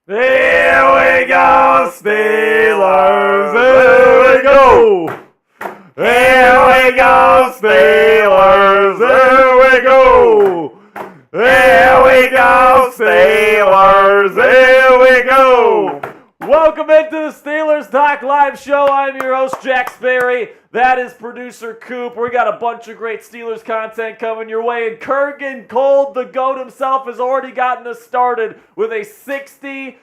Here we go, Steelers! Here we go! Here we go, Steelers! Here we go! Here we go, Steelers! Here we go! Welcome into the Steelers Talk Live Show. I'm your host, Jack Sperry. That is producer Coop. We got a bunch of great Steelers content coming your way. And Kurgan Cold, the GOAT himself, has already gotten us started with a $69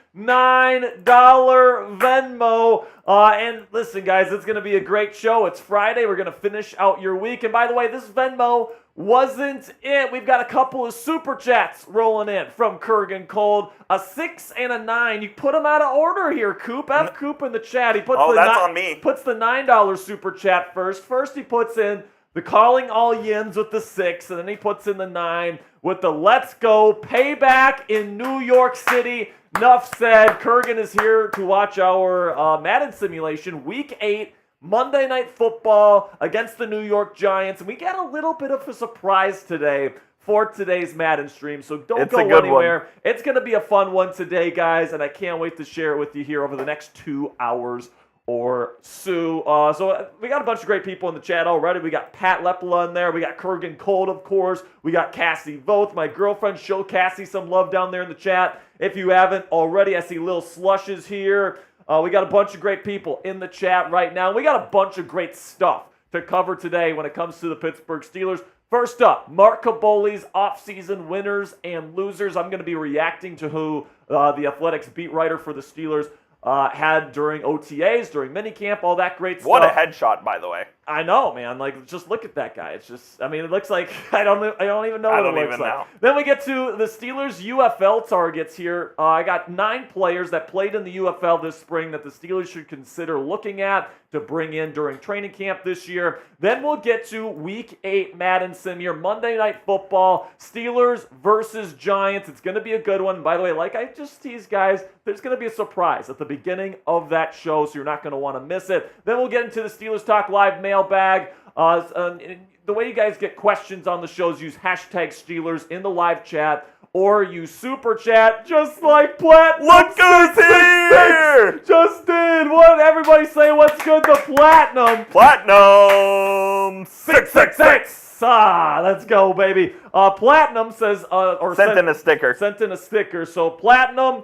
Venmo. And listen, guys, it's going to be a great show. It's Friday. We're going to finish out your week. And by the way, this Venmo wasn't it. We've got a couple of super chats rolling in from Kurgan Cold. A 6 and a 9. You put them out of order here, Coop. F Coop in the chat. He puts that's on me. Puts the $9 super chat first. First he puts in the calling all yins with the 6, and then he puts in the 9 with the let's go payback in New York City. Enough said. Kurgan is here to watch our Madden Simulation Week 8 Monday Night Football against the New York Giants. And we got a little bit of a surprise today for today's Madden stream, so don't go anywhere. It's going to be a fun one today, guys, and I can't wait to share it with you here over the next 2 hours or so. So we got a bunch of great people in the chat already. We got Pat Lepla in there. We got Kurgan Cold, of course. We got Cassie Voth, my girlfriend. Show Cassie some love down there in the chat if you haven't already. I see Lil Slushes here. We got a bunch of great people in the chat right now. We got a bunch of great stuff to cover today when it comes to the Pittsburgh Steelers. First up, Mark Kaboly's offseason winners and losers. I'm going to be reacting to who the Athletics beat writer for the Steelers had during OTAs, during minicamp, all that great stuff. What a headshot, by the way. I know, man. Like, just look at that guy. It's just, I mean, it looks like, I don't even know what it looks like. Then we get to the Steelers UFL targets here. I got 9 players that played in the UFL this spring that the Steelers should consider looking at to bring in during training camp this year. Then we'll get to Week 8 Madden Sim here, Monday Night Football, Steelers versus Giants. It's going to be a good one. By the way, like I just teased, guys, there's going to be a surprise at the beginning of that show, so you're not going to want to miss it. Then we'll get into the Steelers Talk Live mailbag. The way you guys get questions on the shows, use hashtag Steelers in the live chat, or use super chat, just like Platinum. Look who's here! Just did. What? Everybody say what's good to Platinum. Platinum 666. Let's go, baby. Platinum says, sent in a sticker. Sent in a sticker. So Platinum,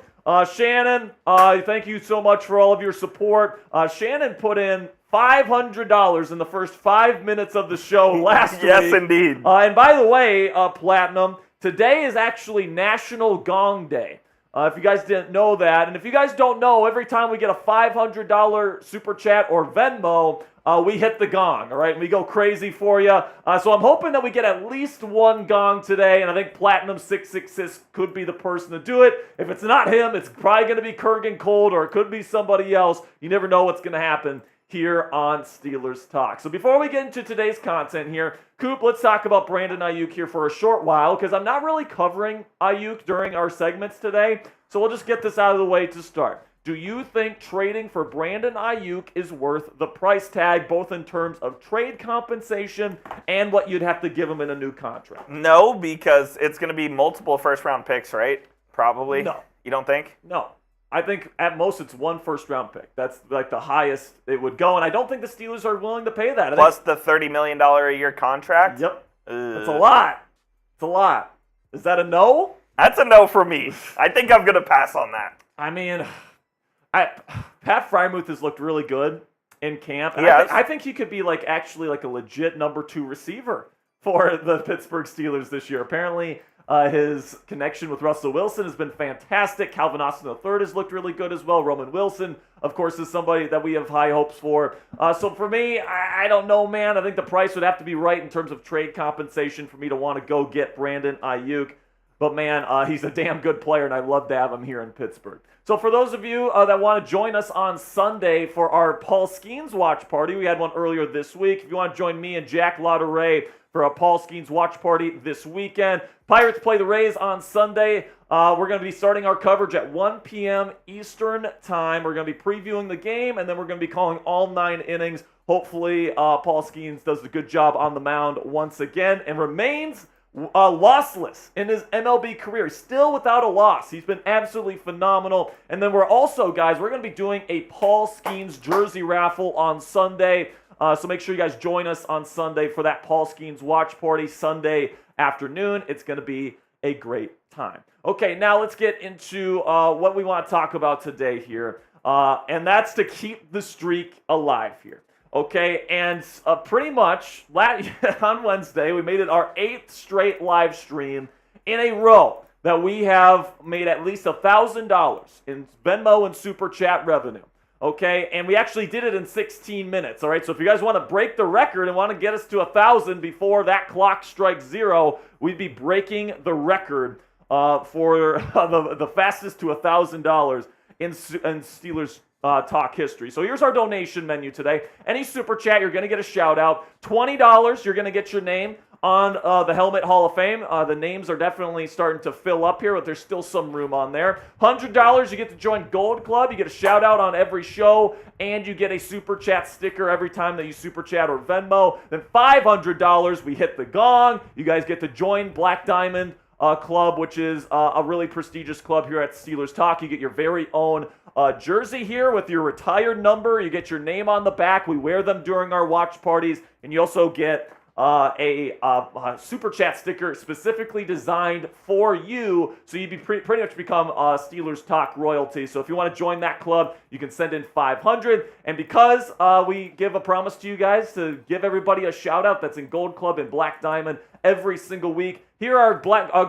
Shannon, thank you so much for all of your support. Shannon put in $500 in the first 5 minutes of the show last week. Yes, indeed. And by the way, Platinum, today is actually National Gong Day. If you guys didn't know that, and if you guys don't know, every time we get a $500 super chat or Venmo, we hit the gong, all right? And we go crazy for you. So I'm hoping that we get at least one gong today, and I think Platinum 666 could be the person to do it. If it's not him, it's probably going to be Kurgan Cold, or it could be somebody else. You never know what's going to happen here on Steelers Talk. So before we get into today's content here, Coop, let's talk about Brandon Ayuk here for a short while, because I'm not really covering Ayuk during our segments today. So we'll just get this out of the way to start. Do you think trading for Brandon Ayuk is worth the price tag, both in terms of trade compensation and what you'd have to give him in a new contract? No, because it's going to be multiple first-round picks, right? Probably. No. You don't think? No. I think at most it's 1 first-round pick. That's like the highest it would go, and I don't think the Steelers are willing to pay that. Plus the $30 million a year contract? Yep. That's a lot. It's a lot. Is that a no? That's a no for me. I think I'm going to pass on that. I mean, Pat Freiermuth has looked really good in camp. And yes. I think he could be actually a legit number 2 receiver for the Pittsburgh Steelers this year. Apparently, his connection with Russell Wilson has been fantastic. Calvin Austin III has looked really good as well. Roman Wilson, of course, is somebody that we have high hopes for. So for me, I don't know, man. I think the price would have to be right in terms of trade compensation for me to want to go get Brandon Ayuk. But, man, he's a damn good player, and I'd love to have him here in Pittsburgh. So for those of you that want to join us on Sunday for our Paul Skeens watch party, we had one earlier this week. If you want to join me and Jack Lauderay for a Paul Skeens watch party this weekend, Pirates play the Rays on Sunday. We're going to be starting our coverage at 1 p.m. Eastern time. We're going to be previewing the game, and then we're going to be calling all 9 innings. Hopefully, Paul Skeens does a good job on the mound once again and remains lossless in his MLB career. Still without a loss. He's been absolutely phenomenal. And then we're also, guys, we're going to be doing a Paul Skeens jersey raffle on Sunday. So make sure you guys join us on Sunday for that Paul Skeens watch party Sunday afternoon. It's going to be a great time. Okay, now let's get into what we want to talk about today here. And that's to keep the streak alive here. Okay, and pretty much on Wednesday, we made it our 8th straight live stream in a row that we have made at least $1,000 in Venmo and Super Chat revenue. Okay, and we actually did it in 16 minutes. All right, so if you guys want to break the record and want to get us to 1,000 before that clock strikes 0, we'd be breaking the record for the fastest to $1,000 in Steelers talk history. So here's our donation menu today. Any super chat, you're going to get a shout out. $20, you're going to get your name on the Helmet Hall of Fame. The names are definitely starting to fill up here, but there's still some room on there. $100, you get to join Gold Club. You get a shout out on every show, and you get a super chat sticker every time that you super chat or Venmo. Then $500, we hit the gong. You guys get to join Black Diamond Club, which is a really prestigious club here at Steelers Talk. You get your very own jersey here with your retired number. You get your name on the back. We wear them during our watch parties, and you also get a super chat sticker specifically designed for you, so you'd be pretty much become Steelers Talk royalty. So if you want to join that club, you can send in $500. And because we give a promise to you guys to give everybody a shout out that's in Gold Club and Black Diamond every single week. Here are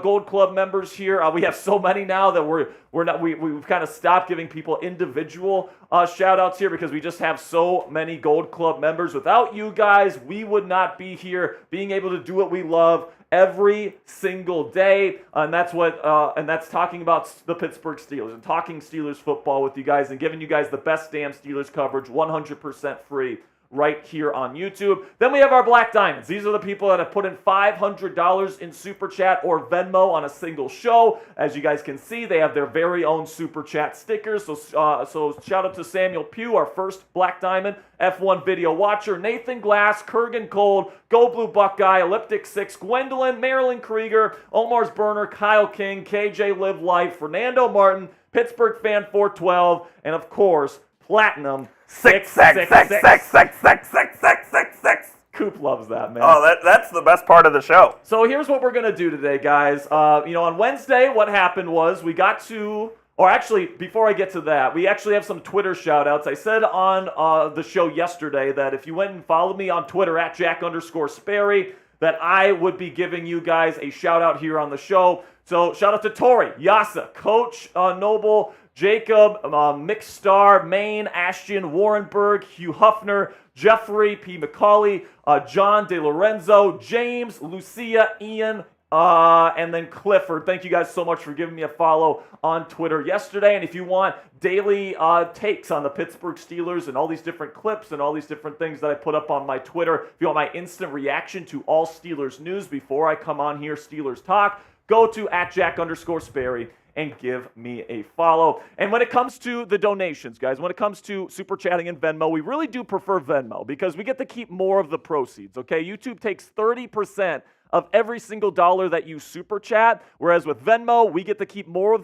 Gold Club members here. We have so many now that we've kind of stopped giving people individual shout outs here because we just have so many Gold Club members. Without you guys, we would not be here being able to do what we love every single day. And that's talking about the Pittsburgh Steelers and talking Steelers football with you guys and giving you guys the best damn Steelers coverage 100% free right here on YouTube. Then we have our Black Diamonds. These are the people that have put in $500 in Super Chat or Venmo on a single show. As you guys can see, they have their very own Super Chat stickers. So shout out to Samuel Pugh, our first Black Diamond F1 video watcher, Nathan Glass, Kurgan Cold, Go Blue Buckeye, Elliptic 6, Gwendolyn, Marilyn Krieger, Omar's Burner, Kyle King, KJ Live Life, Fernando Martin, Pittsburgh Fan 412, and of course, Platinum 666. Coop loves that, man. Oh, that's the best part of the show. So here's what we're going to do today, guys. On Wednesday, what happened was we got to, or actually, before I get to that, we actually have some Twitter shout-outs. I said on the show yesterday that if you went and followed me on Twitter at Jack_Sperry, that I would be giving you guys a shout-out here on the show. So shout out to Tori, Yasa, Coach Noble, Jacob, Mick Star, Maine, Ashton, Warrenberg, Hugh Huffner, Jeffrey P. McCauley, John DeLorenzo, James, Lucia, Ian, and then Clifford. Thank you guys so much for giving me a follow on Twitter yesterday. And if you want daily takes on the Pittsburgh Steelers and all these different clips and all these different things that I put up on my Twitter, if you want my instant reaction to all Steelers news before I come on here, Steelers Talk, go to @Jack_Sperry and give me a follow. And when it comes to the donations, guys, when it comes to Super Chatting and Venmo, we really do prefer Venmo because we get to keep more of the proceeds, okay? YouTube takes 30% of every single dollar that you Super Chat, whereas with Venmo, we get to keep more of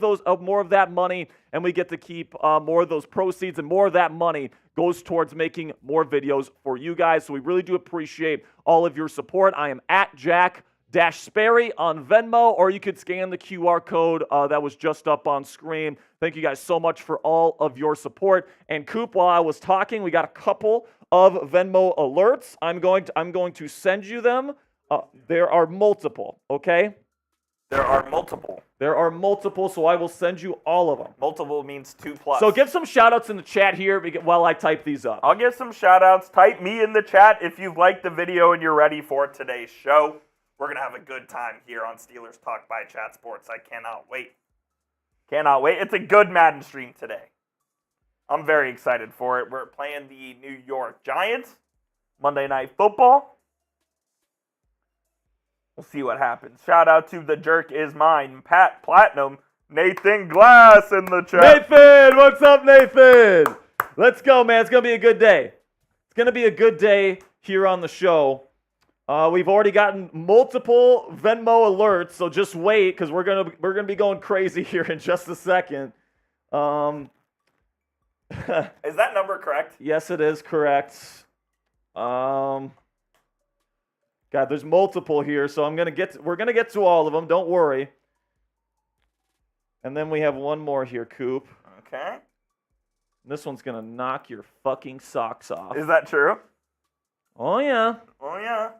that money, and we get to keep more of those proceeds, and more of that money goes towards making more videos for you guys. So we really do appreciate all of your support. I am at Jack-Sperry on Venmo, or you could scan the QR code that was just up on screen. Thank you guys so much for all of your support. And Coop, while I was talking, we got a couple of Venmo alerts. I'm going to send you them. There are multiple, okay? There are multiple. There are multiple, so I will send you all of them. Multiple means 2+. So give some shout-outs in the chat here while I type these up. I'll give some shout-outs. Type me in the chat if you've liked the video and you're ready for today's show. We're going to have a good time here on Steelers Talk by Chat Sports. I cannot wait. Cannot wait. It's a good Madden stream today. I'm very excited for it. We're playing the New York Giants. Monday Night Football. We'll see what happens. Shout out to The Jerk Is Mine, Pat Platinum, Nathan Glass in the chat. Nathan, what's up, Nathan? Let's go, man. It's going to be a good day. It's going to be a good day here on the show. We've already gotten multiple Venmo alerts, so just wait because we're gonna be going crazy here in just a second. Is that number correct? Yes, it is correct. God, there's multiple here, so we're gonna get to all of them. Don't worry. And then we have one more here, Coop. Okay. This one's gonna knock your fucking socks off. Is that true? Oh yeah. Oh yeah.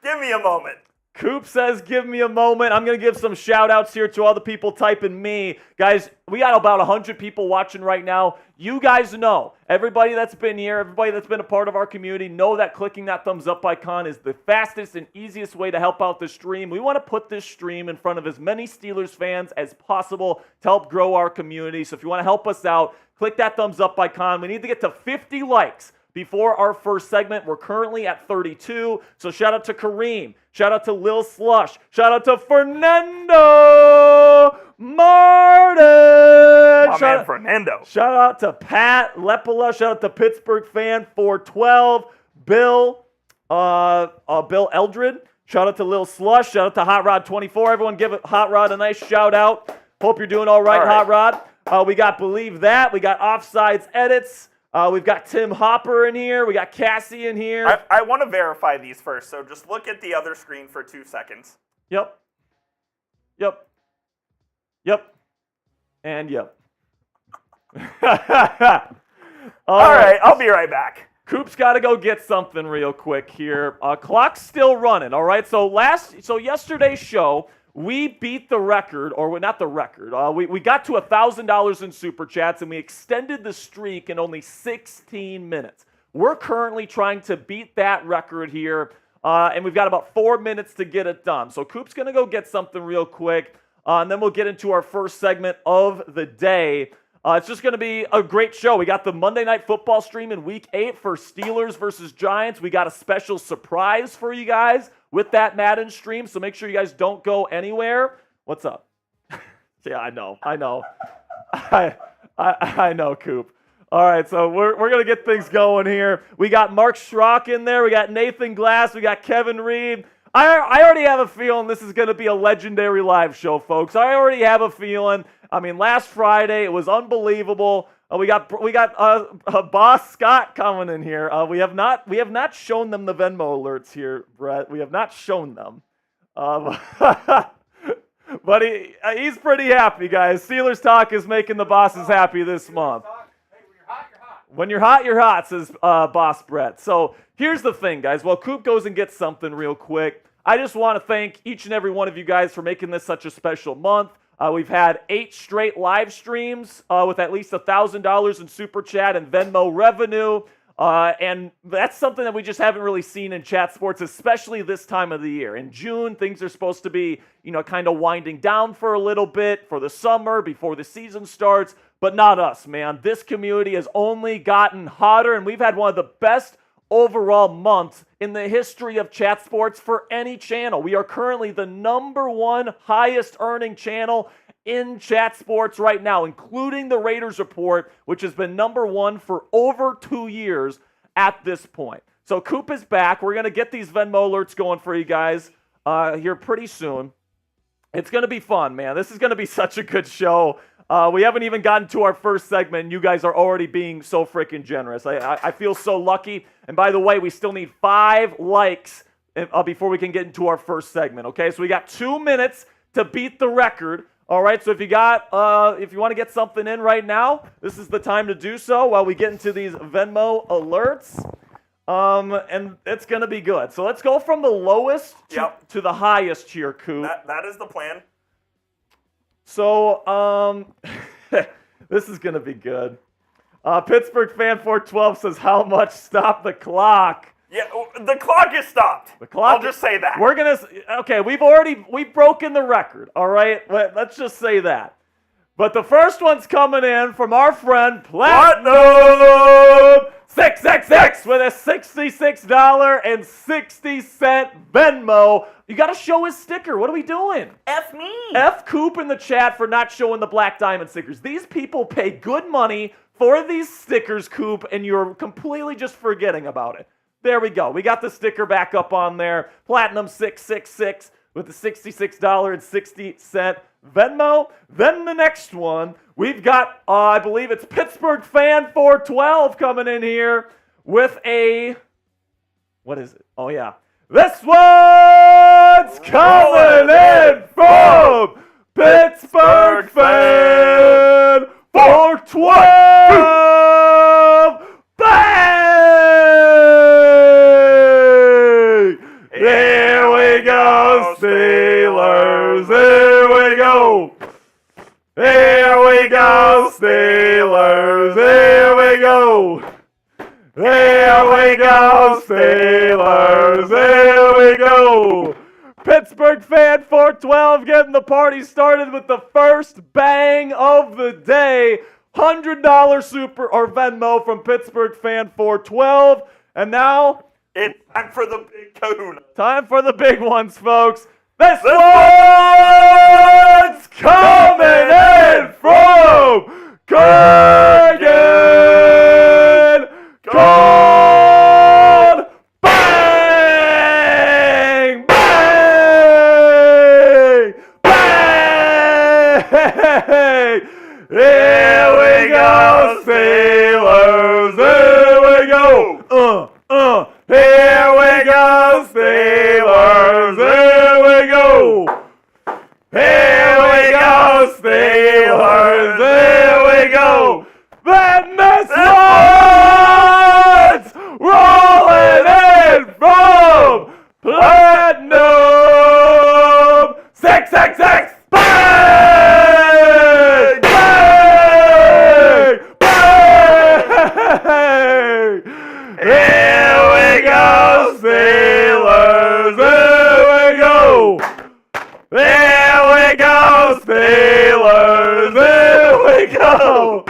Give me a moment. Coop says, give me a moment. I'm going to give some shout outs here to all the people typing me. Guys, we got about 100 people watching right now. You guys know, everybody that's been here, everybody that's been a part of our community, know that clicking that thumbs up icon is the fastest and easiest way to help out the stream. We want to put this stream in front of as many Steelers fans as possible to help grow our community. So if you want to help us out, click that thumbs up icon. We need to get to 50 likes before our first segment. We're currently at 32. So shout out to Kareem. Shout out to Lil Slush. Shout out to Fernando Martin. Fernando. Shout out to Pat Lepola. Shout out to Pittsburgh fan 412. Bill Eldred. Shout out to Lil Slush. Shout out to Hot Rod 24. Everyone give Hot Rod a nice shout out. Hope you're doing all right, Hot Rod. We got Believe That. We got Offsides Edits. We've got Tim Hopper in here. We got Cassie in here. I want to verify these first, so just look at the other screen for 2 seconds. Yep. And yep. All right, I'll be right back. Coop's got to go get something real quick here. Clock's still running, all right? So yesterday's show, we beat the record, or not the record. We got to $1,000 in Super Chats, and we extended the streak in only 16 minutes. We're currently trying to beat that record here, and we've got about 4 minutes to get it done. So Coop's going to go get something real quick, and then we'll get into our first segment of the day. It's just going to be a great show. We got the Monday Night Football stream in Week 8 for Steelers versus Giants. We got a special surprise for you guys with that Madden stream, so make sure you guys don't go anywhere. What's up? Yeah, I know. I know, Coop. All right, so we're going to get things going here. We got Mark Schrock in there. We got Nathan Glass. We got Kevin Reed. I already have a feeling this is going to be a legendary live show, folks. I already have a feeling. I mean, last Friday, it was unbelievable. We got Boss Scott coming in here. We have not shown them the Venmo alerts here, Brett. We have not shown them. But he's pretty happy, guys. Steelers Talk is making the bosses happy this month. When you're hot, you're hot, says Boss Brett. So here's the thing, guys. While Coop goes and gets something real quick, I just want to thank each and every one of you guys for making this such a special month. We've had 8 straight live streams with at least $1,000 in Super Chat and Venmo revenue. And that's something that we just haven't really seen in chat sports, especially this time of the year. In June, things are supposed to be, kind of winding down for a little bit for the summer before the season starts. But not us, man. This community has only gotten hotter, and we've had one of the best overall months in the history of chat sports for any channel. We are currently the #1 highest earning channel in chat sports right now, including the Raiders Report, which has been #1 for over 2 years at this point. So Coop is back. We're going to get these Venmo alerts going for you guys here pretty soon. It's going to be fun, man. This is going to be such a good show. We haven't even gotten to our first segment, and you guys are already being so freaking generous. I feel so lucky. And by the way, we still need 5 likes before we can get into our first segment, okay? So we got 2 minutes to beat the record, all right? So if you want to get something in right now, this is the time to do so while we get into these Venmo alerts. And it's going to be good. So let's go from the lowest to the highest here, Coop. That is the plan. So, this is going to be good. Pittsburgh fan 412 says, how much? Stop the clock. Yeah, the clock is stopped. I'll just say that. Okay, we've broken the record, all right? Let's just say that. But the first one's coming in from our friend Platinum 666 with a $66.60 Venmo. You got to show his sticker. What are we doing? F me. F Coop in the chat for not showing the Black Diamond stickers. These people pay good money for these stickers, Coop, and you're completely just forgetting about it. There we go. We got the sticker back up on there. Platinum 666 with the $66.60 Venmo. Then the next one, we've got, I believe it's Pittsburgh Fan 412 coming in here with a, what is it? Oh, yeah. This one's coming in from Pittsburgh Fan 412. Bang! Here we go, Steelers. Here we go. Here we go, Steelers. Here we go. Here we go, Steelers. Here we go. Pittsburgh Fan 412 getting the party started with the first bang of the day. $100 Super or Venmo from Pittsburgh Fan 412. And now it's time for the big kahuna. Time for the big ones, folks. This one's coming in from Kurgan. Gone! Bang! Bang! Bang! Here we go, Steelers! Here we go! Here we go, Steelers! Here we go! Here we go, Steelers! Here we go! Then this one's rolling in from Platinum 666! Bang! Bang! Bang! Here we go, Steelers! Here we go! Here we go, Steelers! Here we go!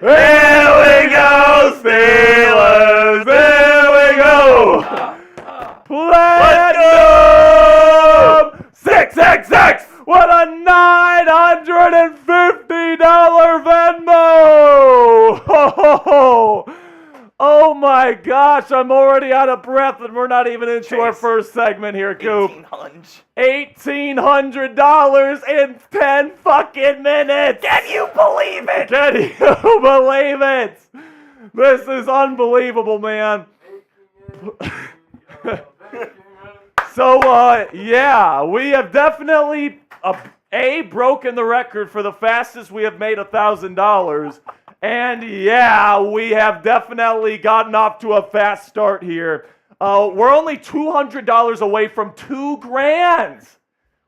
Here we go, Steelers! Here we go! Platinum 666! What a $950 Venmo! Oh my gosh, I'm already out of breath and we're not even into our first segment here, Coop. $1,800 in 10 fucking minutes! Can you believe it? Can you believe it? This is unbelievable, man. So, yeah, we have definitely, broken the record for the fastest we have made $1,000. And yeah, we have definitely gotten off to a fast start here. We're only $200 away from $2,000.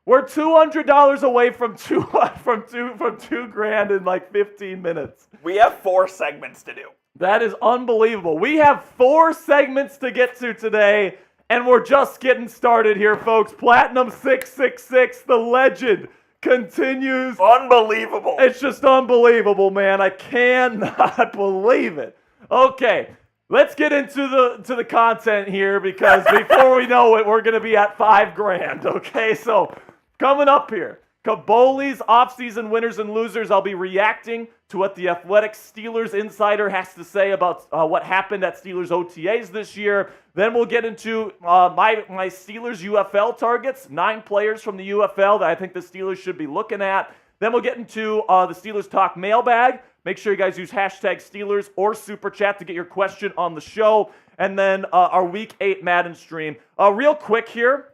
We're $200 away from $2,000 in like 15 minutes. We have 4 segments to do. That is unbelievable. We have 4 segments to get to today, and we're just getting started here, folks. Platinum 666, the legend, continues. Unbelievable. It's just unbelievable, man. I cannot believe it. Okay, let's get into the content here because before we know it, we're going to be at $5,000. Okay, so coming up here, Kaboly's offseason winners and losers. I'll be reacting to what the Athletic Steelers insider has to say about what happened at Steelers OTAs this year. Then we'll get into my Steelers UFL targets, 9 players from the UFL that I think the Steelers should be looking at. Then we'll get into the Steelers Talk mailbag. Make sure you guys use hashtag Steelers or Super Chat to get your question on the show. And then our Week 8 Madden stream. Real quick here,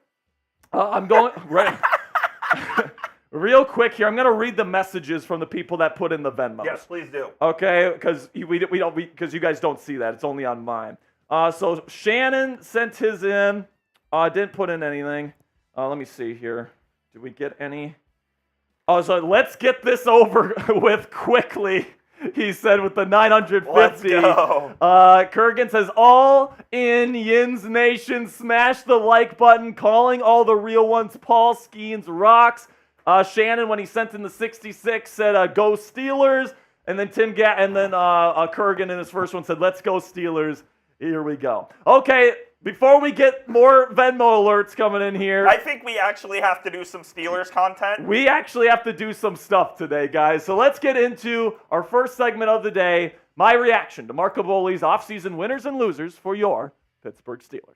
I'm going... right. Real quick here, I'm going to read the messages from the people that put in the Venmos. Yes, please do. Okay, because because you guys don't see that. It's only on mine. So Shannon sent his in. Didn't put in anything. Let me see here. Did we get any? Oh, so let's get this over with quickly. He said with the 950. Let's go. Kurgan says, all in Yins Nation, smash the like button, calling all the real ones. Paul Skeens rocks. Shannon, when he sent in the 66, said, go Steelers. And then Kurgan in his first one said, let's go Steelers. Here we go. Okay, Before we get more Venmo alerts coming in here, I think we actually have to do some Steelers content. we actually have to do some stuff today, guys. So let's get into our first segment of the day, my reaction to Mark Kaboly's offseason winners and losers for your Pittsburgh Steelers.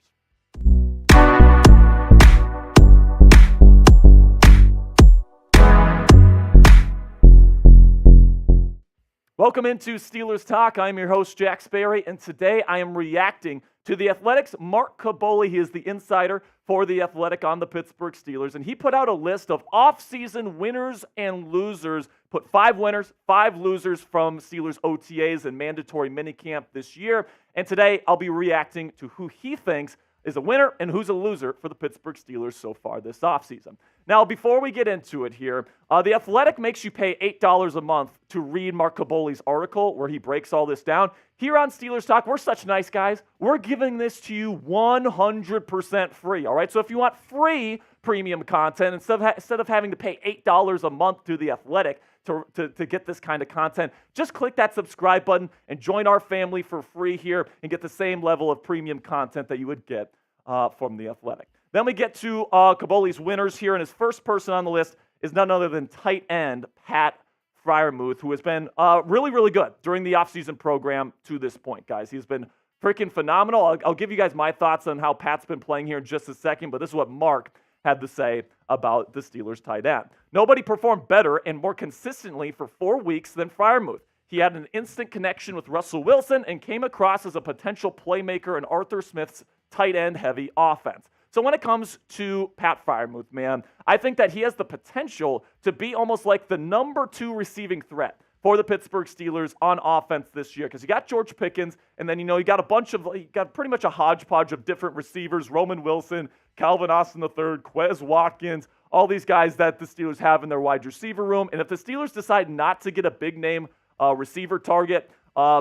Welcome into Steelers Talk. I'm your host, Jack Sperry, and today I am reacting to The Athletic's Mark Kaboly. He is the insider for The Athletic on the Pittsburgh Steelers, and he put out a list of off-season winners and losers, put 5 winners, 5 losers from Steelers OTAs and mandatory minicamp this year, and today I'll be reacting to who he thinks is a winner and who's a loser for the Pittsburgh Steelers so far this offseason. Now, before we get into it here, The Athletic makes you pay $8 a month to read Mark Kaboly's article where he breaks all this down. Here on Steelers Talk, we're such nice guys. We're giving this to you 100% free, all right? So if you want free premium content, instead of having to pay $8 a month to The Athletic to get this kind of content, just click that subscribe button and join our family for free here and get the same level of premium content that you would get from The Athletic. Then we get to Kaboly's winners here, and his first person on the list is none other than tight end Pat Freiermuth, who has been really, really good during the offseason program to this point, guys. He's been freaking phenomenal. I'll give you guys my thoughts on how Pat's been playing here in just a second, but this is what Mark had to say about the Steelers tight end. Nobody performed better and more consistently for 4 weeks than Freiermuth. He had an instant connection with Russell Wilson and came across as a potential playmaker in Arthur Smith's tight end heavy offense. So when it comes to Pat Freiermuth, man, I think that he has the potential to be almost like the number 2 receiving threat for the Pittsburgh Steelers on offense this year, because you got George Pickens, and then, you got pretty much a hodgepodge of different receivers, Roman Wilson, Calvin Austin III, Quez Watkins, all these guys that the Steelers have in their wide receiver room. And if the Steelers decide not to get a big name receiver target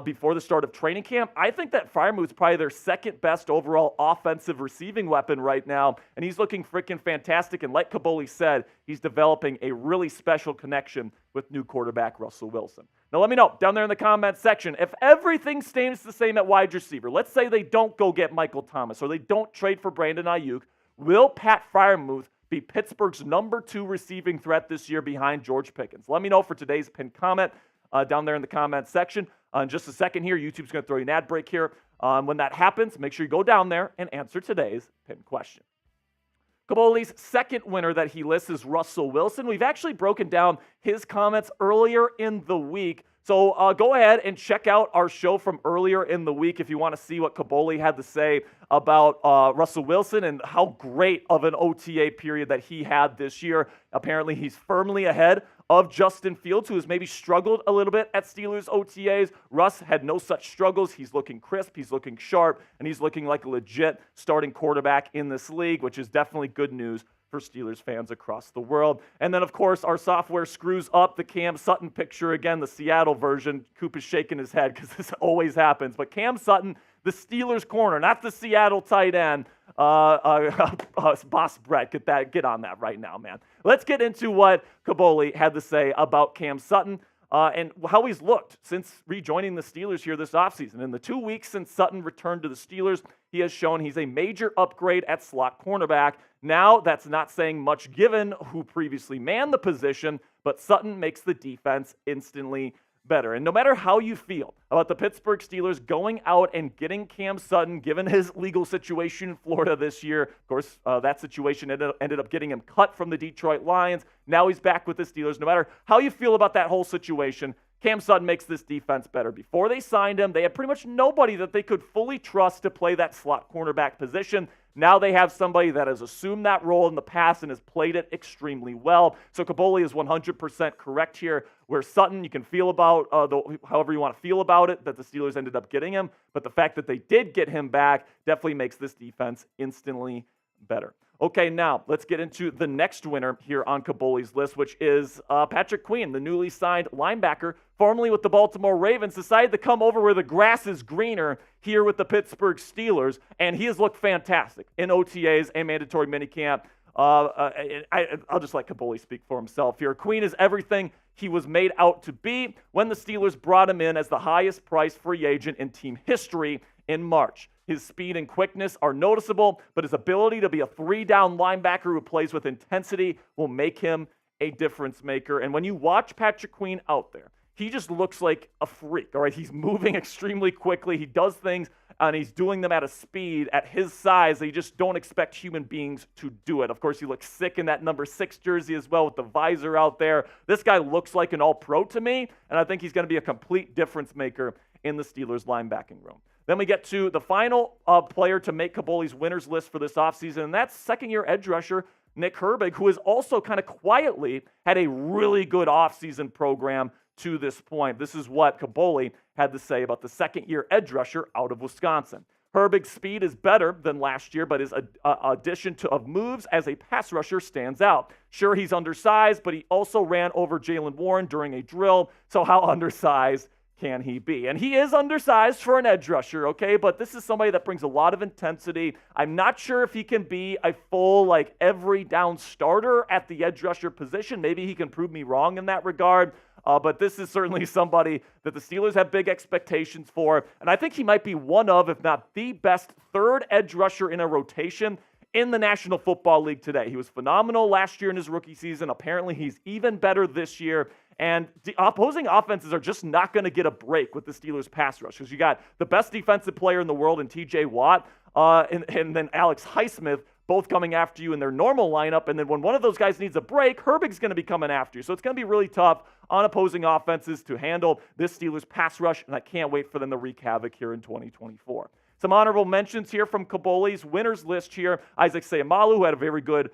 before the start of training camp, I think that Freiermuth is probably their second best overall offensive receiving weapon right now, and he's looking freaking fantastic. And like Kaboly said, he's developing a really special connection with new quarterback Russell Wilson. Now let me know down there in the comment section, if everything stays the same at wide receiver, let's say they don't go get Michael Thomas or they don't trade for Brandon Ayuk, will Pat Freiermuth be Pittsburgh's number 2 receiving threat this year behind George Pickens? Let me know for today's pinned comment down there in the comment section. In just a second here, YouTube's going to throw you an ad break here. When that happens, make sure you go down there and answer today's pinned question. Kaboly's second winner that he lists is Russell Wilson. We've actually broken down his comments earlier in the week. So go ahead and check out our show from earlier in the week if you want to see what Kaboly had to say about Russell Wilson and how great of an OTA period that he had this year. Apparently, he's firmly ahead of Justin Fields, who has maybe struggled a little bit at Steelers OTAs. Russ had no such struggles. He's looking crisp, he's looking sharp, and he's looking like a legit starting quarterback in this league, which is definitely good news for Steelers fans across the world. And then, of course, our software screws up the Cam Sutton picture again, the Seattle version. Coop is shaking his head because this always happens. But Cam Sutton, the Steelers corner, not the Seattle tight end. Boss Brett, get on that right now, man. Let's get into what Kaboly had to say about Cam Sutton and how he's looked since rejoining the Steelers here this offseason. In the 2 weeks since Sutton returned to the Steelers, he has shown he's a major upgrade at slot cornerback. Now, that's not saying much given who previously manned the position, but Sutton makes the defense instantly better. And no matter how you feel about the Pittsburgh Steelers going out and getting Cam Sutton, given his legal situation in Florida this year, of course, that situation ended up getting him cut from the Detroit Lions. Now he's back with the Steelers. No matter how you feel about that whole situation, Cam Sutton makes this defense better. Before they signed him, they had pretty much nobody that they could fully trust to play that slot cornerback position. Now they have somebody that has assumed that role in the past and has played it extremely well. So Kaboly is 100% correct here, where Sutton, you can feel about however you want to feel about it, that the Steelers ended up getting him. But the fact that they did get him back definitely makes this defense instantly better. Okay, now let's get into the next winner here on Kaboly's list, which is Patrick Queen, the newly signed linebacker, formerly with the Baltimore Ravens, decided to come over where the grass is greener here with the Pittsburgh Steelers, and he has looked fantastic in OTAs and mandatory minicamp. I'll just let Kaboly speak for himself here. Queen is everything he was made out to be when the Steelers brought him in as the highest priced free agent in team history in March. His speed and quickness are noticeable, but his ability to be a 3-down linebacker who plays with intensity will make him a difference maker. And when you watch Patrick Queen out there, he just looks like a freak, all right? He's moving extremely quickly. He does things, and he's doing them at a speed at his size that you just don't expect human beings to do it. Of course, he looks sick in that number 6 jersey as well with the visor out there. This guy looks like an all-pro to me, and I think he's going to be a complete difference maker in the Steelers linebacking room. Then we get to the final player to make Kaboly's winners list for this offseason, and that's second-year edge rusher Nick Herbig, who has also kind of quietly had a really good offseason program to this point. This is what Kaboly had to say about the second-year edge rusher out of Wisconsin. Herbig's speed is better than last year, but his addition of moves as a pass rusher stands out. Sure, he's undersized, but he also ran over Jaylen Warren during a drill, so how undersized can he be? And he is undersized for an edge rusher, okay? But this is somebody that brings a lot of intensity. I'm not sure if he can be a full, every down starter at the edge rusher position. Maybe he can prove me wrong in that regard. But this is certainly somebody that the Steelers have big expectations for. And I think he might be one of, if not the best, third edge rusher in a rotation in the National Football League today. He was phenomenal last year in his rookie season. Apparently, he's even better this year. And the opposing offenses are just not going to get a break with the Steelers pass rush, because you got the best defensive player in the world in T.J. Watt and then Alex Highsmith both coming after you in their normal lineup. And then when one of those guys needs a break, Herbig's going to be coming after you. So it's going to be really tough on opposing offenses to handle this Steelers pass rush, and I can't wait for them to wreak havoc here in 2024. Some honorable mentions here from Kaboly's winners list here. Isaac Seumalo, who had a very good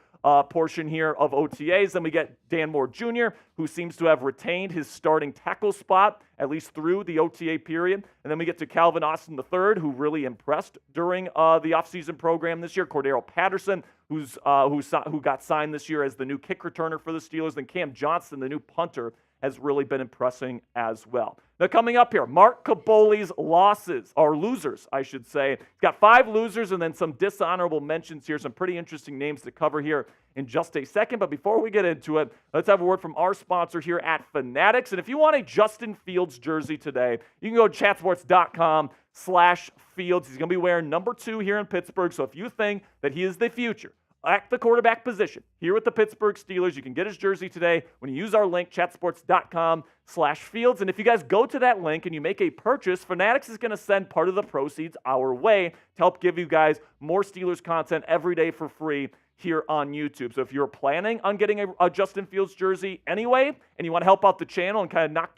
portion here of OTAs. Then we get Dan Moore Jr., who seems to have retained his starting tackle spot, at least through the OTA period. And then we get to Calvin Austin III, who really impressed during the offseason program this year. Cordero Patterson, who got signed this year as the new kick returner for the Steelers. Then Cam Johnston, the new punter, has really been impressing as well. Now coming up here, Mark Kaboly's losers, I should say. He's got 5 losers and then some dishonorable mentions here. Some pretty interesting names to cover here in just a second. But before we get into it, let's have a word from our sponsor here at Fanatics. And if you want a Justin Fields jersey today, you can go to chatsports.com/Fields. He's going to be wearing number 2 here in Pittsburgh. So if you think that he is the future at the quarterback position here with the Pittsburgh Steelers, you can get his jersey today when you use our link, chatsports.com/Fields. And if you guys go to that link and you make a purchase, Fanatics is going to send part of the proceeds our way to help give you guys more Steelers content every day for free here on YouTube. So if you're planning on getting a Justin Fields jersey anyway, and you want to help out the channel and kind of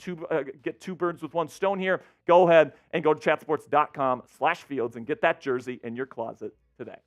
get 2 birds with 1 stone here, go ahead and go to chatsports.com/Fields and get that jersey in your closet today.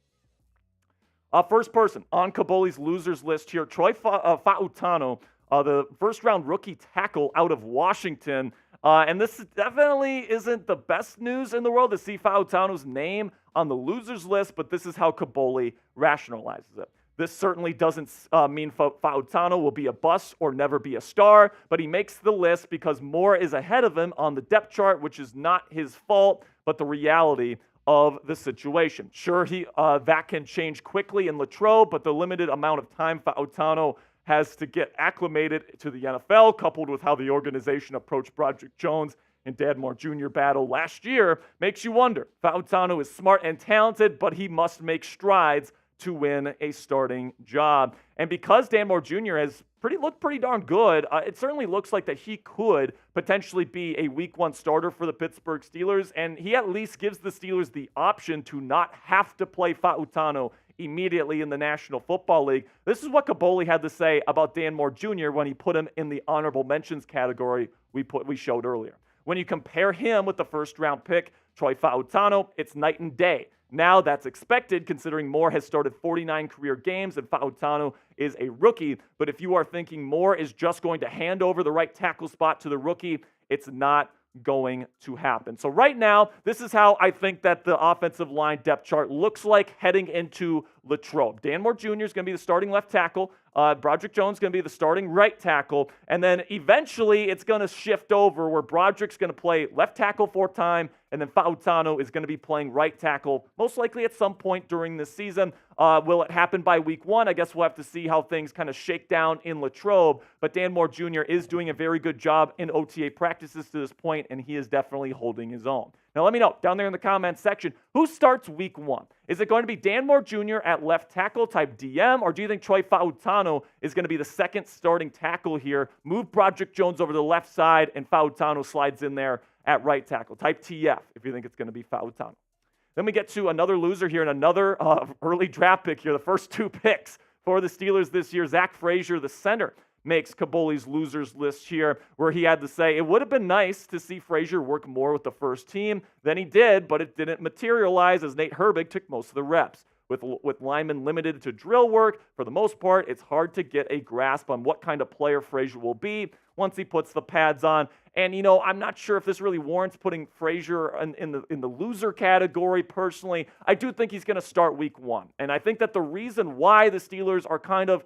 First person on Kaboly's losers list here, Troy Fautanu, the first-round rookie tackle out of Washington. And this definitely isn't the best news in the world to see Fautanu's name on the losers list, but this is how Kaboly rationalizes it. This certainly doesn't mean Fautanu will be a bust or never be a star, but he makes the list because Moore is ahead of him on the depth chart, which is not his fault, but the reality of the situation. Sure, that can change quickly in Latrobe, but the limited amount of time Fautanu has to get acclimated to the NFL, coupled with how the organization approached Broderick Jones and Dan Moore Jr. battle last year, makes you wonder. Fautanu is smart and talented, but he must make strides to win a starting job. And because Dan Moore Jr. has looked pretty darn good, it certainly looks like that he could potentially be a week 1 starter for the Pittsburgh Steelers, and he at least gives the Steelers the option to not have to play Fautanu immediately in the National Football League. This is what Kaboly had to say about Dan Moore Jr. when he put him in the honorable mentions category we showed earlier. When you compare him with the first-round pick, Troy Fautanu, it's night and day. Now that's expected considering Moore has started 49 career games and Fautanu is a rookie. But if you are thinking Moore is just going to hand over the right tackle spot to the rookie, it's not going to happen. So right now, this is how I think that the offensive line depth chart looks like heading into Latrobe. Dan Moore Jr. is going to be the starting left tackle. Broderick Jones is going to be the starting right tackle. And then eventually it's going to shift over where Broderick's going to play left tackle for time, and then Fautanu is going to be playing right tackle, most likely at some point during this season. Will it happen by week 1? I guess we'll have to see how things kind of shake down in Latrobe. But Dan Moore Jr. is doing a very good job in OTA practices to this point, and he is definitely holding his own. Now, let me know down there in the comments section, who starts week 1? Is it going to be Dan Moore Jr. at left tackle type DM, or do you think Troy Fautano is going to be the second starting tackle here? Move Broderick Jones over to the left side, and Fautano slides in there at right tackle. Type TF if you think it's going to be Fautano. Then we get to another loser here and another early draft pick here. The first 2 picks for the Steelers this year. Zach Frazier, the center, makes Kaboly's losers list here, where he had to say it would have been nice to see Frazier work more with the first team than he did, but it didn't materialize as Nate Herbig took most of the reps. With linemen limited to drill work, for the most part, it's hard to get a grasp on what kind of player Frazier will be once he puts the pads on. And, I'm not sure if this really warrants putting Frazier in the loser category personally. I do think he's going to start week 1. And I think that the reason why the Steelers are kind of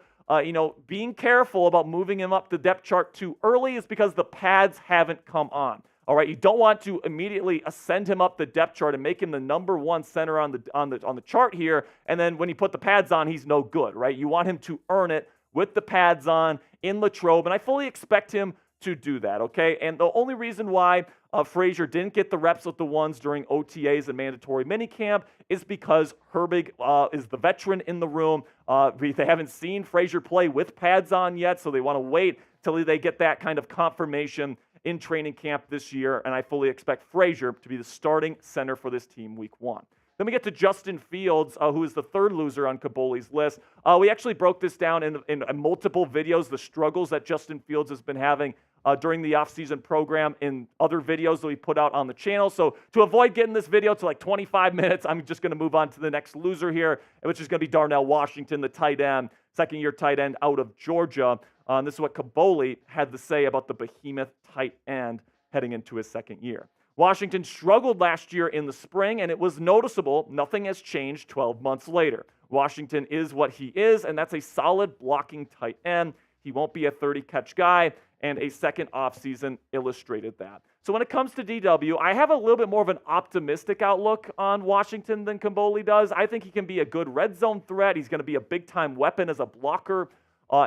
being careful about moving him up the depth chart too early is because the pads haven't come on. All right, you don't want to immediately ascend him up the depth chart and make him the number 1 center on the chart here, and then when you put the pads on, he's no good, right? You want him to earn it with the pads on in Latrobe, and I fully expect him to do that, okay? And the only reason why Frazier didn't get the reps with the ones during OTAs and mandatory minicamp is because Herbig is the veteran in the room. They haven't seen Frazier play with pads on yet, so they want to wait till they get that kind of confirmation in training camp this year, and I fully expect Frazier to be the starting center for this team week 1. Then we get to Justin Fields, who is the third loser on Kaboly's list. We actually broke this down in multiple videos, the struggles that Justin Fields has been having during the offseason program in other videos that we put out on the channel. So to avoid getting this video to like 25 minutes, I'm just going to move on to the next loser here, which is going to be Darnell Washington, the tight end, second-year tight end out of Georgia. And this is what Kaboly had to say about the behemoth tight end heading into his second year. Washington struggled last year in the spring, and it was noticeable. Nothing has changed 12 months later. Washington is what he is, and that's a solid blocking tight end. He won't be a 30-catch guy, and a second offseason illustrated that. So when it comes to DW, I have a little bit more of an optimistic outlook on Washington than Kaboly does. I think he can be a good red zone threat. He's going to be a big-time weapon as a blocker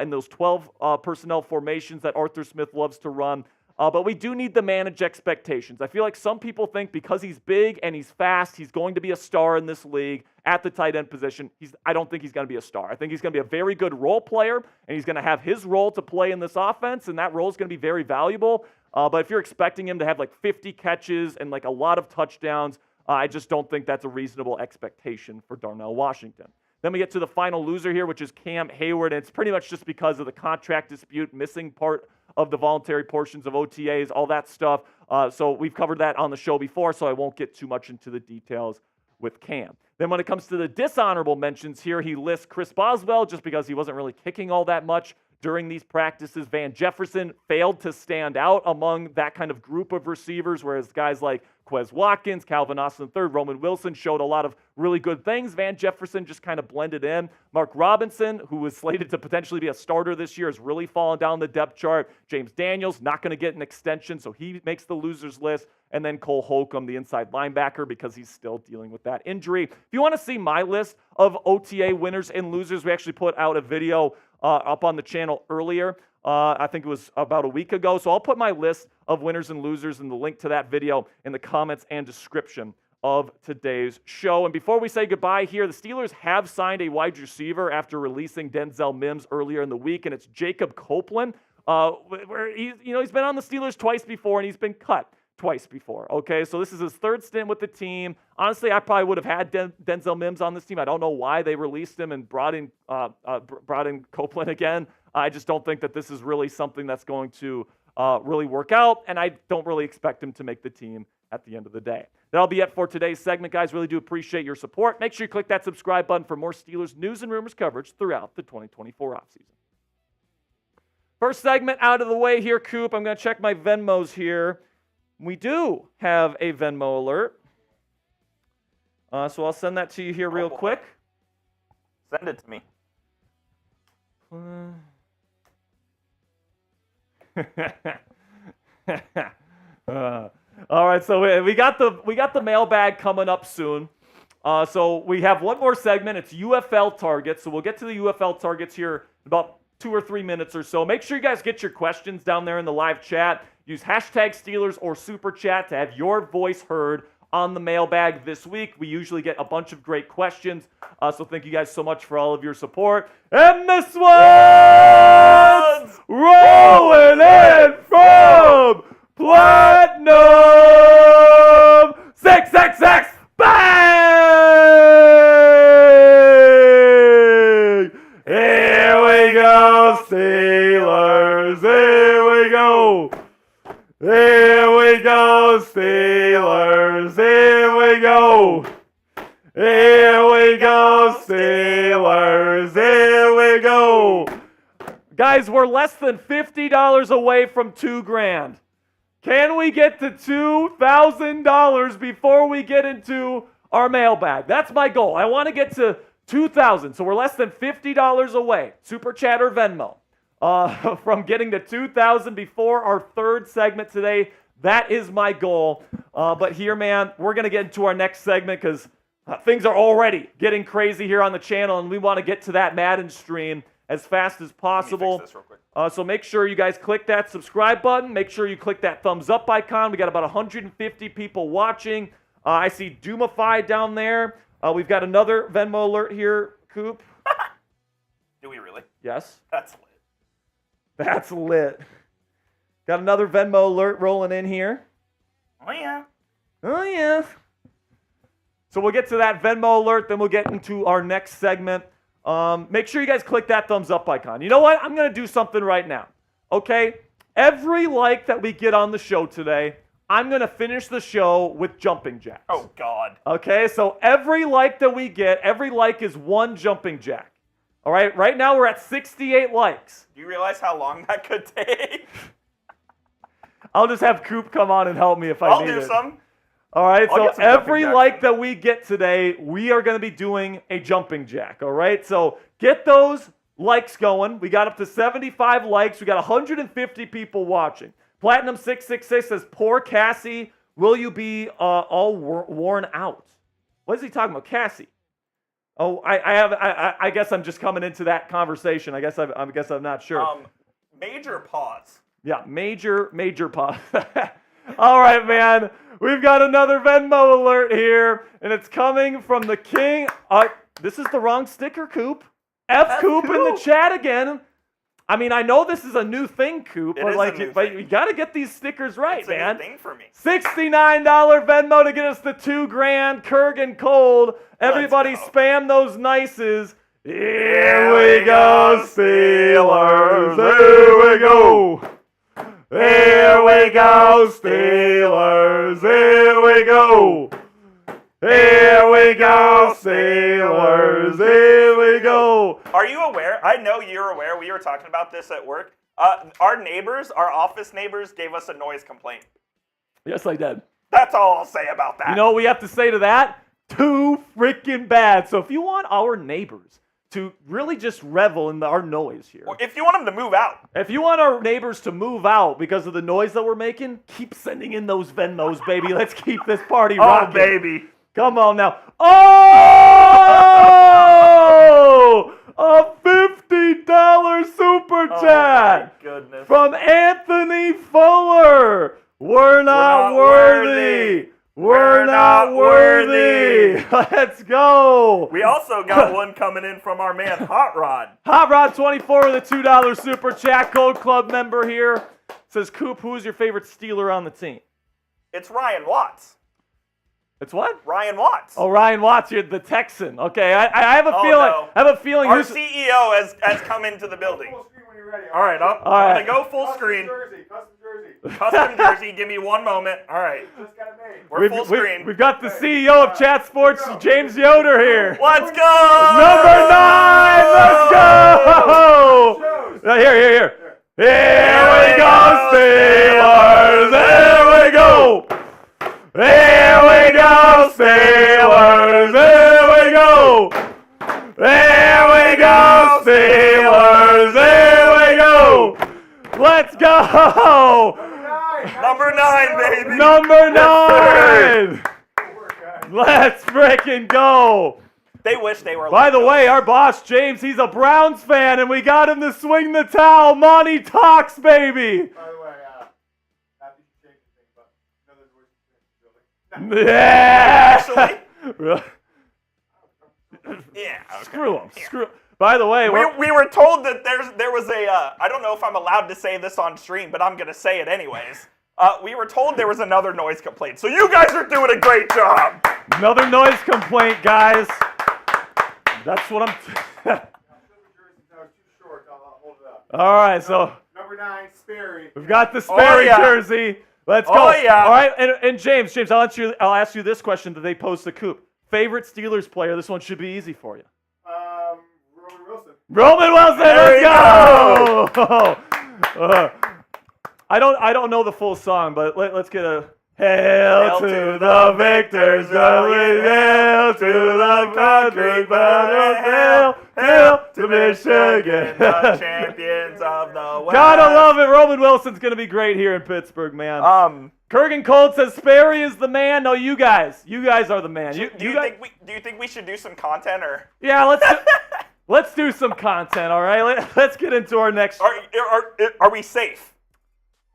in those 12 personnel formations that Arthur Smith loves to run. But we do need to manage expectations. I feel like some people think because he's big and he's fast, he's going to be a star in this league at the tight end position. I don't think he's going to be a star. I think he's going to be a very good role player, and he's going to have his role to play in this offense, and that role is going to be very valuable. But if you're expecting him to have like 50 catches and like a lot of touchdowns, I just don't think that's a reasonable expectation for Darnell Washington. Then we get to the final loser here, which is Cam Hayward, and it's pretty much just because of the contract dispute, missing part of the voluntary portions of OTAs, all that stuff. So we've covered that on the show before, so I won't get too much into the details with Cam. Then when it comes to the dishonorable mentions here, he lists Chris Boswell just because he wasn't really kicking all that much during these practices. Van Jefferson failed to stand out among that kind of group of receivers, whereas guys like Quez Watkins, Calvin Austin III, Roman Wilson showed a lot of really good things. Van Jefferson just kind of blended in. Mark Robinson, who was slated to potentially be a starter this year, has really fallen down the depth chart. James Daniels, not going to get an extension, so he makes the losers list. And then Cole Holcomb, the inside linebacker, because he's still dealing with that injury. If you want to see my list of OTA winners and losers, we actually put out a video up on the channel earlier. I think it was about a week ago. So I'll put my list of winners and losers and the link to that video in the comments and description of today's show. And before we say goodbye here, the Steelers have signed a wide receiver after releasing Denzel Mims earlier in the week, and it's Jacob Copeland. Where he's been on the Steelers twice before, and he's been cut twice before. Okay, so this is his third stint with the team. Honestly, I probably would have had Denzel Mims on this team. I don't know why they released him and brought in Copeland again. I just don't think that this is really something that's going to really work out, and I don't really expect him to make the team at the end of the day. That'll be it for today's segment, guys. Really do appreciate your support. Make sure you click that subscribe button for more Steelers news and rumors coverage throughout the 2024 offseason. First segment out of the way here, Coop. I'm going to check my Venmos here. We do have a Venmo alert. So I'll send that to you here real quick. Send it to me. All right, so we got the mailbag coming up soon. So we have one more segment. It's UFL targets. So we'll get to the UFL targets here in about 2 or 3 minutes or so. Make sure you guys get your questions down there in the live chat. Use hashtag Steelers or Super Chat to have your voice heard on the mailbag this week. We usually get a bunch of great questions. So thank you guys so much for all of your support. And this one's rolling in from Platinum 666 Bang! Here we go, Steelers. Here we go. Here we go, Steelers. Here we go. Here we go, Steelers. Here we go. Guys, we're less than $50 away from $2,000. Can we get to $2,000 before we get into our mailbag? That's my goal. I want to get to $2,000. So we're less than $50 away. Super Chat or Venmo. From getting to $2,000 before our third segment today. That is my goal. But here, man, we're going to get into our next segment because things are already getting crazy here on the channel, and we want to get to that Madden stream as fast as possible. Let me fix this real quick. So make sure you guys click that subscribe button. Make sure you click that thumbs up icon. We got about 150 people watching. I see Doomify down there. We've got another Venmo alert here, Coop. Do we really? Yes. That's lit. That's lit. Got another Venmo alert rolling in here. Oh, yeah. Oh, yeah. So we'll get to that Venmo alert, then we'll get into our next segment. Make sure you guys click that thumbs up icon. You know what? I'm going to do something right now. Okay? Every like that we get on the show today, I'm going to finish the show with jumping jacks. Oh, God. Okay? So every like that we get, every like is one jumping jack. All right? Right now we're at 68 likes. Do you realize how long that could take? I'll just have Coop come on and help me if I need it. I'll do some. All right, I'll so get some jumping every jacks like in. that we get today, we are going to be doing a jumping jack, all right? So get those likes going. We got up to 75 likes. We got 150 people watching. Platinum 666 says, poor Cassie, will you be all worn out? What is he talking about, Cassie? Oh, I guess I'm just coming into that conversation. I guess I'm not sure. Major pause. Yeah, major pause. All right, man. We've got another Venmo alert here, and it's coming from the king. This is the wrong sticker, Coop. F Coop in the chat again. I mean, I know this is a new thing, Coop, but you got to get these stickers right, it's man. It's a new thing for me. $69 Venmo to get us the $2,000. Kurgan Cold. Everybody spam those nices. Here we go, Steelers. Here we go. Here we go, Steelers. Here we go. Here we go, Steelers. Here we go. Are you aware? I know you're aware. We were talking about this at work. Our neighbors, our office neighbors, gave us a noise complaint. Yes, I did. That's all I'll say about that. You know what we have to say to that? Too freaking bad. So if you want our neighbors to really just revel in our noise here. Or if you want them to move out. If you want our neighbors to move out because of the noise that we're making, keep sending in those Venmos, baby. Let's keep this party rocking. Oh, baby. Come on now. Oh! A $50 super chat. Oh, my goodness. From Anthony Fuller. We're not worthy. We're not worthy. Let's go. We also got one coming in from our man, Hot Rod. Hot Rod 24 with a $2 super chat. Gold Club member here. Says, Coop, who's your favorite Steeler on the team? It's Ryan Watts. It's what? Ryan Watts. Oh, Ryan Watts, you're the Texan. Okay, I have a feeling. No. I have a feeling. Our CEO has come into the building. Full screen when you're ready. All right, I'm gonna go full screen. Custom jersey. Custom jersey. Give me one moment. All right, Just got it made. we're full screen. We've got the CEO of Chat Sports, James Yoder here. Let's go. Number 9. Let's go. Here. Here we go, Steelers. Here we go. Here we go, Steelers. Here we go. Here we go, Steelers. Here we go. Let's go. Number 9, baby. Number 9. Let's freaking go. They wish they were. By the way, our boss, James, he's a Browns fan, and we got him to swing the towel. Monty talks, baby. By the way, not that you change anything, but you know there's worse things in the building. Yeah. Actually. Yeah. Okay. Screw him. Yeah. Screw him. By the way, We were told that there was a I don't know if I'm allowed to say this on stream, but I'm gonna say it anyways. We were told there was another noise complaint, so you guys are doing a great job. another noise complaint, guys. That's what I'm. All right, so Number 9, Sperry. we've got the Sperry jersey. Let's go. Oh, yeah. All right, and James, I'll ask you this question that they posed to Coop. Favorite Steelers player? This one should be easy for you. Roman Wilson. Roman Wilson, There let's go! I don't know the full song, but let's get a Hail to the victors, hail to the country, hail to Michigan. The champions of the West. Gotta love it. Roman Wilson's gonna be great here in Pittsburgh, man. Kurgan Colt says Sperry is the man. No, you guys are the man. Do you think we should do some content or? Yeah, let's do some content. All right, let's get into our next. Are we safe?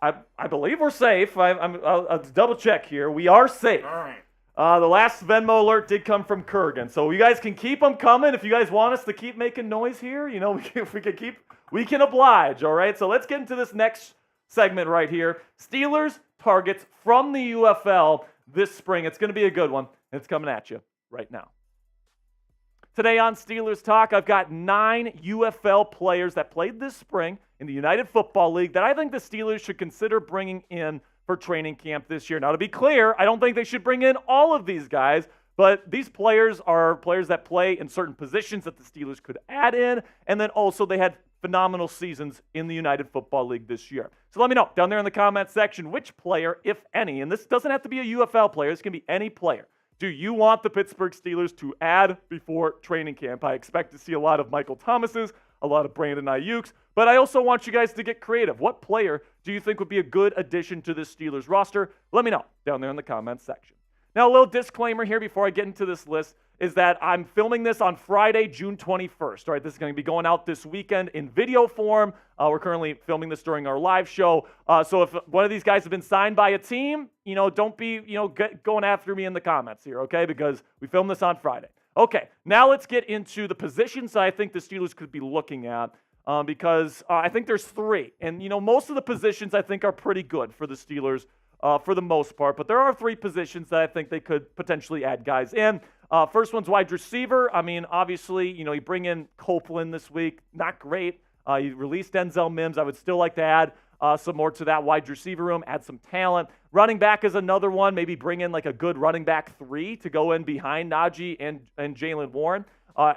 I believe we're safe. I'll double check here. We are safe. All right. The last Venmo alert did come from Kurgan, so you guys can keep them coming. If you guys want us to keep making noise here, we can oblige. All right. So let's get into this next segment right here. Steelers targets from the UFL this spring. It's going to be a good one. It's coming at you right now. Today on Steelers Talk, I've got 9 UFL players that played this spring in the United Football League that I think the Steelers should consider bringing in for training camp this year. Now, to be clear, I don't think they should bring in all of these guys, but these players are players that play in certain positions that the Steelers could add in, and then also they had phenomenal seasons in the United Football League this year. So let me know down there in the comment section which player, if any, and this doesn't have to be a UFL player, this can be any player, do you want the Pittsburgh Steelers to add before training camp? I expect to see a lot of Michael Thomases, a lot of Brandon Ayuk's, but I also want you guys to get creative. What player do you think would be a good addition to this Steelers roster? Let me know down there in the comments section. Now, a little disclaimer here before I get into this list is that I'm filming this on Friday, June 21st. All right, this is going to be going out this weekend in video form. We're currently filming this during our live show. So if one of these guys has been signed by a team, don't be, going after me in the comments here, okay? Because we filmed this on Friday. Okay, now let's get into the positions that I think the Steelers could be looking at because I think there's 3. And, most of the positions I think are pretty good for the Steelers for the most part. But there are 3 positions that I think they could potentially add guys in. First one's wide receiver. I mean, obviously, you bring in Copeland this week. Not great. You released Denzel Mims. I would still like to add some more to that wide receiver room, add some talent. Running back is another one. Maybe bring in like a good running back 3 to go in behind Najee and Jaylen Warren.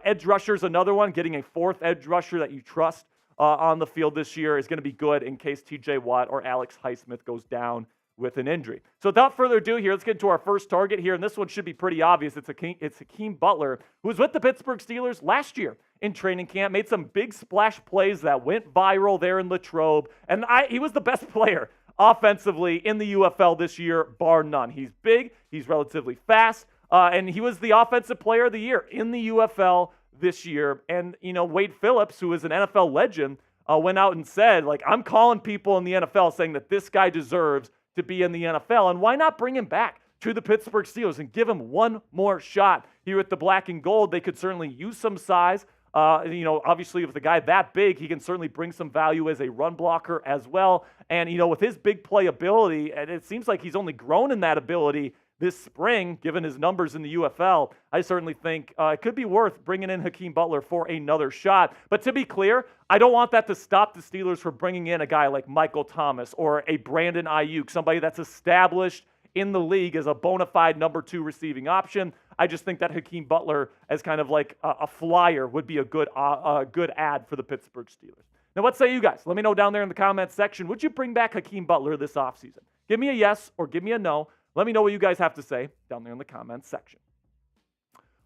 Edge rusher is another one. Getting a 4th edge rusher that you trust on the field this year is going to be good in case TJ Watt or Alex Highsmith goes down with an injury. So without further ado here, let's get into our first target here, and this one should be pretty obvious. It's Hakeem Butler, who was with the Pittsburgh Steelers last year in training camp, made some big splash plays that went viral there in Latrobe, and he was the best player offensively in the UFL this year, bar none. He's big, he's relatively fast, and he was the offensive player of the year in the UFL this year. And, Wade Phillips, who is an NFL legend, went out and said, I'm calling people in the NFL saying that this guy deserves to be in the NFL, and why not bring him back to the Pittsburgh Steelers and give him one more shot here with the black and gold? They could certainly use some size. Obviously with a guy that big, he can certainly bring some value as a run blocker as well. And, with his big play ability, and it seems like he's only grown in that ability this spring, given his numbers in the UFL, I certainly think it could be worth bringing in Hakeem Butler for another shot. But to be clear, I don't want that to stop the Steelers from bringing in a guy like Michael Thomas or a Brandon Ayuk, somebody that's established in the league as a bona fide number 2 receiving option. I just think that Hakeem Butler as kind of like a flyer would be a good ad for the Pittsburgh Steelers. Now, what say you guys? Let me know down there in the comments section. Would you bring back Hakeem Butler this offseason? Give me a yes or give me a no. Let me know what you guys have to say down there in the comments section.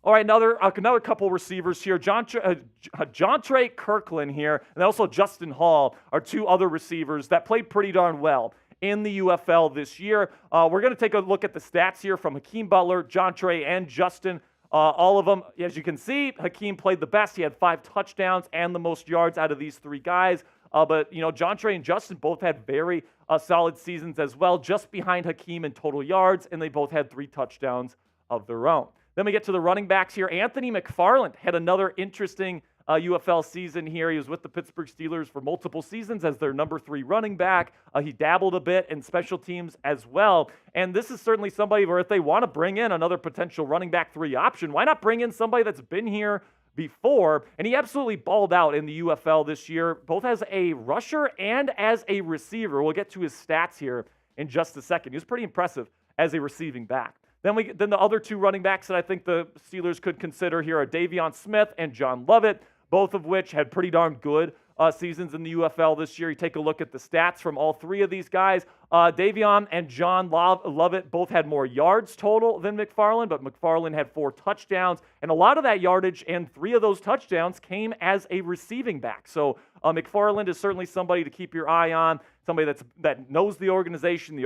All right, another couple receivers here. Jontre Kirkland here, and also Justin Hall are 2 other receivers that played pretty darn well in the UFL this year. We're going to take a look at the stats here from Hakeem Butler, Jontre, and Justin. All of them, as you can see, Hakeem played the best. He had 5 touchdowns and the most yards out of these 3 guys. But, John Trey and Justin both had very solid seasons as well, just behind Hakeem in total yards, and they both had 3 touchdowns of their own. Then we get to the running backs here. Anthony McFarland had another interesting UFL season here. He was with the Pittsburgh Steelers for multiple seasons as their number 3 running back. He dabbled a bit in special teams as well. And this is certainly somebody where if they want to bring in another potential running back 3 option, why not bring in somebody that's been here before? And he absolutely balled out in the UFL this year, both as a rusher and as a receiver. We'll get to his stats here in just a second. He was pretty impressive as a receiving back. Then the other 2 running backs that I think the Steelers could consider here are Davion Smith and John Lovett, both of which had pretty darn good seasons in the UFL this year. You take a look at the stats from all 3 of these guys. Davion and John Lovett both had more yards total than McFarland, but McFarland had 4 touchdowns, and a lot of that yardage and 3 of those touchdowns came as a receiving back. So McFarland is certainly somebody to keep your eye on, somebody that knows the organization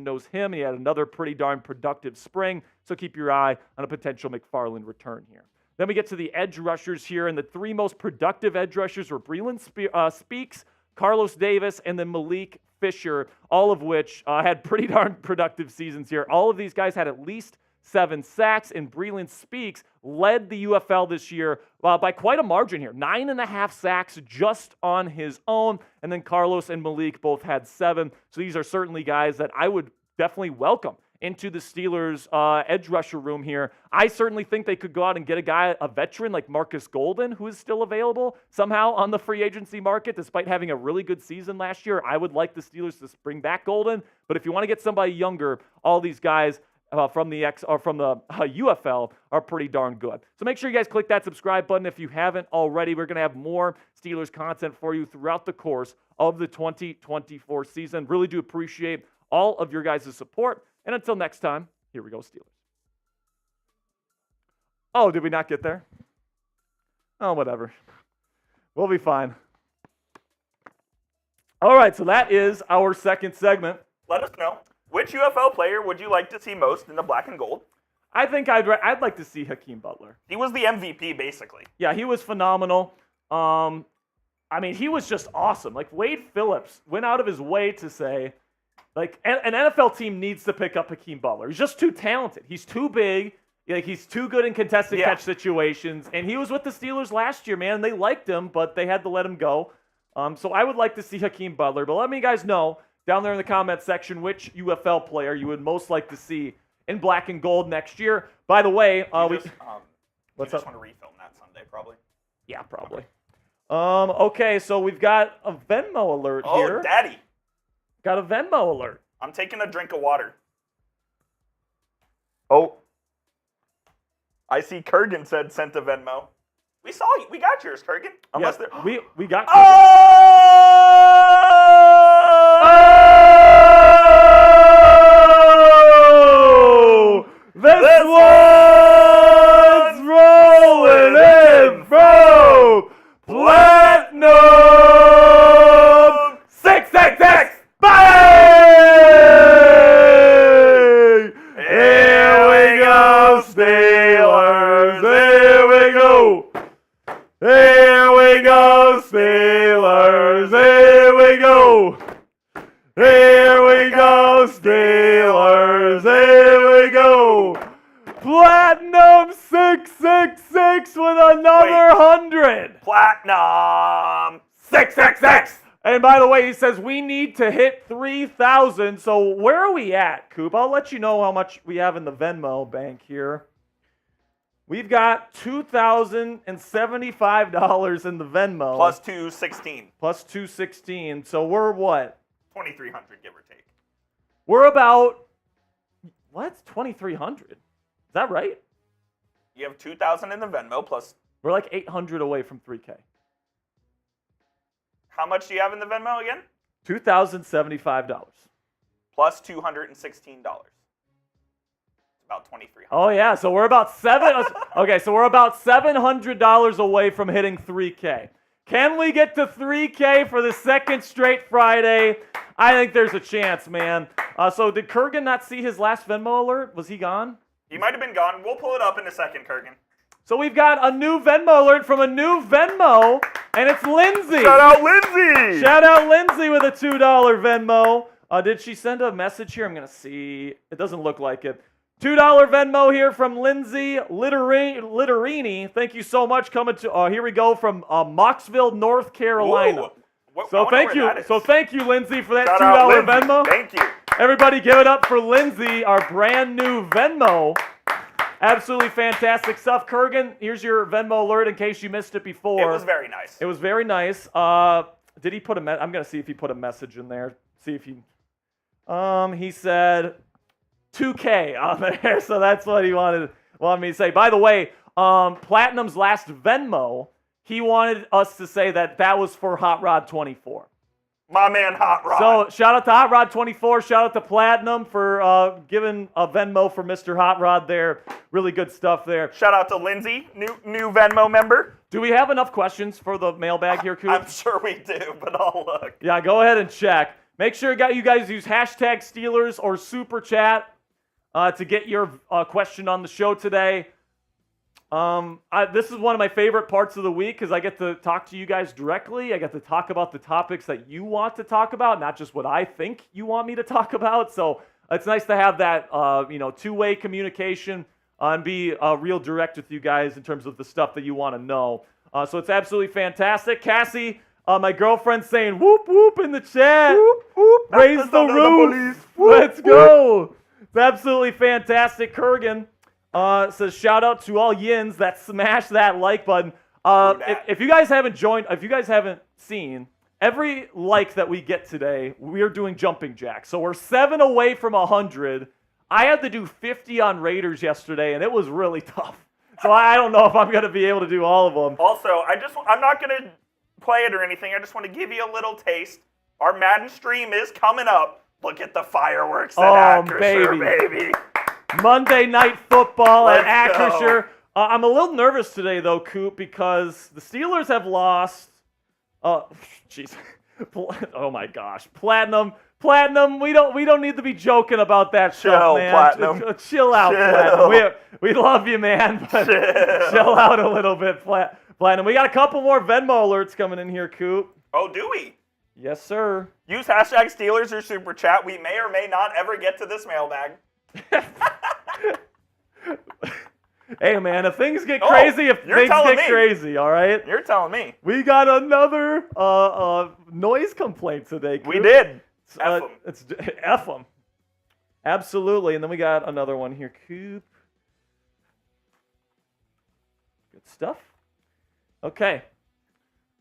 knows him. He had another pretty darn productive spring, so keep your eye on a potential McFarland return here. Then we get to the edge rushers here, and the 3 most productive edge rushers were Breland Speaks, Carlos Davis, and then Malik Fisher, all of which had pretty darn productive seasons here. All of these guys had at least 7 sacks, and Breland Speaks led the UFL this year by quite a margin here. 9.5 sacks just on his own, and then Carlos and Malik both had 7. So these are certainly guys that I would definitely welcome into the Steelers' edge rusher room here. I certainly think they could go out and get a veteran like Marcus Golden, who is still available somehow on the free agency market, despite having a really good season last year. I would like the Steelers to bring back Golden, but if you want to get somebody younger, all these guys from the UFL are pretty darn good. So make sure you guys click that subscribe button if you haven't already. We're going to have more Steelers content for you throughout the course of the 2024 season. Really do appreciate all of your guys' support. And until next time, here we go, Steelers. Oh, did we not get there? Oh, whatever. We'll be fine. All right, so that is our second segment. Let us know. Which UFL player would you like to see most in the black and gold? I think I'd like to see Hakeem Butler. He was the MVP, basically. Yeah, he was phenomenal. He was just awesome. Like, Wade Phillips went out of his way to say, like, an NFL team needs to pick up Hakeem Butler. He's just too talented. He's too big. Like, he's too good in contested catch situations. And he was with the Steelers last year, man. They liked him, but they had to let him go. So I would like to see Hakeem Butler. But let me guys know down there in the comments section which UFL player you would most like to see in black and gold next year. By the way, what's up? Want to refilm that Sunday, probably? Yeah, probably. Okay, so we've got a Venmo alert here. Oh, daddy. Got a Venmo alert. I'm taking a drink of water. Oh. I see Kurgan said sent a Venmo. We got yours, Kurgan. Unless we got Kurgan. Oh! This one's rolling in, bro! Platinum 666! Bang! Here we go, Steelers! Here we go! Here we go, Steelers! Here we go! Here we go, Steelers! Here we go! Platinum 666 with another 100! Platinum 666! And by the way, he says we need to hit 3,000. So where are we at, Coop? I'll let you know how much we have in the Venmo bank here. We've got $2,075 in the Venmo. Plus 216. Plus 216. So we're what? 2,300, give or take. We're about, what? 2,300. Is that right? You have 2,000 in the Venmo plus. We're like 800 away from 3K. How much do you have in the Venmo again? $2,075. Plus $216. About 2,300. Oh yeah, so we're about we're about $700 away from hitting 3K. Can we get to 3K for the second straight Friday? I think there's a chance, man. So did Kurgan not see his last Venmo alert? Was he gone? He might have been gone. We'll pull it up in a second, Kurgan. So we've got a new Venmo alert from a new Venmo. And it's Lindsay. Shout out Lindsay. Shout out Lindsay with a $2 Venmo. Did she send a message here? I'm going to see. It doesn't look like it. $2 Venmo here from Lindsay Litterini. Thank you so much. Coming to here we go from Mocksville, North Carolina. So thank you. So thank you, Lindsay, for that $2 Venmo. Thank you. Everybody give it up for Lindsay, our brand new Venmo. Absolutely fantastic stuff. Kurgan, here's your Venmo alert in case you missed it before. It was very nice. It was very nice. Did he put I'm going to see if he put a message in there. See if he said 2K on there. So that's what he wanted me to say. By the way, Platinum's last Venmo, he wanted us to say that was for Hot Rod 24. My man, Hot Rod. So shout out to Hot Rod 24. Shout out to Platinum for giving a Venmo for Mr. Hot Rod there. Really good stuff there. Shout out to Lindsay, new Venmo member. Do we have enough questions for the mailbag here, Coop? I'm sure we do, but I'll look. Yeah, go ahead and check. Make sure you guys use hashtag Steelers or Super Chat to get your question on the show today. This is one of my favorite parts of the week because I get to talk to you guys directly. I get to talk about the topics that you want to talk about, not just what I think you want me to talk about. So it's nice to have that two-way communication and be real direct with you guys in terms of the stuff that you want to know. So it's absolutely fantastic. Cassie, my girlfriend, saying whoop whoop in the chat. Whoop whoop. Raise the roof. Let's go. It's absolutely fantastic. Kurgan says shout out to all yins that smash that like button. If you guys haven't seen, every like that we get today, we are doing jumping jacks. So we're 7 away from 100. I had to do 50 on Raiders yesterday, and it was really tough. So I don't know if I'm going to be able to do all of them. Also, I'm not going to play it or anything. I just want to give you a little taste. Our Madden stream is coming up. Look at the fireworks at Acrisure, baby. Monday Night Football at Let's go. Acrisure. I'm a little nervous today, though, Coop, because the Steelers have lost. Jeez. Oh my gosh, Platinum. We don't need to be joking about that stuff, man. Platinum. Chill out, Platinum. We love you, man, but chill out a little bit, Platinum. We got a couple more Venmo alerts coming in here, Coop. Oh, do we? Yes, sir. Use hashtag Steelers or Super Chat. We may or may not ever get to this mailbag. Hey, man, if things get crazy, crazy, all right? You're telling me. We got another noise complaint today, Coop. We did. It's F them. Absolutely. And then we got another one here, Coop. Good stuff. Okay.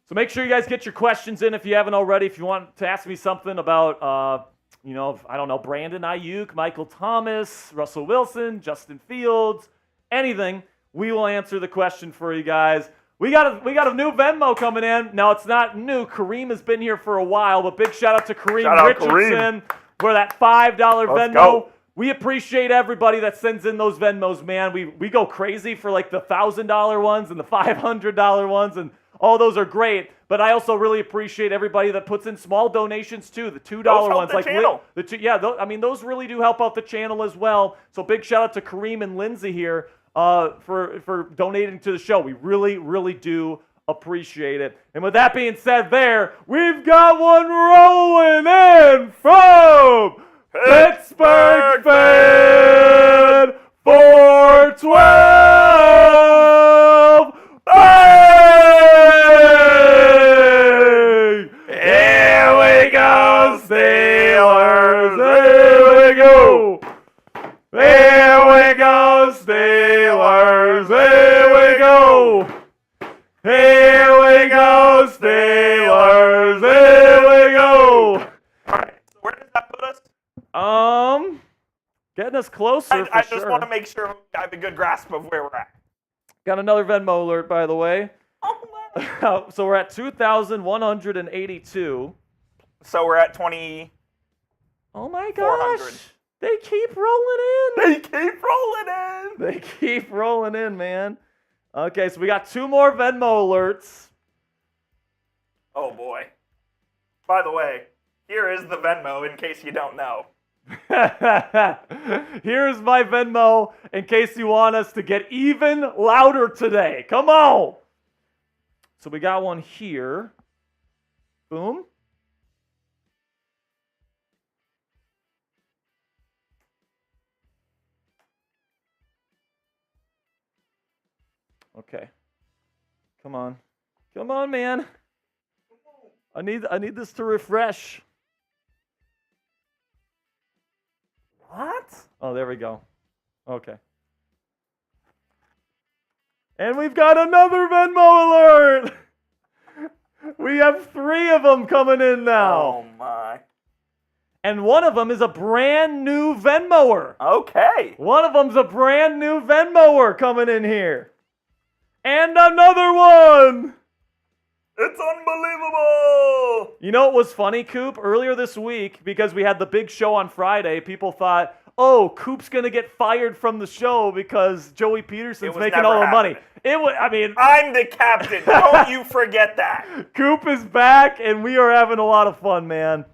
So make sure you guys get your questions in if you haven't already. If you want to ask me something about, I don't know, Brandon Ayuk, Michael Thomas, Russell Wilson, Justin Fields, anything, we will answer the question for you guys. We got a new Venmo coming in. Now, it's not new. Kareem has been here for a while, but big shout out to Kareem Richardson for that $5 Venmo. Go. We appreciate everybody that sends in those Venmos, man. We go crazy for like the $1,000 ones and the $500 ones, and all those are great. But I also really appreciate everybody that puts in small donations too, the $2 ones. Help the channel. Those really do help out the channel as well. So big shout out to Kareem and Lindsay here for donating to the show. We really, really do appreciate it. And with that being said we've got one rolling in from Pittsburgh fan 412. Bang! Here we go, Steelers. Here we go. Here we go, Steelers. Here we go. Here we go, Steelers. Here we go. All right. So where does that put us? Getting us closer. I just want to make sure I have a good grasp of where we're at. Got another Venmo alert, by the way. Oh, wow. So we're at 2,182. So we're at 20. Oh my 400. gosh. They keep rolling in. They keep rolling in. They keep rolling in, man. Okay, so we got 2 more Venmo alerts. Oh, boy. By the way, here is the Venmo in case you don't know. Here's my Venmo in case you want us to get even louder today. Come on. So we got one here. Boom. Okay. Come on. Come on, man. I need this to refresh. What? Oh, there we go. Okay. And we've got another Venmo alert. We have 3 of them coming in now. Oh, my. And one of them is a brand new Venmoer. Okay. One of them's a brand new Venmoer coming in here. And another one. It's unbelievable. You know what was funny, Coop? Earlier this week, because we had the big show on Friday, people thought, oh, Coop's going to get fired from the show because Joey Peterson's making all the money. It was, I mean, I'm the captain. Don't you forget that. Coop is back, and we are having a lot of fun, man.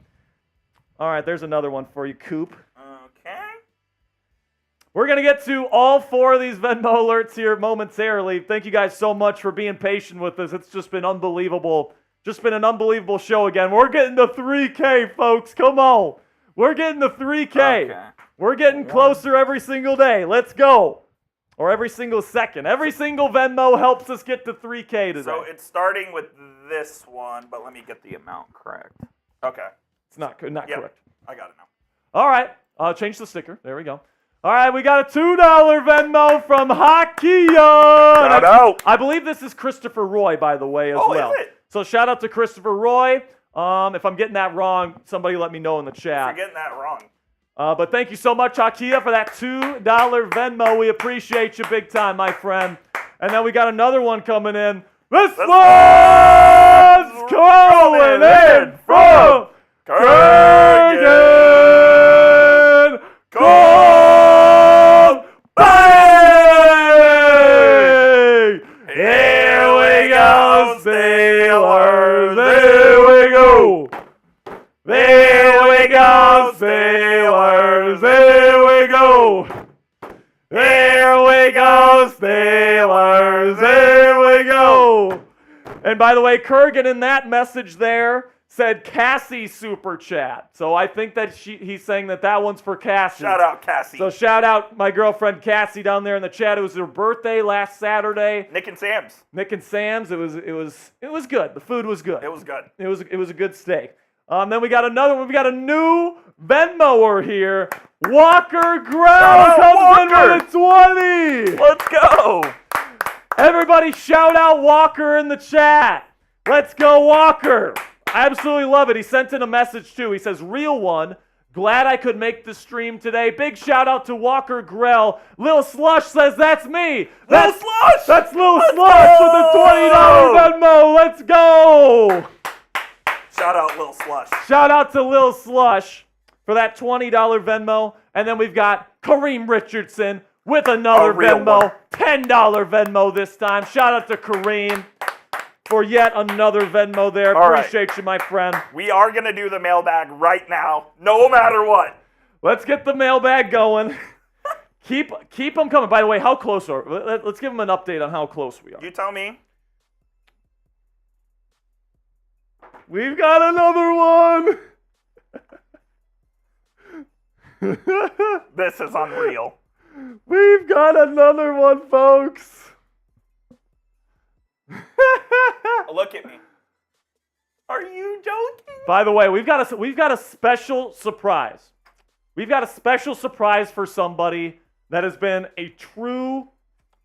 All right, there's another one for you, Coop. Okay. We're going to get to all 4 of these Venmo alerts here momentarily. Thank you guys so much for being patient with us. It's just been unbelievable. Just been an unbelievable show again. We're getting to 3K, folks. Come on. We're getting to 3K. Okay. We're getting closer every single day. Let's go. Or every single second. Every single Venmo helps us get to 3K today. So it's starting with this one, but let me get the amount correct. Okay. It's not correct. I got it now. All right. Change the sticker. There we go. All right, we got a $2 Venmo from Hakia. Shout out. I believe this is Christopher Roy, by the way, as well. Is it? So shout out to Christopher Roy. If I'm getting that wrong, somebody let me know in the chat. You're getting that wrong. But thank you so much, Hakia, for that $2 Venmo. We appreciate you big time, my friend. And then we got another one coming in. This one's coming in from Kurgan Bang! Here we go, Steelers! Here we go! There we go, Steelers! Here we go! Here we go, Steelers! Here we go! And by the way, Kurgan in that message there said Cassie Super Chat. So I think that he's saying that one's for Cassie. Shout out, Cassie. So shout out my girlfriend Cassie down there in the chat. It was her birthday last Saturday. Nick and Sam's. Nick and Sam's. It was good. The food was good. It was good. It was a good steak. Then we got another one. We got a new Venmoer here. Walker Grell comes in with a 20. Let's go. Everybody shout out Walker in the chat. Let's go, Walker. I absolutely love it. He sent in a message too. He says, real one. Glad I could make the stream today. Big shout out to Walker Grell. Lil Slush says, that's me. Lil Slush. That's Lil Slush with a $20 Venmo. Let's go. Shout out Lil Slush. Shout out to Lil Slush for that $20 Venmo. And then we've got Kareem Richardson with another Venmo. $10 Venmo this time. Shout out to Kareem for yet another Venmo there. All Appreciate you, my friend. We are going to do the mailbag right now, no matter what. Let's get the mailbag going. Keep them coming. By the way, how close are we? Let's give them an update on how close we are. You tell me. We've got another one. This is unreal. We've got another one, folks. Look at me. Are you joking? By the way, we've got a special surprise. We've got a special surprise for somebody that has been a true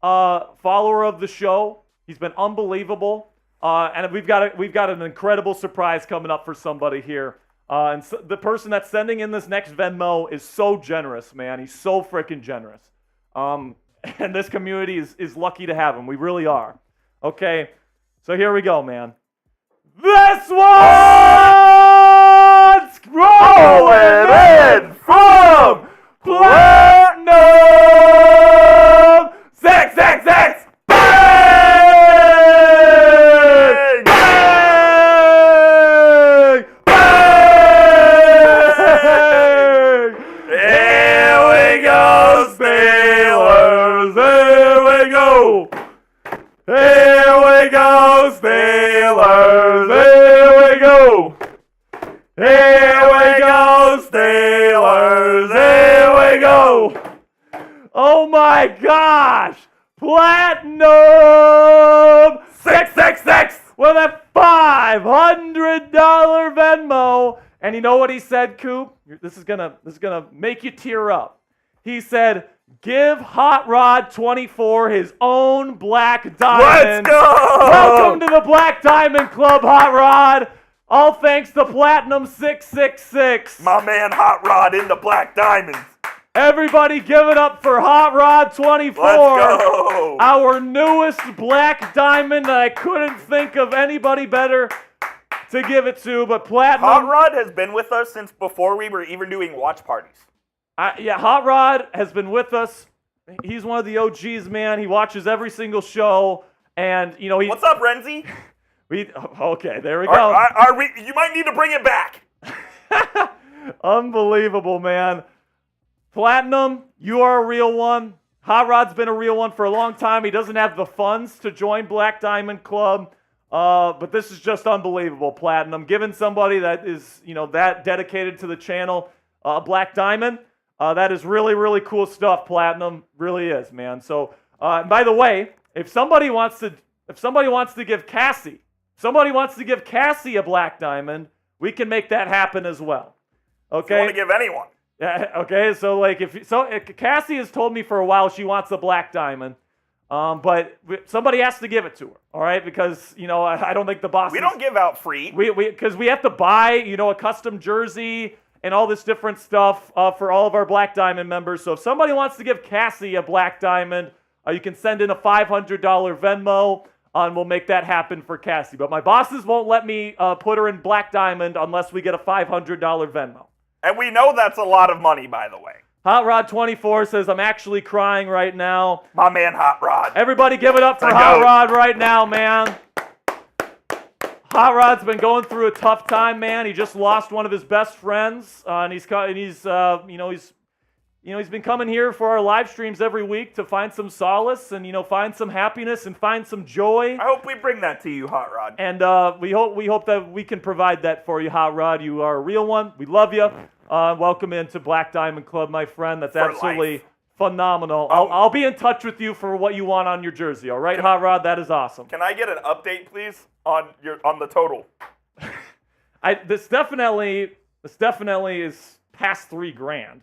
follower of the show. He's been unbelievable, and we've got an incredible surprise coming up for somebody here. And so the person that's sending in this next Venmo is so generous, man. He's so freaking generous. And this community is lucky to have him. We really are. Okay, so here we go, man. This one's rolling in from Platinum 666. Bang! Bang! Bang! Here we go, Steelers. Here we go. Here we go, Steelers! Here we go! Here we go, Steelers! Here we go! Oh my gosh! Platinum 666 with a $500 Venmo. And you know what he said, Coop? This is gonna make you tear up. He said, give Hot Rod 24 his own black diamond. Let's go! Welcome to the Black Diamond Club, Hot Rod. All thanks to Platinum 666. My man Hot Rod in the Black Diamonds. Everybody give it up for Hot Rod 24. Let's go! Our newest black diamond that I couldn't think of anybody better to give it to, but Platinum. Hot Rod has been with us since before we were even doing watch parties. Yeah, Hot Rod has been with us. He's one of the OGs, man. He watches every single show, and you know he. What's up, Renzi? Okay, there we go. Are we? You might need to bring it back. Unbelievable, man. Platinum, you are a real one. Hot Rod's been a real one for a long time. He doesn't have the funds to join Black Diamond Club, but this is just unbelievable, Platinum. Giving somebody that is, that dedicated to the channel, Black Diamond, that is really, really cool stuff, Platinum. Really is, man. So, by the way, if somebody wants to give Cassie a Black Diamond, we can make that happen as well. Okay. You want to give anyone? Yeah, okay, so Cassie has told me for a while she wants a black diamond, but somebody has to give it to her, all right? Because I don't think the boss. We don't give out free. Because we have to buy a custom jersey and all this different stuff for all of our Black Diamond members. So if somebody wants to give Cassie a black diamond, you can send in a $500 Venmo, and we'll make that happen for Cassie. But my bosses won't let me put her in black diamond unless we get a $500 Venmo. And we know that's a lot of money, by the way. Hot Rod 24 says, I'm actually crying right now. My man, Hot Rod. Everybody give it up for Hot Rod right now, man. Hot Rod's been going through a tough time, man. He just lost one of his best friends, and he's been coming here for our live streams every week to find some solace and find some happiness and find some joy. I hope we bring that to you, Hot Rod. And we hope that we can provide that for you, Hot Rod. You are a real one. We love you. Welcome into Black Diamond Club, my friend. That's absolutely phenomenal. I'll be in touch with you for what you want on your jersey. All right, Hot Rod? That is awesome. Can I get an update, please, on the total? This definitely is past $3,000.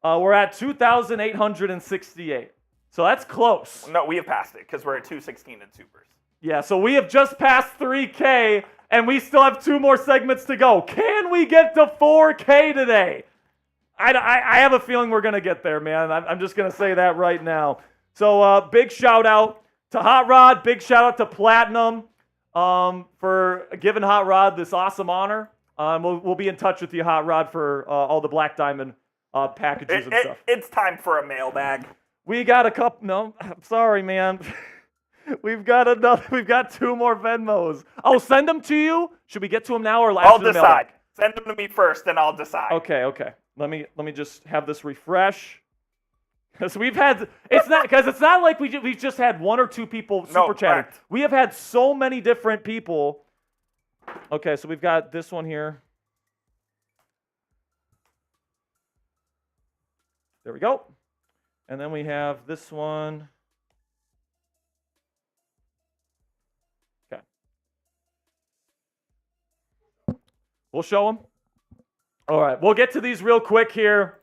We're at 2,868. So that's close. No, we have passed it because we're at 216 in supers. Yeah, so we have just passed 3K, and we still have 2 more segments to go. Can we get to 4K today? I have a feeling we're going to get there, man. I'm just going to say that right now. So big shout out to Hot Rod. Big shout out to Platinum for giving Hot Rod this awesome honor. We'll be in touch with you, Hot Rod, for all the Black Diamond packages and stuff. It's time for a mailbag. We got a couple. No, I'm sorry, man. We've got 2 more Venmos. I'll send them to you. Should we get to them now or after I'll the decide. mailbag? Send them to me first, and I'll decide. Okay. Let me just have this refresh. Because it's not like we've just had 1 or 2 people super chatting. Correct. We have had so many different people. Okay, so we've got this one here. There we go. And then we have this one. Okay. We'll show them. All right, we'll get to these real quick here.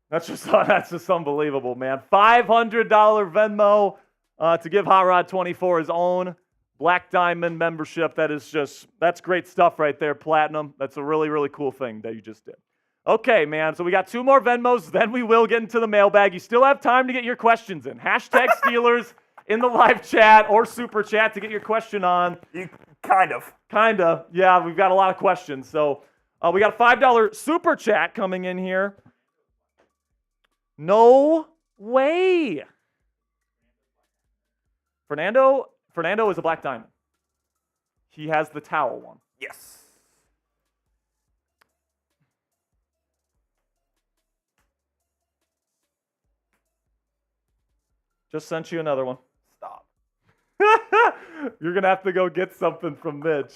That's just unbelievable, man. $500 Venmo to give Hot Rod 24 his own Black Diamond membership. That's great stuff right there, Platinum. That's a really, really cool thing that you just did. Okay, man, so we got 2 more Venmos, then we will get into the mailbag. You still have time to get your questions in. Hashtag Steelers in the live chat or super chat to get your question on. Kind of. Yeah, we've got a lot of questions. So we got a $5 super chat coming in here. No way. Fernando is a Black Diamond. He has the towel one. Yes. Just sent you another one. Stop. You're going to have to go get something from Mitch.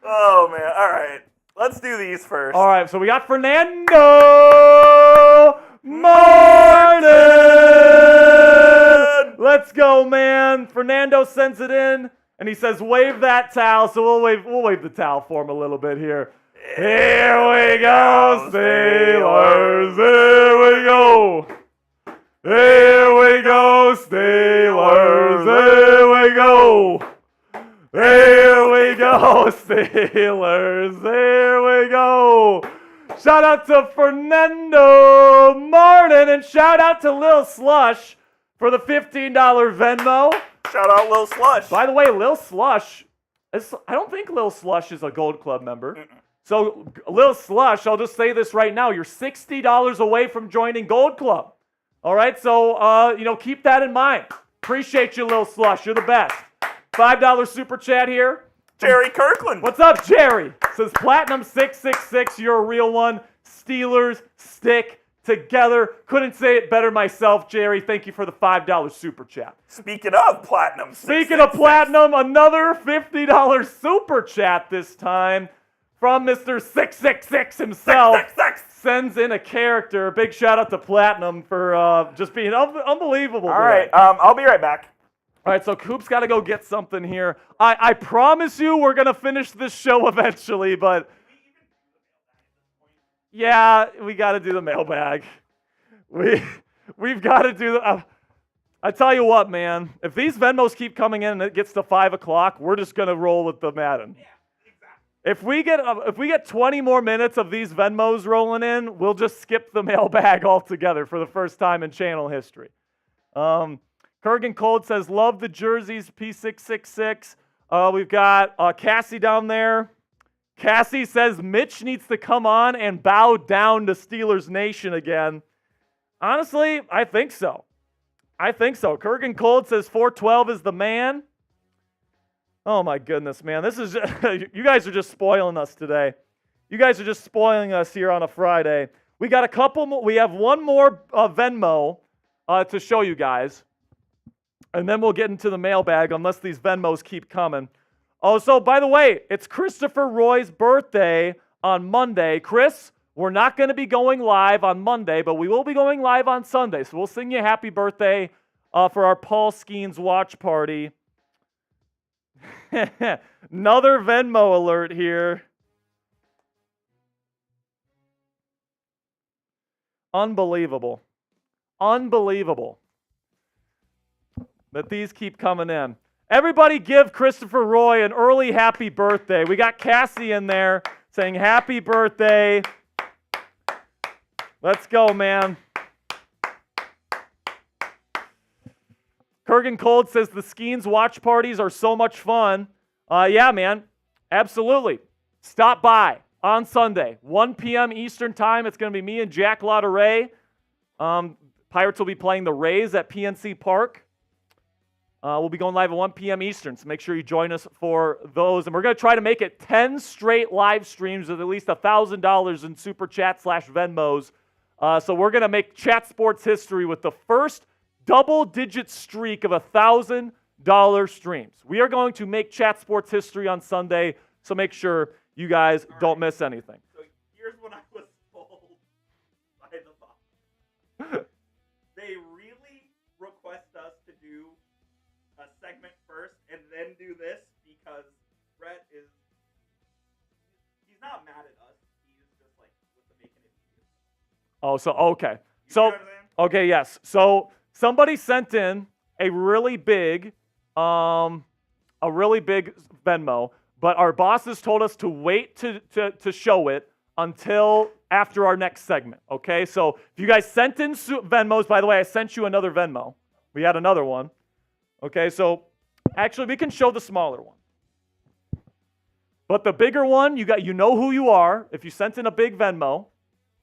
Oh, man. All right. Let's do these first. All right, so we got Fernando Martin. Let's go, man. Fernando sends it in, and he says, wave that towel. So we'll wave the towel for him a little bit here. Here we go, Steelers. Here we go. Here we go, Steelers. Here we go. Here we go, Steelers. Here we go. Shout out to Fernando Martin, and shout out to Lil Slush for the $15 Venmo. Shout out Lil Slush. By the way, Lil Slush, I don't think Lil Slush is a Gold Club member. So, Lil Slush, I'll just say this right now, you're $60 away from joining Gold Club. All right, so, keep that in mind. Appreciate you, Lil Slush. You're the best. $5 super chat here. Jerry Kirkland. What's up, Jerry? Says Platinum 666, you're a real one. Steelers stick together. Couldn't say it better myself, Jerry. Thank you for the $5 super chat. Speaking of Platinum 666. Speaking of Platinum, another $50 super chat this time from Mr. 666 himself. 666. Sends in a character. Big shout out to Platinum for just being unbelievable. All right, I'll be right back. All right, so Coop's got to go get something here. I promise you we're going to finish this show eventually, but yeah, we got to do the mailbag. We've got to do the... I tell you what, man, if these Venmos keep coming in and it gets to 5 o'clock, we're just going to roll with the Madden. Yeah, exactly. If we get 20 more minutes of these Venmos rolling in, we'll just skip the mailbag altogether for the first time in channel history. Kurgan Cold says, love the jerseys, P666. We've got Cassie down there. Cassie says, Mitch needs to come on and bow down to Steelers Nation again. Honestly, I think so. Kurgan Cold says, 412 is the man. Oh, my goodness, man. This is just, you guys are just spoiling us today. You guys are just spoiling us here on a Friday. We got a couple more. We have one more Venmo to show you guys. And then we'll get into the mailbag unless these Venmos keep coming. Oh, so by the way, it's Christopher Roy's birthday on Monday. Chris, we're not going to be going live on Monday, but we will be going live on Sunday. So we'll sing you happy birthday for our Paul Skeens watch party. Another Venmo alert here. Unbelievable that these keep coming in. Everybody give Christopher Roy an early happy birthday. We got Cassie in there saying happy birthday. Let's go, man. Kurgan Cold says the Skeens watch parties are so much fun. Yeah, man. Absolutely. Stop by on Sunday, 1 p.m. Eastern Time. It's going to be me and Jack Lauderay. Pirates will be playing the Rays at PNC Park. We'll be going live at 1 p.m. Eastern, so make sure you join us for those. And we're going to try to make it 10 straight live streams with at least $1,000 in Super Chat / Venmos. So we're going to make Chat Sports history with the first double-digit streak of $1,000 streams. We are going to make Chat Sports history on Sunday, so make sure you guys don't miss anything. So here's what I was told by the boss. They really request us to do a segment first and then do this because Brett he's not mad at us. He's just like with the making it easier. Oh, so okay. So okay, yes. So somebody sent in a really big Venmo, but our bosses told us to wait to show it until after our next segment. Okay, so if you guys sent in Venmos, by the way, I sent you another Venmo. We had another one. Okay, so actually we can show the smaller one. But the bigger one, you know who you are. If you sent in a big Venmo,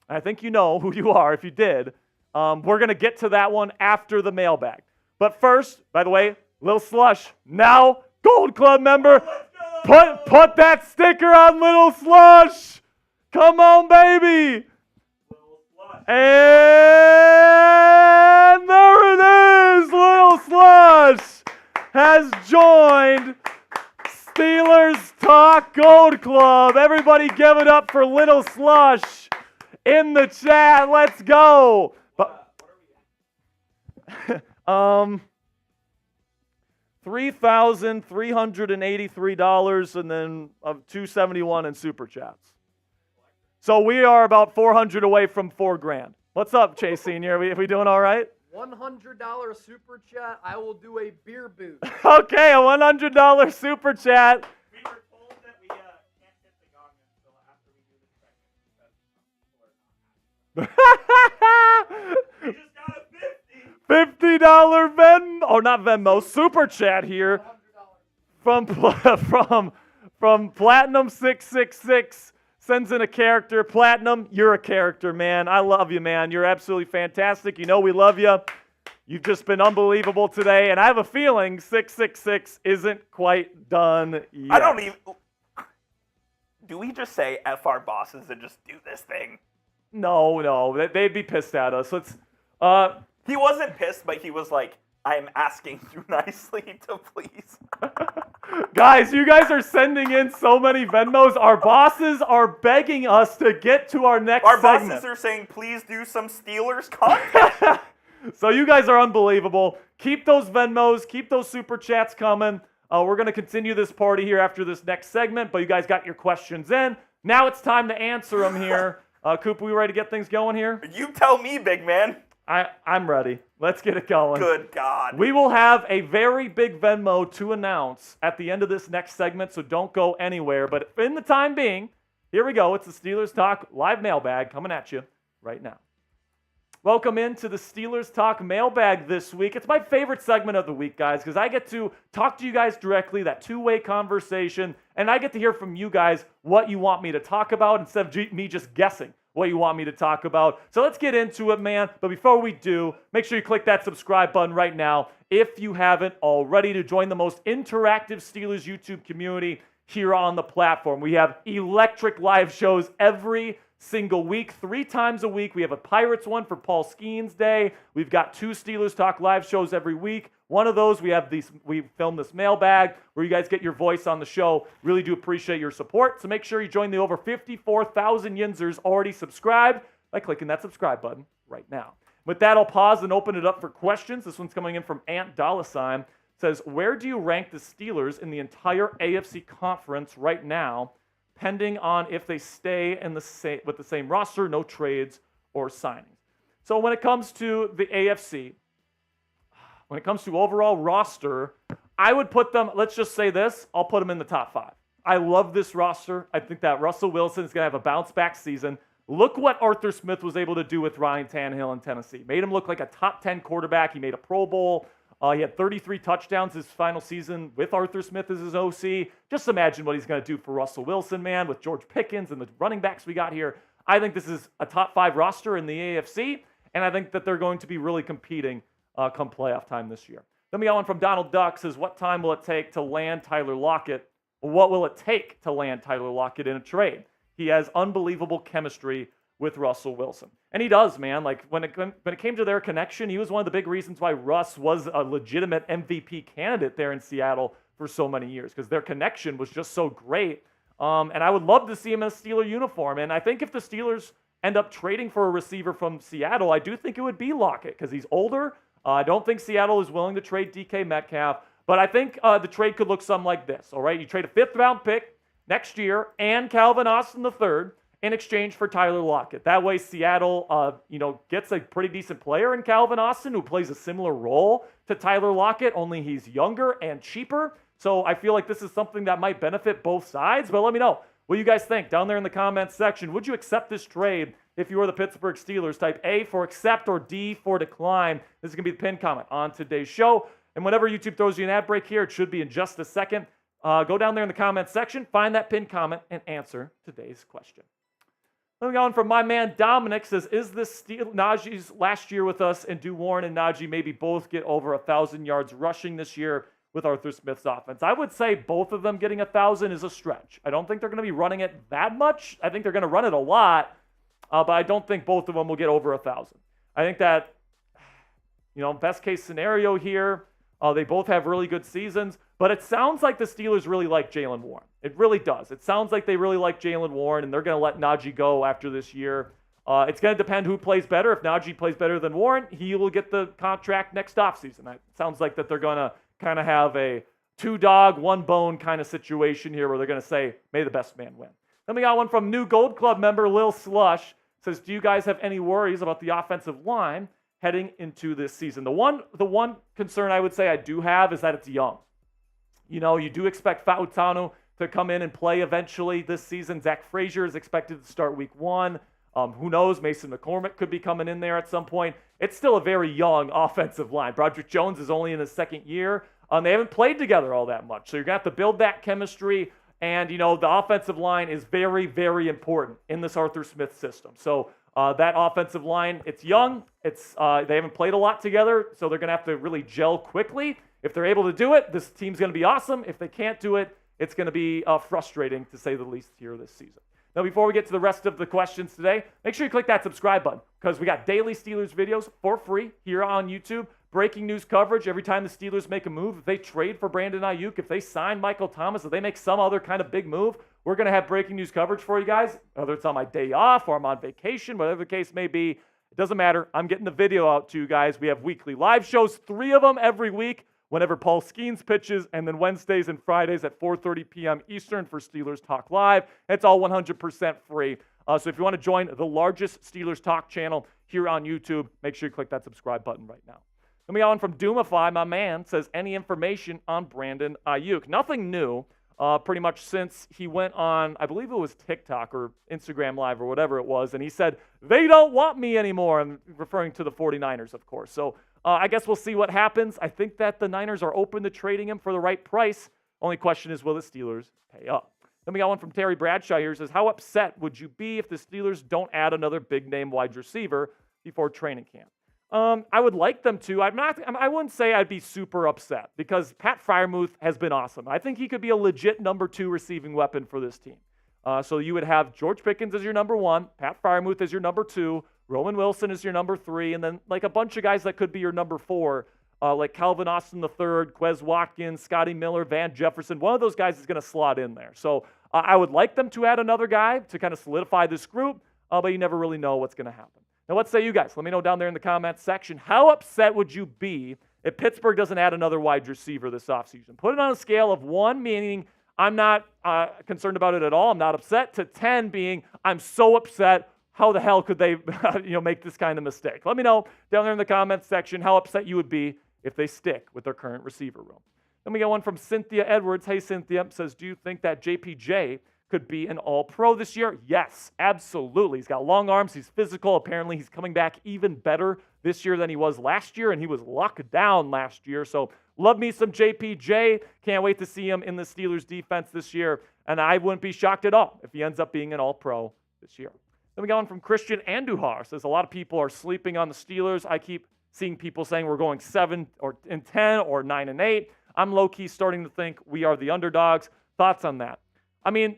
I think you know who you are if you did. We're going to get to that one after the mailbag. But first, by the way, Lil Slush, now Gold Club member. Put that sticker on Little Slush. Come on, baby. And there it is, Little Slush. has joined Steelers Talk Gold Club. Everybody give it up for Little Slush in the chat. Let's go. $3,383 and then $271 in super chats. So we are about 400 away from $4,000. What's up, Chase Senior? We doing all right? $100 super chat. I will do a beer boot. Okay, a $100 super chat. We were told that we can't hit the gong until after we do the segment. We just got a $50 Venmo, oh not Venmo, super chat here from Platinum 666 sends in a character. Platinum, you're a character, man. I love you, man. You're absolutely fantastic. You know we love you. You've just been unbelievable today, and I have a feeling 666 isn't quite done yet. I don't even. Do we just say F our bosses and just do this thing? No, they'd be pissed at us. Let's. He wasn't pissed, but he was like, I'm asking you nicely to please. Guys, you guys are sending in so many Venmos. Our bosses are begging us to get to our next segment. Bosses are saying, please do some Steelers content. So you guys are unbelievable. Keep those Venmos, keep those super chats coming. We're going to continue this party here after this next segment, but you guys got your questions in. Now it's time to answer them here. Coop, we ready to get things going here? You tell me, big man. I'm ready. Let's get it going. Good God. We will have a very big Venmo to announce at the end of this next segment, so don't go anywhere. But in the time being, here we go. It's the Steelers Talk live mailbag coming at you right now. Welcome into the Steelers Talk mailbag this week. It's my favorite segment of the week, guys, because I get to talk to you guys directly, that two-way conversation, and I get to hear from you guys what you want me to talk about instead of me just guessing what you want me to talk about. So let's get into it, man. But before we do, make sure you click that subscribe button right now if you haven't already to join the most interactive Steelers YouTube community here on the platform. We have electric live shows every single week, 3 times a week. We have a Pirates one for Paul Skeens Day. We've got 2 Steelers Talk live shows every week. One of those, we film this mailbag where you guys get your voice on the show. Really do appreciate your support. So make sure you join the over 54,000 Yinzers already subscribed by clicking that subscribe button right now. With that, I'll pause and open it up for questions. This one's coming in from Ant Dollarsign. It says, where do you rank the Steelers in the entire AFC conference right now, pending on if they stay in with the same roster, no trades or signings? So when it comes to the AFC, when it comes to overall roster, I would put them, let's just say this, I'll put them in the top 5. I love this roster. I think that Russell Wilson is going to have a bounce-back season. Look what Arthur Smith was able to do with Ryan Tannehill in Tennessee. Made him look like a top 10 quarterback. He made a Pro Bowl. He had 33 touchdowns his final season with Arthur Smith as his OC. Just imagine what he's going to do for Russell Wilson, man, with George Pickens and the running backs we got here. I think this is a top 5 roster in the AFC, and I think that they're going to be really competing come playoff time this year. Then we got one from Donald Duck, says, what time will it take to land Tyler Lockett? What will it take to land Tyler Lockett in a trade? He has unbelievable chemistry with Russell Wilson. And he does, man. Like when it came to their connection, he was one of the big reasons why Russ was a legitimate MVP candidate there in Seattle for so many years, because their connection was just so great. And I would love to see him in a Steeler uniform. And I think if the Steelers end up trading for a receiver from Seattle, I do think it would be Lockett because he's older. I don't think Seattle is willing to trade DK Metcalf, but I think the trade could look something like this, all right? You trade a 5th-round pick next year and Calvin Austin III in exchange for Tyler Lockett. That way Seattle, gets a pretty decent player in Calvin Austin who plays a similar role to Tyler Lockett, only he's younger and cheaper. So I feel like this is something that might benefit both sides, but let me know what you guys think down there in the comments section. Would you accept this trade if you were the Pittsburgh Steelers? Type A for accept or D for decline. This is going to be the pinned comment on today's show. And whenever YouTube throws you an ad break here, it should be in just a second. Go down there in the comments section, find that pinned comment, and answer today's question. Moving on from my man Dominic says, is this Najee's last year with us, and do Warren and Najee maybe both get over 1,000 yards rushing this year with Arthur Smith's offense? I would say both of them getting 1,000 is a stretch. I don't think they're going to be running it that much. I think they're going to run it a lot, but I don't think both of them will get over 1,000. I think that, best case scenario here, They both have really good seasons, but it sounds like the Steelers really like Jaylen Warren. It really does. It sounds like they really like Jaylen Warren, and they're going to let Najee go after this year. It's going to depend who plays better. If Najee plays better than Warren, he will get the contract next offseason. It sounds like that they're going to kind of have a two-dog, one-bone kind of situation here where they're going to say, may the best man win. Then we got one from new Gold Club member Lil Slush. Says, do you guys have any worries about the offensive line heading into this season? The one concern I would say I do have is that it's young. You know, you do expect Fautanu to come in and play eventually this season. Zach Frazier is expected to start week 1. Who knows? Mason McCormick could be coming in there at some point. It's still a very young offensive line. Broderick Jones is only in his second year. They haven't played together all that much. So you're going to have to build that chemistry. And, you know, the offensive line is very, very important in this Arthur Smith system. So that offensive line, it's young. They haven't played a lot together, so they're going to have to really gel quickly. If they're able to do it, this team's going to be awesome. If they can't do it, it's going to be frustrating, to say the least, here this season. Now, before we get to the rest of the questions today, make sure you click that subscribe button because we got daily Steelers videos for free here on YouTube. Breaking news coverage every time the Steelers make a move. If they trade for Brandon Ayuk, if they sign Michael Thomas, if they make some other kind of big move, we're going to have breaking news coverage for you guys, whether it's on my day off or I'm on vacation, whatever the case may be. It doesn't matter. I'm getting the video out to you guys. We have weekly live shows, 3 of them every week, whenever Paul Skeens pitches, and then Wednesdays and Fridays at 4:30 p.m. Eastern for Steelers Talk Live. It's all 100% free. So if you want to join the largest Steelers Talk channel here on YouTube, make sure you click that subscribe button right now. Then we got one from Doomify, my man, says, any information on Brandon Ayuk? Nothing new, pretty much since he went on, I believe it was TikTok or Instagram Live or whatever it was, and he said, they don't want me anymore, I'm referring to the 49ers, of course. So I guess we'll see what happens. I think that the Niners are open to trading him for the right price. Only question is, will the Steelers pay up? Then we got one from Terry Bradshaw here. Says, how upset would you be if the Steelers don't add another big-name wide receiver before training camp? I would like them to. I wouldn't say I'd be super upset because Pat Freiermuth has been awesome. I think he could be a legit number 2 receiving weapon for this team. So you would have George Pickens as your number 1, Pat Freiermuth as your number 2, Roman Wilson is your number 3, and then like a bunch of guys that could be your number 4, like Calvin Austin III, Quez Watkins, Scotty Miller, Van Jefferson. One of those guys is going to slot in there. So I would like them to add another guy to kind of solidify this group, but you never really know what's going to happen. Now, what say you guys? Let me know down there in the comments section. How upset would you be if Pittsburgh doesn't add another wide receiver this offseason? Put it on a scale of 1, meaning I'm not concerned about it at all, I'm not upset, to 10 being I'm so upset. How the hell could they make this kind of mistake? Let me know down there in the comments section how upset you would be if they stick with their current receiver room. Then we got one from Cynthia Edwards. Hey, Cynthia, says, do you think that JPJ could be an all-pro this year? Yes, absolutely. He's got long arms. He's physical. Apparently, he's coming back even better this year than he was last year, and he was locked down last year. So love me some JPJ. Can't wait to see him in the Steelers defense this year, and I wouldn't be shocked at all if he ends up being an all-pro this year. Then we got one from Christian Andujar. Says a lot of people are sleeping on the Steelers. I keep seeing people saying we're going 7-10 or 9-8. I'm low-key starting to think we are the underdogs. Thoughts on that? I mean,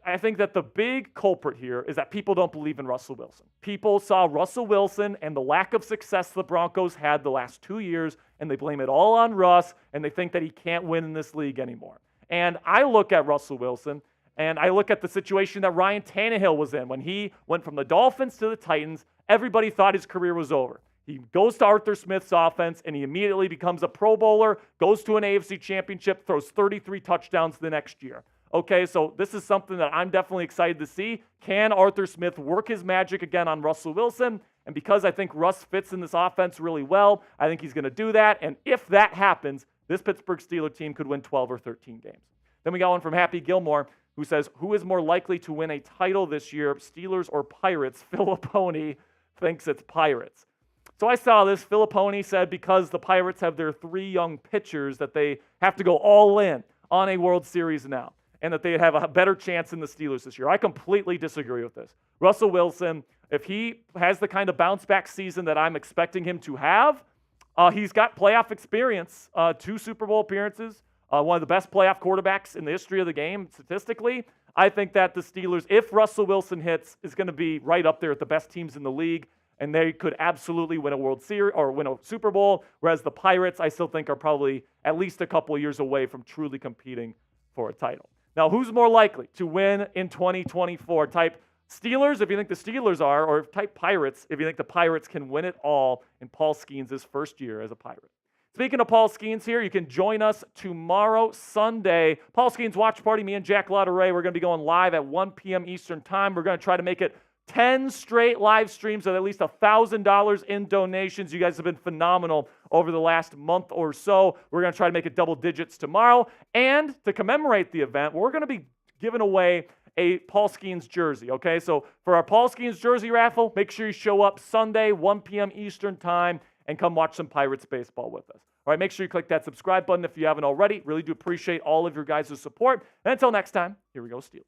I think that the big culprit here is that people don't believe in Russell Wilson. People saw Russell Wilson and the lack of success the Broncos had the last 2 years, and they blame it all on Russ, and they think that he can't win in this league anymore. And I look at Russell Wilson, and I look at the situation that Ryan Tannehill was in. When he went from the Dolphins to the Titans, everybody thought his career was over. He goes to Arthur Smith's offense, and he immediately becomes a Pro Bowler, goes to an AFC championship, throws 33 touchdowns the next year. Okay, so this is something that I'm definitely excited to see. Can Arthur Smith work his magic again on Russell Wilson? And because I think Russ fits in this offense really well, I think he's going to do that. And if that happens, this Pittsburgh Steelers team could win 12 or 13 games. Then we got one from Happy Gilmore, who says, who is more likely to win a title this year, Steelers or Pirates? Filipponi thinks it's Pirates. So I saw this. Filipponi said because the Pirates have their 3 young pitchers that they have to go all in on a World Series now, and that they have a better chance in the Steelers this year. I completely disagree with this. Russell Wilson, if he has the kind of bounce-back season that I'm expecting him to have, he's got playoff experience, 2 Super Bowl appearances, one of the best playoff quarterbacks in the history of the game statistically. I think that the Steelers, if Russell Wilson hits, is going to be right up there with the best teams in the league. and they could absolutely win a World Series or win a Super Bowl, whereas the Pirates, I still think, are probably at least a couple of years away from truly competing for a title. Now, who's more likely to win in 2024? Type Steelers if you think the Steelers are, or type Pirates if you think the Pirates can win it all in Paul Skeens' first year as a Pirate. Speaking of Paul Skeens here, you can join us tomorrow, Sunday. Paul Skeens Watch Party, me and Jack Lauderay, we're going to be going live at 1 p.m. Eastern Time. We're going to try to make it 10 straight live streams at least $1,000 in donations. You guys have been phenomenal over the last month or so. We're going to try to make it double digits tomorrow. And to commemorate the event, we're going to be giving away a Paul Skeens jersey, okay? So for our Paul Skeens jersey raffle, make sure you show up Sunday, 1 p.m. Eastern Time, and come watch some Pirates baseball with us. All right, make sure you click that subscribe button if you haven't already. Really do appreciate all of your guys' support. And until next time, here we go, Steelers.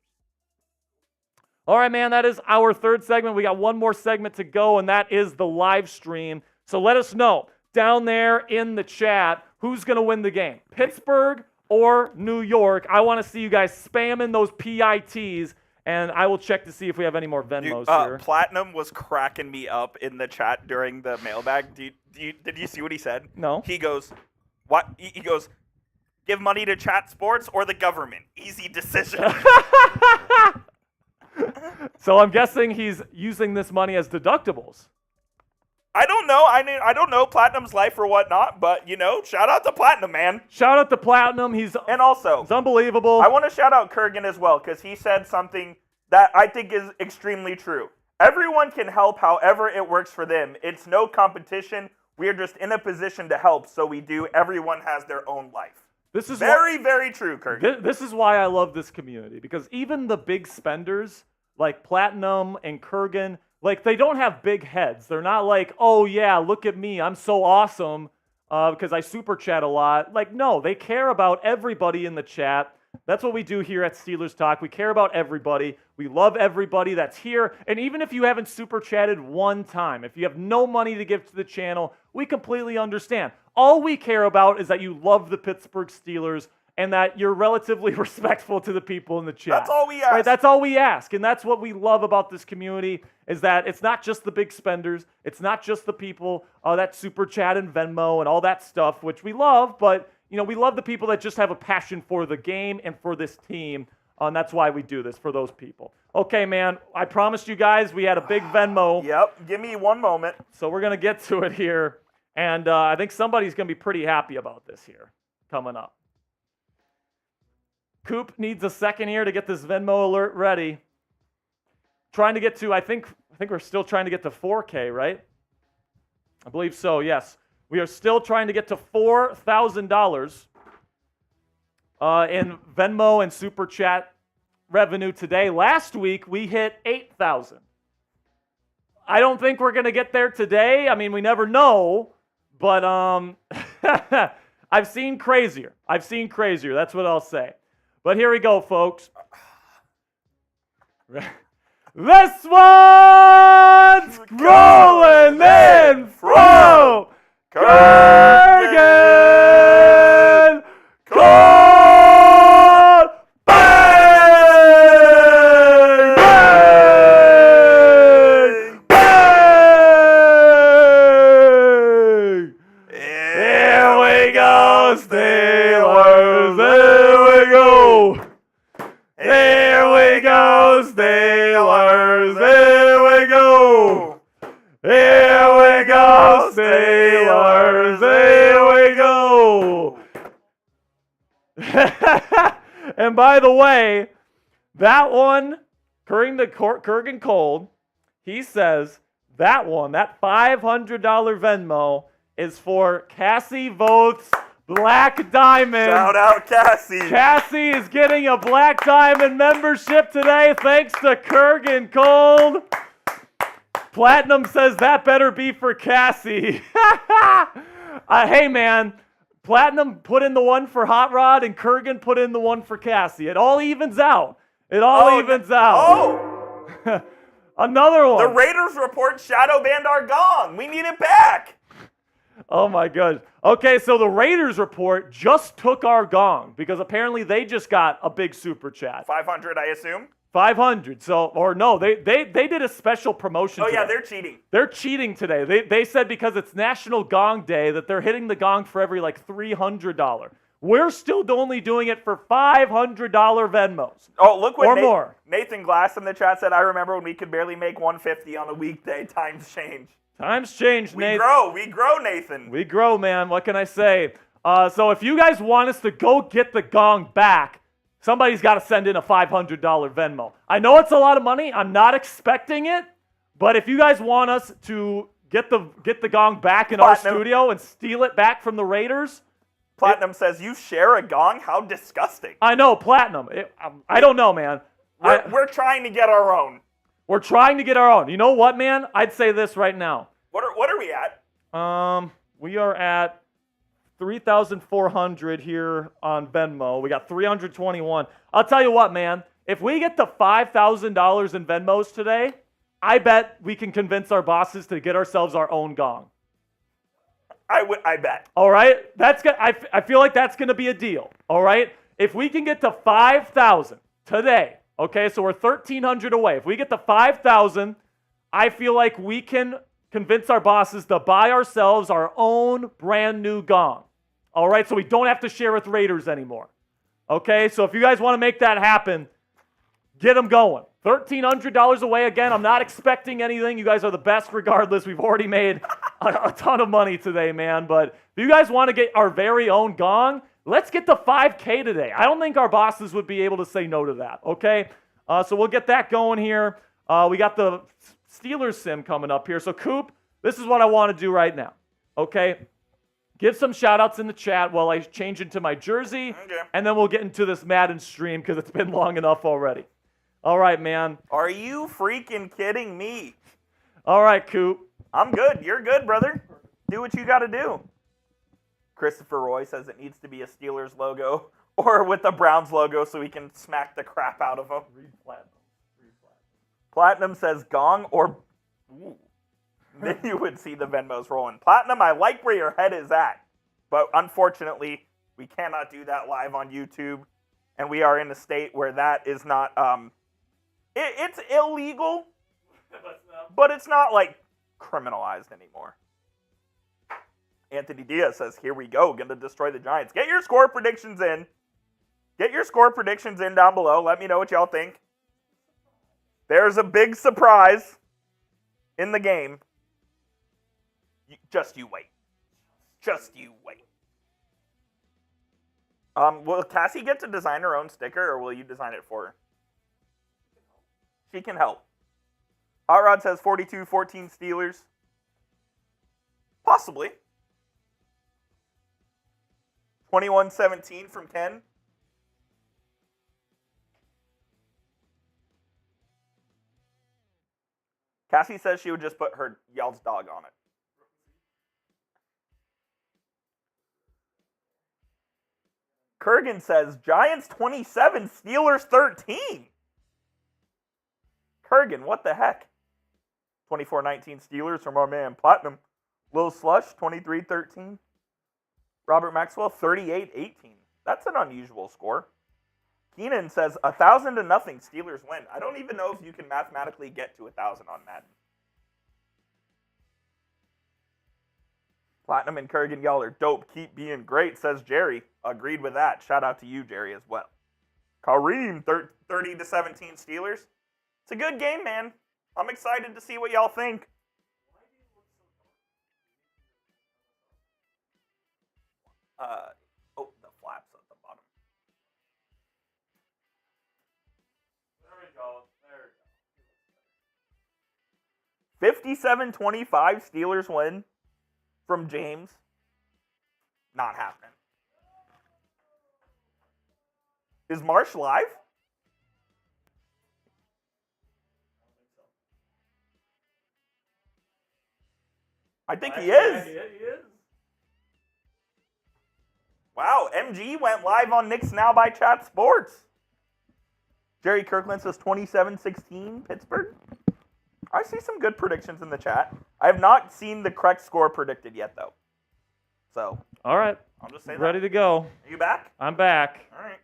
All right, man, that is our third segment. We got one more segment to go, and that is the live stream. So let us know down there in the chat who's going to win the game, Pittsburgh or New York. I want to see you guys spamming those PITs, and I will check to see if we have any more Venmos here. Platinum was cracking me up in the chat during the mailbag. Did you see what he said? No. He goes, "What?" He goes, "Give money to Chat Sports or the government. Easy decision." So I'm guessing he's using this money as deductibles. I don't know. I don't know Platinum's life or whatnot, but, shout out to Platinum, man. Shout out to Platinum. And also, it's unbelievable. I want to shout out Kurgan as well, because he said something that I think is extremely true. Everyone can help however it works for them. It's no competition. We are just in a position to help, so we do. Everyone has their own life. This is very true, Kurgan. This is why I love this community, because even the big spenders like Platinum and Kurgan, like, they don't have big heads. They're not like, oh, yeah, look at me, I'm so awesome because I super chat a lot. Like, no, they care about everybody in the chat. That's what we do here at Steelers Talk. We care about everybody. We love everybody that's here. And even if you haven't super chatted one time, if you have no money to give to the channel, we completely understand. All we care about is that you love the Pittsburgh Steelers and that you're relatively respectful to the people in the chat. That's all we ask. Right? That's all we ask. And that's what we love about this community, is that it's not just the big spenders. It's not just the people that super chat and Venmo and all that stuff, which we love, but we love the people that just have a passion for the game and for this team. And that's why we do this, for those people. Okay, man, I promised you guys we had a big Venmo. Yep, give me one moment. So we're going to get to it here. And I think somebody's going to be pretty happy about this here coming up. Coop needs a second here to get this Venmo alert ready. Trying to get to, I think we're still trying to get to 4K, right? I believe so, yes. We are still trying to get to $4,000 in Venmo and Super Chat revenue today. Last week, we hit 8,000. I don't think we're going to get there today. I mean, we never know, but I've seen crazier. That's what I'll say. But here we go, folks. This one's rolling in from Kurgan Cold. Bang! Bang! Bang! Here we go, Steelers. Here we go. Here we go, Steelers. Here we go. Here we go, Steelers. Here we go. And by the way, that one, Kurgan Cold, he says that one, that $500 Venmo, is for Cassie Votes Black Diamond. Shout out, Cassie. Cassie is getting a Black Diamond membership today thanks to Kurgan Cold. Platinum says that better be for Cassie. Hey, man. Platinum put in the one for Hot Rod and Kurgan put in the one for Cassie. It all evens out. Oh! Another one. The Raiders report shadow banned our gong. We need it back. Oh, my gosh. Okay, so the Raiders report just took our gong because apparently they just got a big super chat. 500, I assume? 500. So, or no, they did a special promotion. Oh, yeah, today. they're cheating. They're cheating today. They said because it's National Gong Day that they're hitting the gong for every like $300. We're still only doing it for $500 Venmos. Oh, look what or more. Nathan Glass in the chat said. I remember when we could barely make 150 on a weekday. Times change. Times change, We Nathan. grow, Nathan. We grow, man. What can I say? So if you guys want us to go get the gong back, somebody's got to send in a $500 Venmo. I know it's a lot of money. I'm not expecting it. But if you guys want us to get the gong back in our studio and steal it back from the Raiders. Platinum says, you share a gong? How disgusting. I know, Platinum. I don't know, man. We're trying to get our own. We're trying to get our own. You know what, man? I'd say this right now. What are we at? We are at 3,400 here on Venmo. We got 321. I'll tell you what, man. If we get to $5,000 in Venmos today, I bet we can convince our bosses to get ourselves our own gong. I bet. All right? I feel like that's going to be a deal. All right? If we can get to 5,000 today, okay, so we're 1,300 away. If we get to 5,000, I feel like we can convince our bosses to buy ourselves our own brand new gong. All right? So we don't have to share with Raiders anymore. Okay? So if you guys want to make that happen, get them going. $1,300 away. Again, I'm not expecting anything. You guys are the best regardless. We've already made a ton of money today, man. But if you guys want to get our very own gong, let's get to 5K today. I don't think our bosses would be able to say no to that, okay? So we'll get that going here. We got the Steelers sim coming up here. So, Coop, this is what I want to do right now, okay? Give some shout-outs in the chat while I change into my jersey, Okay. and then we'll get into this Madden stream because it's been long enough already. All right, man. Are you freaking kidding me? All right, Coop. I'm good. You're good, brother. Do what you got to do. Christopher Roy says it needs to be a Steelers logo or with the Browns logo so we can smack the crap out of them. Platinum says gong or... Ooh. Then you would see the Venmos rolling. Platinum, I like where your head is at. But unfortunately, we cannot do that live on YouTube. And we are in a state where that is not... It's illegal, but it's not, like, criminalized anymore. Anthony Diaz says, here we go, going to destroy the Giants. Get your score predictions in. Get your score predictions in down below. Let me know what y'all think. There's a big surprise in the game. Just you wait. Just you wait. Will Cassie get to design her own sticker, or will you design it for her? She can help. Hot Rod says 42-14 Steelers. Possibly. 21-17 from Ken. Cassie says she would just put her y'all's dog on it. Kurgan says Giants 27, Steelers 13. Kurgan, what the heck? 24-19 Steelers from our man Platinum. Lil Slush, 23-13. Robert Maxwell, 38-18. That's an unusual score. Keenan says 1,000 to nothing. Steelers win. I don't even know if you can mathematically get to 1,000 on Madden. Platinum and Kurgan, y'all are dope. Keep being great, says Jerry. Agreed with that. Shout out to you, Jerry, as well. Kareem, 30-17 Steelers. It's a good game, man. I'm excited to see what y'all think. The flaps at the bottom. There we go. 57-25 Steelers win from James. Not happening. Is Marsh live? I think he is. He is. Wow, MG went live on Knicks Now by Chat Sports. Jerry Kirkland says 27-16 Pittsburgh. I see some good predictions in the chat. I have not seen the correct score predicted yet, though. So, All right. I'll just say Ready that. to go. Are you back? I'm back. All right.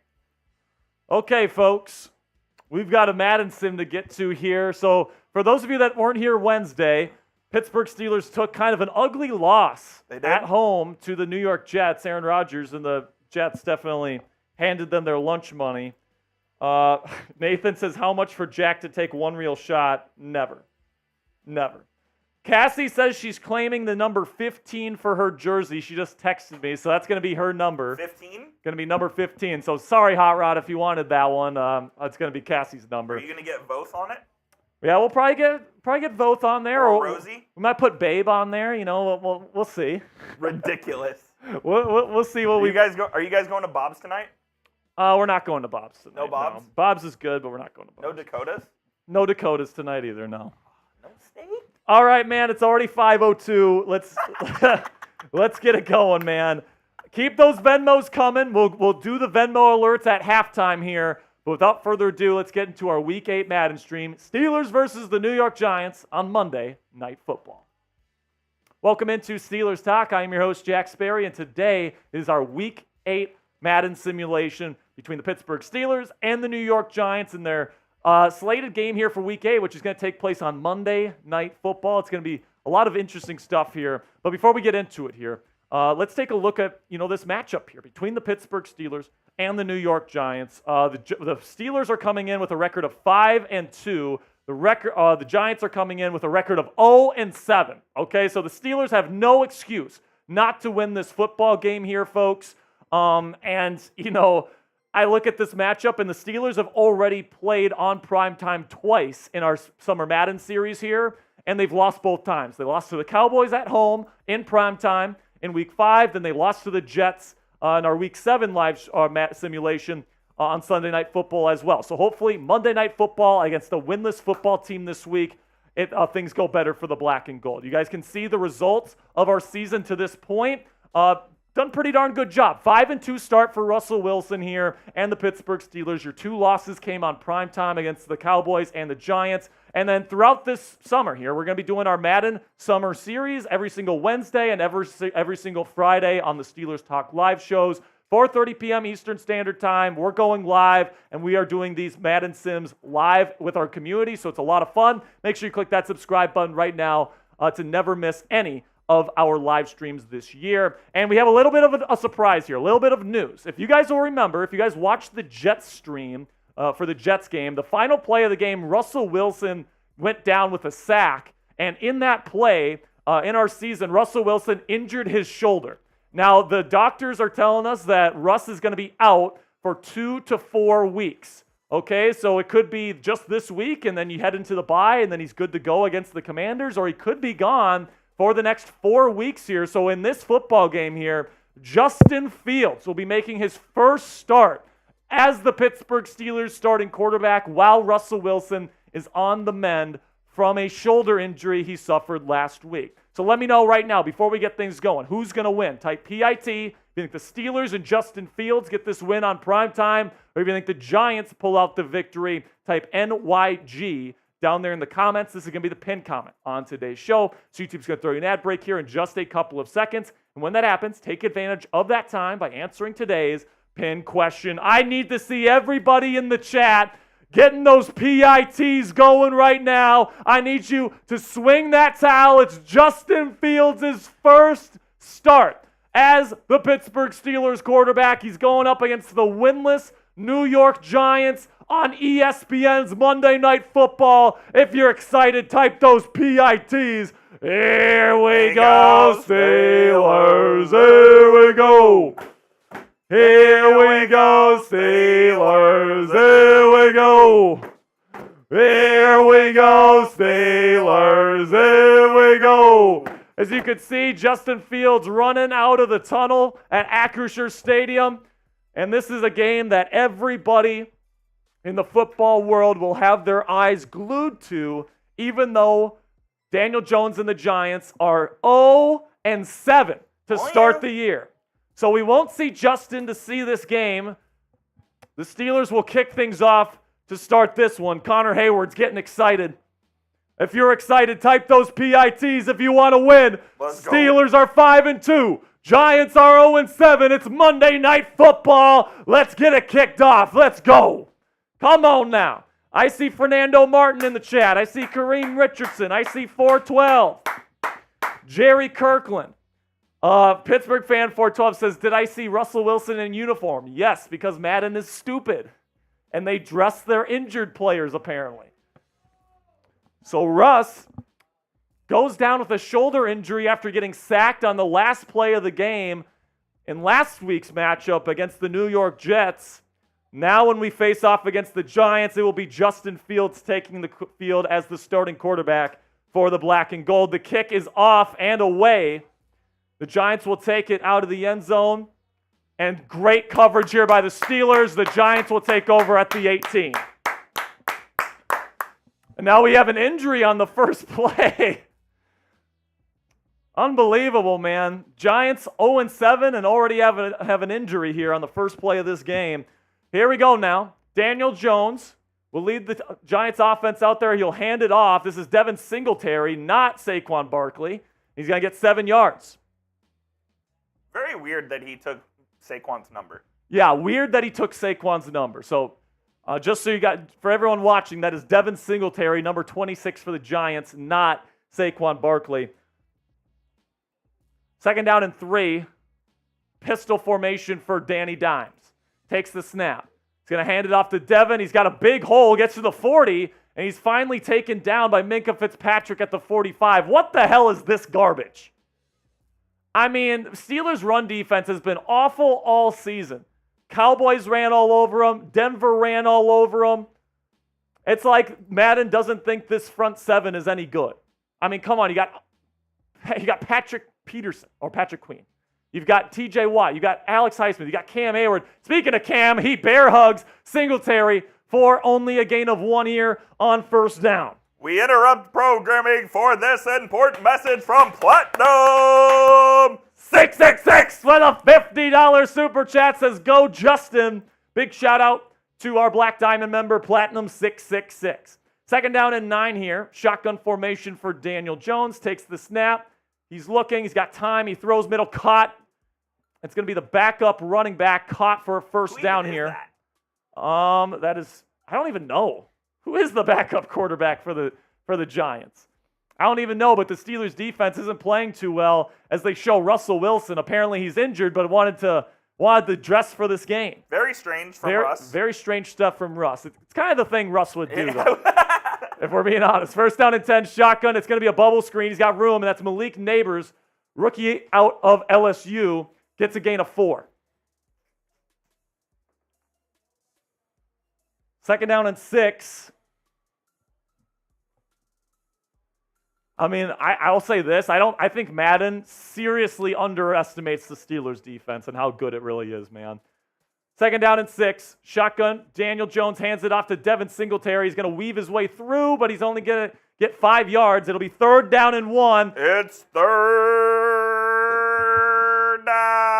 Okay, folks. we've got a Madden sim to get to here. So for those of you that weren't here Wednesday, Pittsburgh Steelers took kind of an ugly loss at home to the New York Jets. Aaron Rodgers and the Jets definitely handed them their lunch money. Nathan says, how much for Jack to take one real shot? Never. Cassie says she's claiming the number 15 for her jersey. She just texted me, so that's going to be her number. 15? Going to be number 15. So sorry, Hot Rod, if you wanted that one. It's going to be Cassie's number. Are you going to get both on it? Yeah, we'll probably get both on there. Or Rosie? We might put Babe on there. You know, we'll see. Ridiculous. We'll see what Are you guys going to Bob's tonight? We're not going to Bob's tonight. No Bob's? No. Bob's is good, but we're not going to Bob's. No Dakotas? No Dakotas tonight either, no. No steak? All right, man, it's already 5:02. Let's get it going, man. Keep those Venmos coming. We'll do the Venmo alerts at halftime here. But without further ado, let's get into our Week 8 Madden stream. Steelers versus the New York Giants on Monday Night Football. Welcome into Steelers Talk. I am your host, Jack Sperry, and today is our Week 8 Madden simulation between the Pittsburgh Steelers and the New York Giants in their slated game here for Week 8, which is going to take place on Monday Night Football. It's going to be a lot of interesting stuff here. But before we get into it here, let's take a look at this matchup here between the Pittsburgh Steelers and the New York Giants. The Steelers are coming in with a record of 5-2. The Giants are coming in with a record of 0-7. Okay, so the Steelers have no excuse not to win this football game here, folks. I look at this matchup, and the Steelers have already played on primetime twice in our Summer Madden series here, and they've lost both times. They lost to the Cowboys at home in primetime in Week 5, then they lost to the Jets in our Week 7 live simulation on Sunday Night Football as well. So hopefully Monday Night Football against the winless football team this week, things go better for the black and gold. You guys can see the results of our season to this point. Done pretty darn good job. 5-2 start for Russell Wilson here and the Pittsburgh Steelers. Your two losses came on primetime against the Cowboys and the Giants. And then throughout this summer here, we're going to be doing our Madden Summer Series every single Wednesday and every single Friday on the Steelers Talk live shows. 4:30 p.m. Eastern Standard Time. We're going live, and we are doing these Madden Sims live with our community, so it's a lot of fun. Make sure you click that subscribe button right now to never miss any of our live streams this year. And we have a little bit of a surprise here, a little bit of news. If you guys will remember, if you guys watched the Jets stream for the Jets game, the final play of the game, Russell Wilson went down with a sack. And in that play, in our season, Russell Wilson injured his shoulder. Now, the doctors are telling us that Russ is going to be out for 2 to 4 weeks. Okay, so it could be just this week, and then you head into the bye, and then he's good to go against the Commanders, or he could be gone for the next 4 weeks here. So in this football game here, Justin Fields will be making his first start as the Pittsburgh Steelers starting quarterback while Russell Wilson is on the mend from a shoulder injury he suffered last week. So let me know right now, before we get things going, who's going to win? Type PIT. If you think the Steelers and Justin Fields get this win on primetime, or if you think the Giants pull out the victory, type NYG down there in the comments. This is going to be the pinned comment on today's show. So YouTube's going to throw you an ad break here in just a couple of seconds. And when that happens, take advantage of that time by answering today's pinned question. I need to see everybody in the chat getting those PITs going right now. I need you to swing that towel. It's Justin Fields' first start as the Pittsburgh Steelers quarterback. He's going up against the winless New York Giants on ESPN's Monday Night Football. If you're excited, type those PITs. Here we go, Steelers. Here we go. Here we go, Steelers. Here we go. Here we go, Steelers. Here we go. As you can see, Justin Fields running out of the tunnel at Acrisure Stadium. And this is a game that everybody in the football world will have their eyes glued to, even though Daniel Jones and the Giants are 0-7 to start the year. So we won't see Justin to see this game. The Steelers will kick things off to start this one. Connor Hayward's getting excited. If you're excited, type those PITs if you want to win. Steelers are 5-2. Giants are 0-7. It's Monday Night Football. Let's get it kicked off. Let's go. Come on now. I see Fernando Martin in the chat. I see Kareem Richardson. I see 412. Jerry Kirkland. Pittsburgh fan 412 says, did I see Russell Wilson in uniform? Yes, because Madden is stupid. And they dress their injured players, apparently. So Russ goes down with a shoulder injury after getting sacked on the last play of the game in last week's matchup against the New York Jets. Now when we face off against the Giants, it will be Justin Fields taking the field as the starting quarterback for the black and gold. The kick is off and away. The Giants will take it out of the end zone. And great coverage here by the Steelers. The Giants will take over at the 18. And now we have an injury on the first play. Unbelievable, man. Giants 0-7 and already have an injury here on the first play of this game. Here we go now. Daniel Jones will lead the Giants offense out there. He'll hand it off. This is Devin Singletary, not Saquon Barkley. He's going to get 7 yards. Very weird that he took Saquon's number. Yeah, weird that he took Saquon's number. So just so you got, for everyone watching, that is Devin Singletary, number 26 for the Giants, not Saquon Barkley. 2nd down and 3. Pistol formation for Danny Dimes. Takes the snap. He's going to hand it off to Devin. He's got a big hole, gets to the 40, and he's finally taken down by Minkah Fitzpatrick at the 45. What the hell is this garbage? I mean, Steelers' run defense has been awful all season. Cowboys ran all over them. Denver ran all over them. It's like Madden doesn't think this front seven is any good. I mean, come on. You got Patrick Peterson or Patrick Queen. You've got T.J. Watt. You got Alex Highsmith. You got Cam Hayward. Speaking of Cam, he bear hugs Singletary for only a gain of 1 here on 1st down. We interrupt programming for this important message from Platinum 666 with a $50 super chat says, go Justin. Big shout out to our Black Diamond member, Platinum 666. 2nd down and 9 here. Shotgun formation for Daniel Jones. Takes the snap. He's looking. He's got time. He throws middle, caught. It's going to be the backup running back caught for a 1st down here. That is, I don't even know. Who is the backup quarterback for the Giants? I don't even know, but the Steelers defense isn't playing too well as they show Russell Wilson. Apparently he's injured, but wanted to dress for this game. Very strange from Russ. Very strange stuff from Russ. It's kind of the thing Russ would do, though, if we're being honest. 1st down and 10, shotgun. It's going to be a bubble screen. He's got room, and that's Malik Neighbors, rookie out of LSU, gets a gain of 4. 2nd down and 6. I mean, I'll say this. I think Madden seriously underestimates the Steelers defense and how good it really is, man. 2nd down and 6. Shotgun. Daniel Jones hands it off to Devin Singletary. He's going to weave his way through, but he's only going to get 5 yards. It'll be 3rd down and 1. It's 3rd down.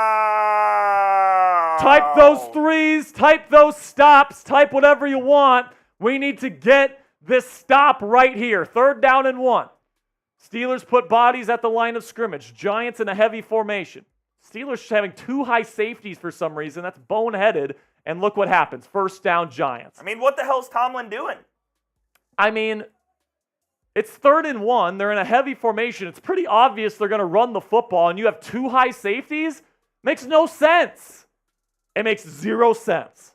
Type those threes. Type those stops. Type whatever you want. We need to get this stop right here. 3rd down and 1. Steelers put bodies at the line of scrimmage. Giants in a heavy formation. Steelers having 2 high safeties for some reason. That's boneheaded. And look what happens. 1st down, Giants. I mean, what the hell's Tomlin doing? I mean, it's 3rd and 1. They're in a heavy formation. It's pretty obvious they're going to run the football, and you have 2 high safeties? Makes no sense. It makes 0 sense.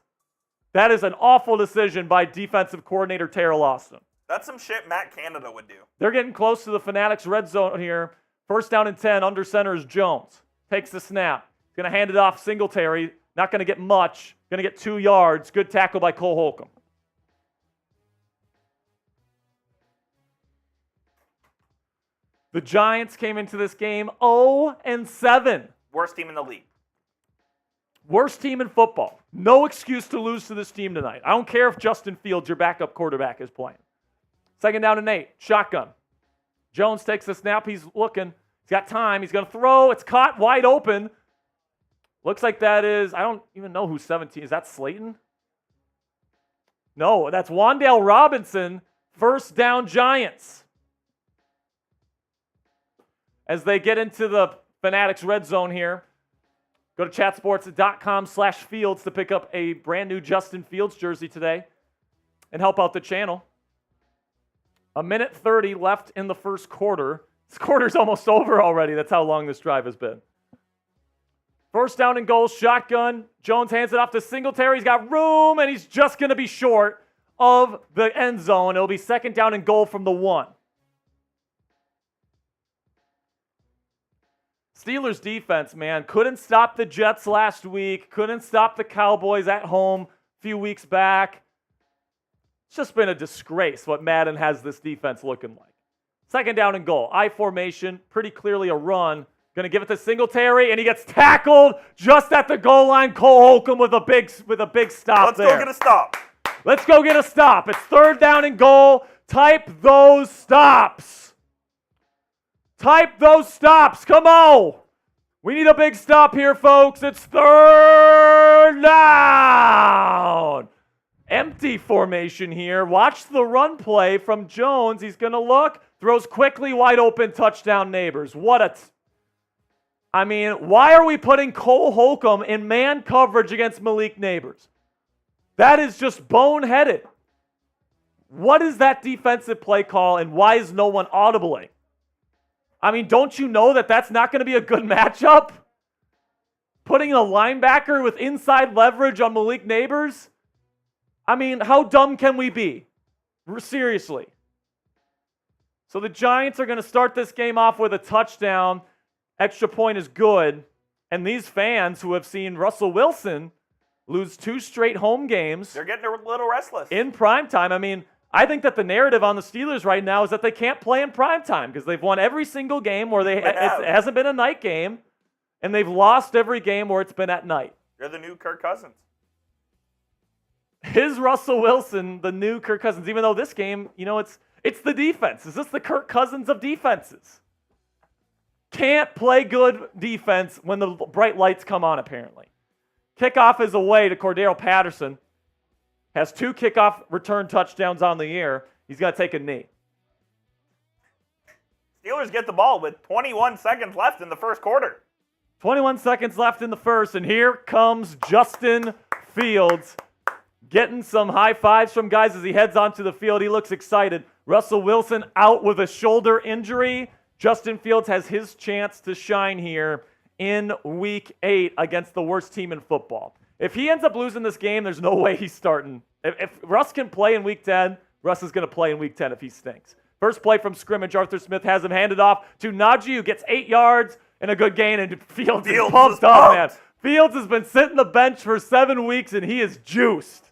That is an awful decision by defensive coordinator Terrell Austin. That's some shit Matt Canada would do. They're getting close to the Fanatics red zone here. 1st down and 10. Under center is Jones. Takes the snap. He's going to hand it off Singletary. Not going to get much. Going to get 2 yards. Good tackle by Cole Holcomb. The Giants came into this game 0-7. Worst team in the league. Worst team in football. No excuse to lose to this team tonight. I don't care if Justin Fields, your backup quarterback, is playing. 2nd down and 8. Shotgun. Jones takes the snap. He's looking. He's got time. He's going to throw. It's caught wide open. Looks like that is, I don't even know who's 17. Is that Slayton? No, that's Wan'Dale Robinson. 1st down, Giants. As they get into the Fanatics red zone here, go to chatsports.com/Fields to pick up a brand new Justin Fields jersey today. and help out the channel. 1:30 left in the first quarter. This quarter's almost over already. That's how long this drive has been. First down and goal, shotgun. Jones hands it off to Singletary. He's got room, and he's just going to be short of the end zone. It'll be second down and goal from the 1. Steelers defense, man, couldn't stop the Jets last week. Couldn't stop the Cowboys at home a few weeks back. It's just been a disgrace what Madden has this defense looking like. Second down and goal. I formation, pretty clearly a run. Going to give it to Singletary, and he gets tackled just at the goal line. Cole Holcomb with a big stop there. Let's go get a stop. Let's go get a stop. It's third down and goal. Type those stops. Type those stops. Come on. We need a big stop here, folks. It's third down. Empty formation here. Watch the run play from Jones. He's going to look. Throws quickly, wide open, touchdown Neighbors. Why are we putting Cole Holcomb in man coverage against Malik Neighbors? That is just boneheaded. What is that defensive play call, and why is no one audibling? Don't you know that that's not going to be a good matchup? Putting a linebacker with inside leverage on Malik Neighbors? How dumb can we be? Seriously. So the Giants are going to start this game off with a touchdown. Extra point is good. And these fans who have seen Russell Wilson lose 2 straight home games. They're getting a little restless. In primetime. I think that the narrative on the Steelers right now is that they can't play in primetime because they've won every single game where it hasn't been a night game, and they've lost every game where it's been at night. They're the new Kirk Cousins. Is Russell Wilson the new Kirk Cousins? Even though this game, it's the defense. Is this the Kirk Cousins of defenses? Can't play good defense when the bright lights come on, apparently. Kickoff is away to Cordero Patterson. Has 2 kickoff return touchdowns on the year. He's going to take a knee. Steelers get the ball with 21 seconds left in the first quarter. 21 seconds left in the first, and here comes Justin Fields getting some high fives from guys as he heads onto the field. He looks excited. Russell Wilson out with a shoulder injury. Justin Fields has his chance to shine here in Week 8 against the worst team in football. If he ends up losing this game, there's no way he's starting. If Russ can play in Week 10, Russ is going to play in Week 10 if he stinks. First play from scrimmage, Arthur Smith has him handed off to Najee, who gets 8 yards and a good gain, and Fields is pumped up, man. Fields has been sitting the bench for 7 weeks, and he is juiced.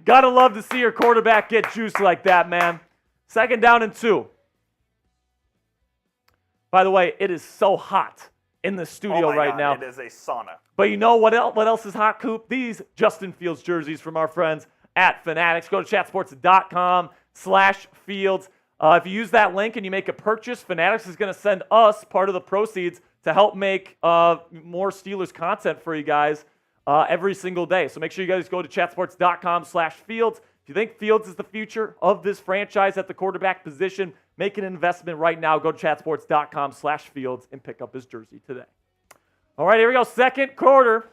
Gotta love to see your quarterback get juiced like that, man. Second down and 2. By the way, it is so hot in the studio right now. It is a sauna. But you know what else is hot, Coop? These Justin Fields jerseys from our friends at Fanatics. Go to chatsports.com/Fields. If you use that link and you make a purchase, Fanatics is going to send us part of the proceeds to help make more Steelers content for you guys every single day. So make sure you guys go to chatsports.com/Fields. If you think Fields is the future of this franchise at the quarterback position, make an investment right now. Go to chatsports.com/Fields and pick up his jersey today. All right, here we go. Second quarter.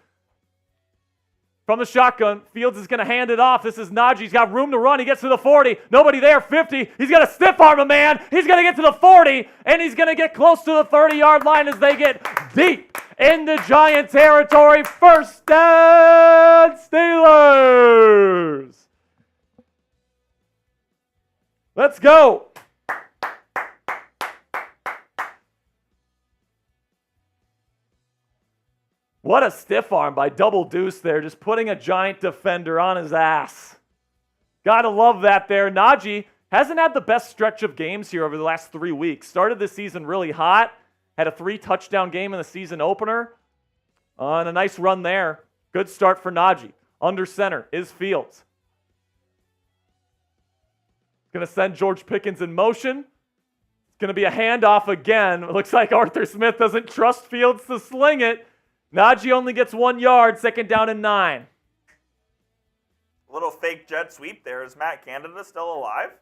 From the shotgun, Fields is going to hand it off. This is Najee. He's got room to run. He gets to the 40. Nobody there, 50. He's going to stiff arm a man. He's going to get to the 40, and he's going to get close to the 30-yard line as they get deep into Giant territory. First down, Steelers. Let's go. What a stiff arm by Double Deuce there, just putting a Giant defender on his ass. Gotta love that there. Najee hasn't had the best stretch of games here over the last 3 weeks. Started the season really hot, had a 3-touchdown game in the season opener, and a nice run there. Good start for Najee. Under center is Fields. Going to send George Pickens in motion. It's going to be a handoff again. It looks like Arthur Smith doesn't trust Fields to sling it. Najee only gets 1 yard, second down and 9. A little fake jet sweep there. Is Matt Canada still alive?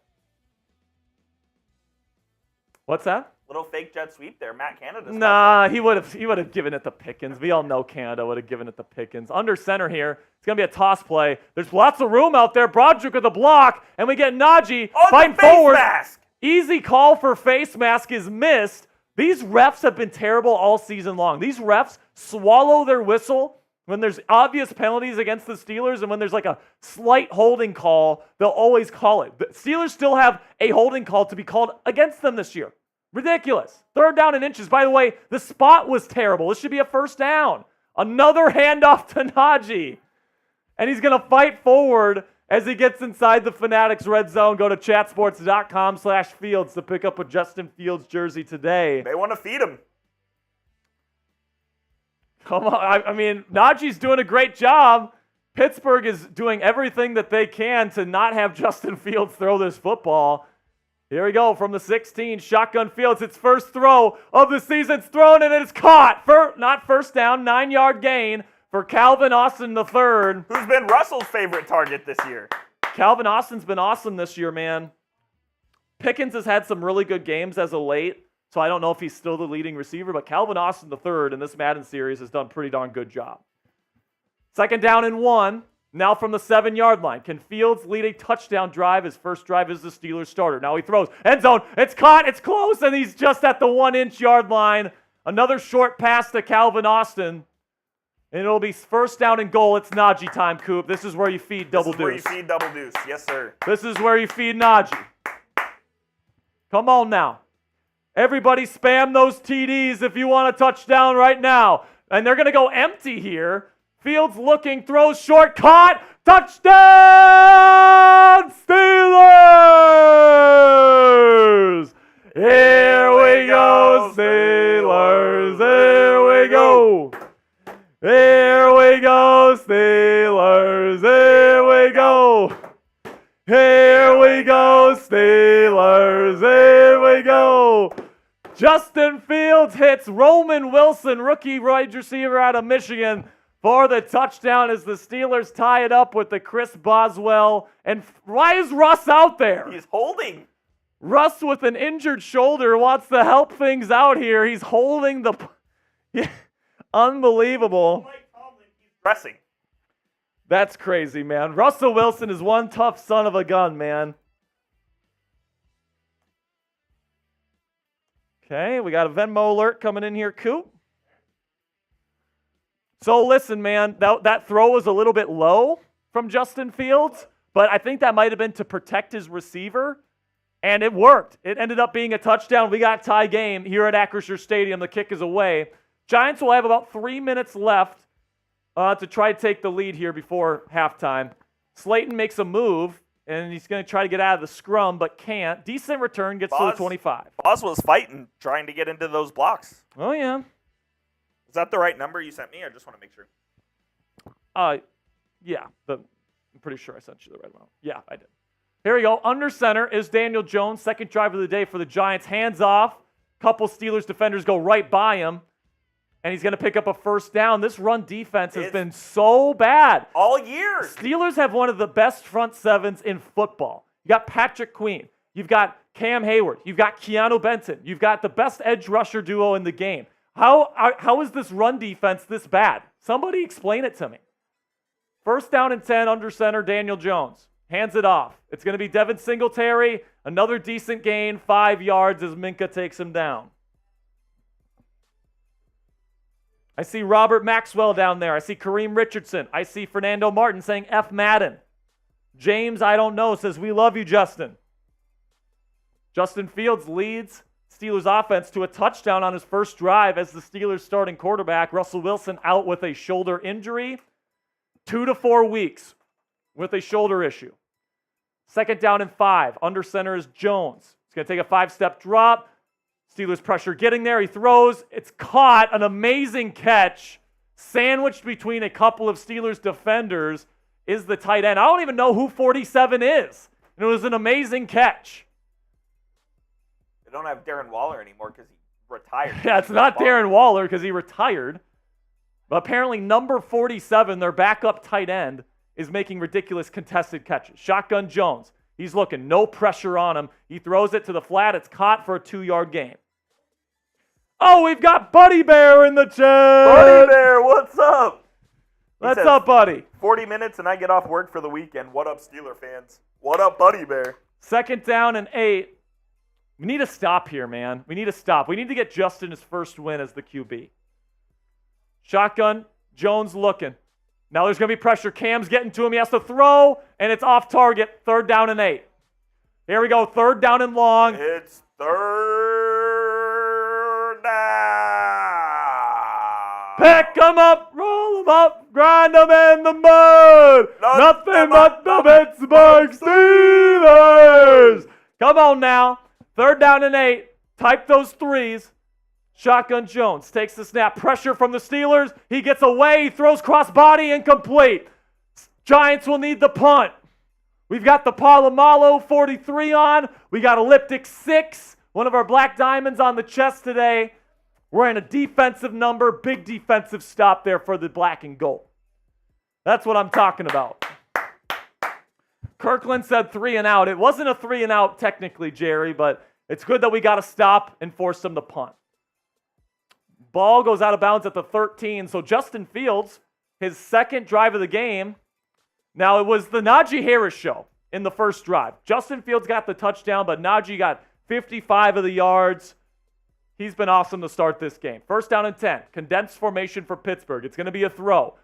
What's that? Little fake jet sweep there. Matt Canada. Nah, he would have given it to Pickens. We all know Canada would have given it to Pickens. Under center here. It's going to be a toss play. There's lots of room out there. Broderick with a block, and we get Najee fighting forward. Mask. Easy call for face mask is missed. These refs have been terrible all season long. These refs swallow their whistle when there's obvious penalties against the Steelers, and when there's like a slight holding call, they'll always call it. The Steelers still have a holding call to be called against them this year. Ridiculous. 3rd down and inches. By the way, the spot was terrible. This should be a 1st down. Another handoff to Najee. And he's going to fight forward as he gets inside the Fanatics red zone. Go to chatsports.com/Fields to pick up a Justin Fields jersey today. They want to feed him. Come on. I mean, Najee's doing a great job. Pittsburgh is doing everything that they can to not have Justin Fields throw this football. Here we go from the 16. Shotgun Fields. Its first throw of the season. It's thrown and it's caught. Not first down. 9-yard gain for Calvin Austin III. Who's been Russell's favorite target this year? Calvin Austin's been awesome this year, man. Pickens has had some really good games as of late, so I don't know if he's still the leading receiver, but Calvin Austin III in this Madden series has done a pretty darn good job. 2nd down and 1. Now from the 7-yard line. Can Fields lead a touchdown drive? His first drive as the Steelers starter. Now he throws. End zone. It's caught. It's close. And he's just at the 1-inch yard line. Another short pass to Calvin Austin. And it'll be 1st down and goal. It's Najee time, Coop. This is where you feed double deuce. This is where you feed double deuce. Yes, sir. This is where you feed Najee. Come on now. Everybody spam those TDs if you want a touchdown right now. And they're going to go empty here. Fields looking, throws short, caught, touchdown Steelers! Here we go, Steelers! Here we go! Here we go, Steelers! Here we go! Here we go, Steelers! Here we go! Justin Fields hits Roman Wilson, rookie wide receiver out of Michigan, for the touchdown as the Steelers tie it up with the Chris Boswell. And why is Russ out there? He's holding. Russ with an injured shoulder wants to help things out here. He's holding the... Unbelievable. Mike Tomlin, he's pressing. That's crazy, man. Russell Wilson is one tough son of a gun, man. Okay, we got a Venmo alert coming in here, Coop. So listen, man, that throw was a little bit low from Justin Fields, but I think that might have been to protect his receiver, and it worked. It ended up being a touchdown. We got a tie game here at Acrisure Stadium. The kick is away. Giants will have about 3 minutes left to try to take the lead here before halftime. Slayton makes a move, and he's going to try to get out of the scrum, but can't. Decent return, gets to the 25. Boswell's fighting, trying to get into those blocks. Oh, yeah. Is that the right number you sent me? I just want to make sure. Yeah. I'm pretty sure I sent you the right one. Yeah, I did. Here we go. Under center is Daniel Jones. 2nd drive of the day for the Giants. Hands off. Couple Steelers defenders go right by him. And he's going to pick up a 1st down. This run defense has been so bad. All year. Steelers have one of the best front sevens in football. You got Patrick Queen. You've got Cam Hayward. You've got Keanu Benton. You've got the best edge rusher duo in the game. How is this run defense this bad? Somebody explain it to me. 1st down and 10, under center, Daniel Jones. Hands it off. It's going to be Devin Singletary. Another decent gain, 5 yards as Minka takes him down. I see Robert Maxwell down there. I see Kareem Richardson. I see Fernando Martin saying F Madden. James, I don't know, says we love you, Justin. Justin Fields leads Steelers offense to a touchdown on his first drive as the Steelers starting quarterback. Russell Wilson out with a shoulder injury. 2 to 4 weeks with a shoulder issue. 2nd down and 5. Under center is Jones. He's going to take a 5-step drop. Steelers pressure getting there. He throws. It's caught. An amazing catch. Sandwiched between a couple of Steelers defenders is the tight end. I don't even know who 47 is. And it was an amazing catch. They don't have Darren Waller anymore because he retired. Yeah, it's not Darren Waller because he retired. But apparently number 47, their backup tight end, is making ridiculous contested catches. Shotgun Jones. He's looking. No pressure on him. He throws it to the flat. It's caught for a 2-yard gain. Oh, we've got Buddy Bear in the chat. Buddy Bear, what's up? What's up, buddy? 40 minutes and I get off work for the weekend. What up, Steeler fans? What up, Buddy Bear? 2nd down and 8. We need to stop here, man. We need to stop. We need to get Justin his first win as the QB. Shotgun. Jones looking. Now there's going to be pressure. Cam's getting to him. He has to throw, and it's off target. 3rd down and 8. Here we go. 3rd down and long. It's 3rd down. Pick them up, roll them up, grind them in the mud. Nothing but the Pittsburgh Steelers. Come on now. 3rd down and 8. Type those 3s. Shotgun Jones takes the snap. Pressure from the Steelers. He gets away. He throws cross-body, incomplete. Giants will need the punt. We've got the Palomalo 43 on. We got Elliptic 6, one of our black diamonds on the chest today. We're in a defensive number. Big defensive stop there for the black and gold. That's what I'm talking about. Kirkland said 3 and out. It wasn't a 3 and out technically, Jerry, but it's good that we got to stop and force them to punt. Ball goes out of bounds at the 13. So Justin Fields, his 2nd drive of the game. Now it was the Najee Harris show in the first drive. Justin Fields got the touchdown, but Najee got 55 of the yards. He's been awesome to start this game. 1st down and 10. Condensed formation for Pittsburgh. It's going to be a throw.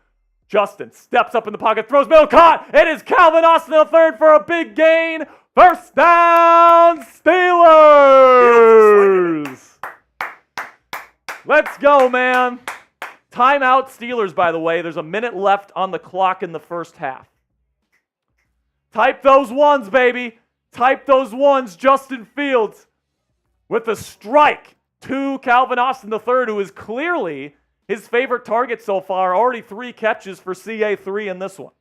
Justin steps up in the pocket, throws middle, caught. It is Calvin Austin the 3rd for a big gain. 1st down, Steelers. Let's go, man. Timeout, Steelers, by the way. There's a minute left on the clock in the first half. Type those 1s, baby. Type those 1s. Justin Fields with a strike to Calvin Austin III, who is clearly his favorite target so far. Already 3 catches for CA3 in this one.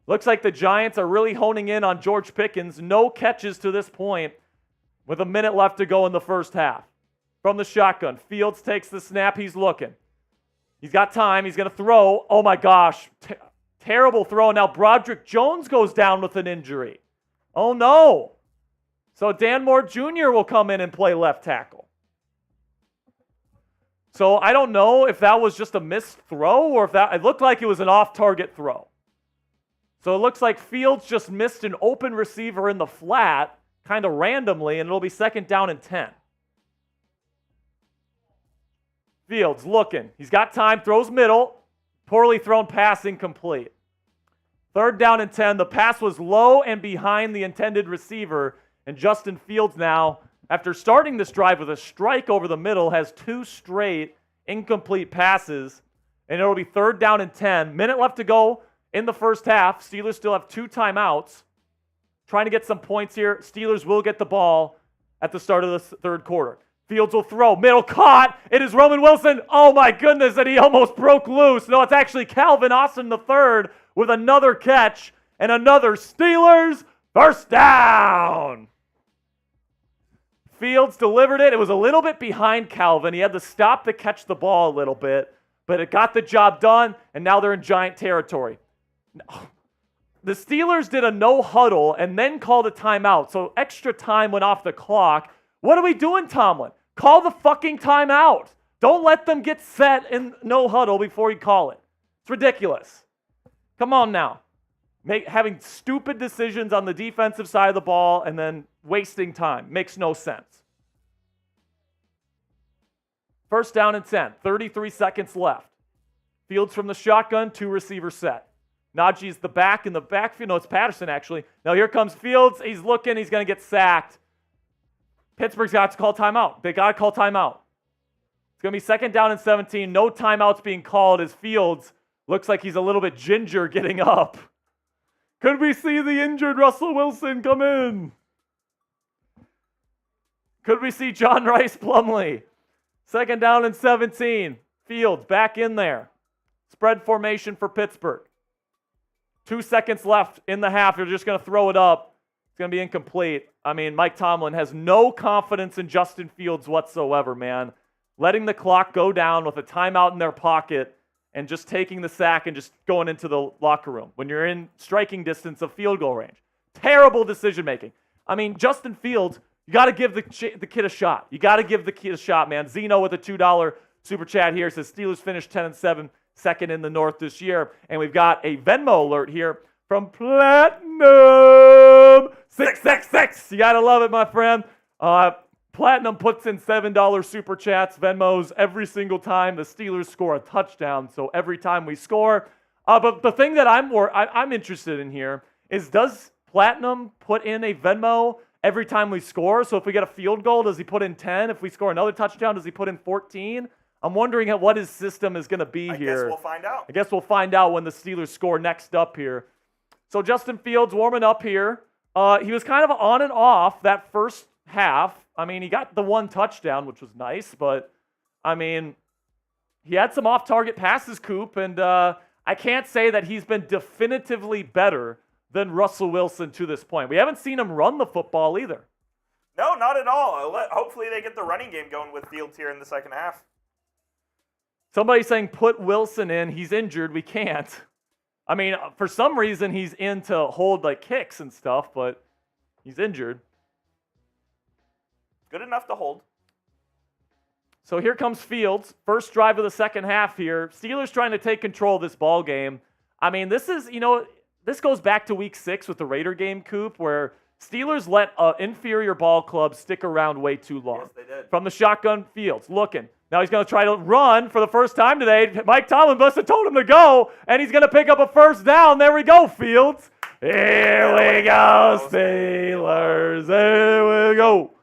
Looks like the Giants are really honing in on George Pickens. No catches to this point with a minute left to go in the first half. From the shotgun, Fields takes the snap. He's looking. He's got time. He's going to throw. Oh, my gosh. Terrible throw. Now Broderick Jones goes down with an injury. Oh, no. So Dan Moore Jr. will come in and play left tackle. So I don't know if that was just a missed throw or if that, it looked like it was an off-target throw. So it looks like Fields just missed an open receiver in the flat kind of randomly, and it'll be 2nd down and 10. Fields looking. He's got time, throws middle. Poorly thrown pass incomplete. 3rd down and 10. The pass was low and behind the intended receiver. And Justin Fields now, after starting this drive with a strike over the middle, has 2 straight incomplete passes. And it'll be 3rd down and 10. Minute left to go in the first half. Steelers still have 2 timeouts. Trying to get some points here. Steelers will get the ball at the start of the 3rd quarter. Fields will throw. Middle caught. It is Roman Wilson. Oh, my goodness, and he almost broke loose. No, it's actually Calvin Austin III with another catch and another Steelers 1st down. Fields delivered it. It was a little bit behind Calvin. He had to stop to catch the ball a little bit, but it got the job done, and now they're in Giant territory. The Steelers did a no huddle and then called a timeout, so extra time went off the clock. What are we doing, Tomlin? Call the fucking timeout. Don't let them get set in no huddle before you call it. It's ridiculous. Come on now. Having stupid decisions on the defensive side of the ball and then wasting time makes no sense. 1st down and 10. 33 seconds left. Fields from the shotgun, 2 receiver set. Najee's the back in the backfield. No, it's Patterson actually. Now here comes Fields. He's looking. He's going to get sacked. Pittsburgh's got to call timeout. They got to call timeout. It's going to be 2nd down and 17. No timeouts being called as Fields looks like he's a little bit ginger getting up. Could we see the injured Russell Wilson come in? Could we see John Rice Plumlee? 2nd down and 17. Fields back in there. Spread formation for Pittsburgh. 2 seconds left in the half. They're just going to throw it up. It's going to be incomplete. I mean, Mike Tomlin has no confidence in Justin Fields whatsoever, man. Letting the clock go down with a timeout in their pocket and just taking the sack and just going into the locker room when you're in striking distance of field goal range. Terrible decision making. I mean, Justin Fields, you got to give the kid a shot. You got to give the kid a shot, man. Zeno with a $2 super chat here says Steelers finished 10-7, second in the North this year. And we've got a Venmo alert here from Platinum 666. You got to love it, my friend. Platinum puts in $7 super chats, Venmos every single time the Steelers score a touchdown. So every time we score. But the thing that I'm interested in here is, does Platinum put in a Venmo every time we score? So if we get a field goal, does he put in 10? If we score another touchdown, does he put in 14? I'm wondering what his system is going to be here. I guess we'll find out. I guess we'll find out when the Steelers score next up here. So Justin Fields warming up here. He was kind of on and off that first half. I mean, he got the one touchdown, which was nice, but I mean, he had some off-target passes, Coop, and I can't say that he's been definitively better than Russell Wilson to this point. We haven't seen him run the football either. No, not at all. Hopefully they get the running game going with Fields here in the second half. Somebody's saying put Wilson in. He's injured. We can't. I mean, for some reason, he's in to hold like kicks and stuff, but he's injured. Good enough to hold. So here comes Fields. First drive of the second half here. Steelers trying to take control of this ball game. I mean, this is, this goes back to week 6 with the Raider game, Coop, where Steelers let an inferior ball club stick around way too long. Yes, they did. From the shotgun, Fields looking. Now he's going to try to run for the first time today. Mike Tomlin must have told him to go, and he's going to pick up a first down. There we go, Fields. Here we go, Steelers. There we go.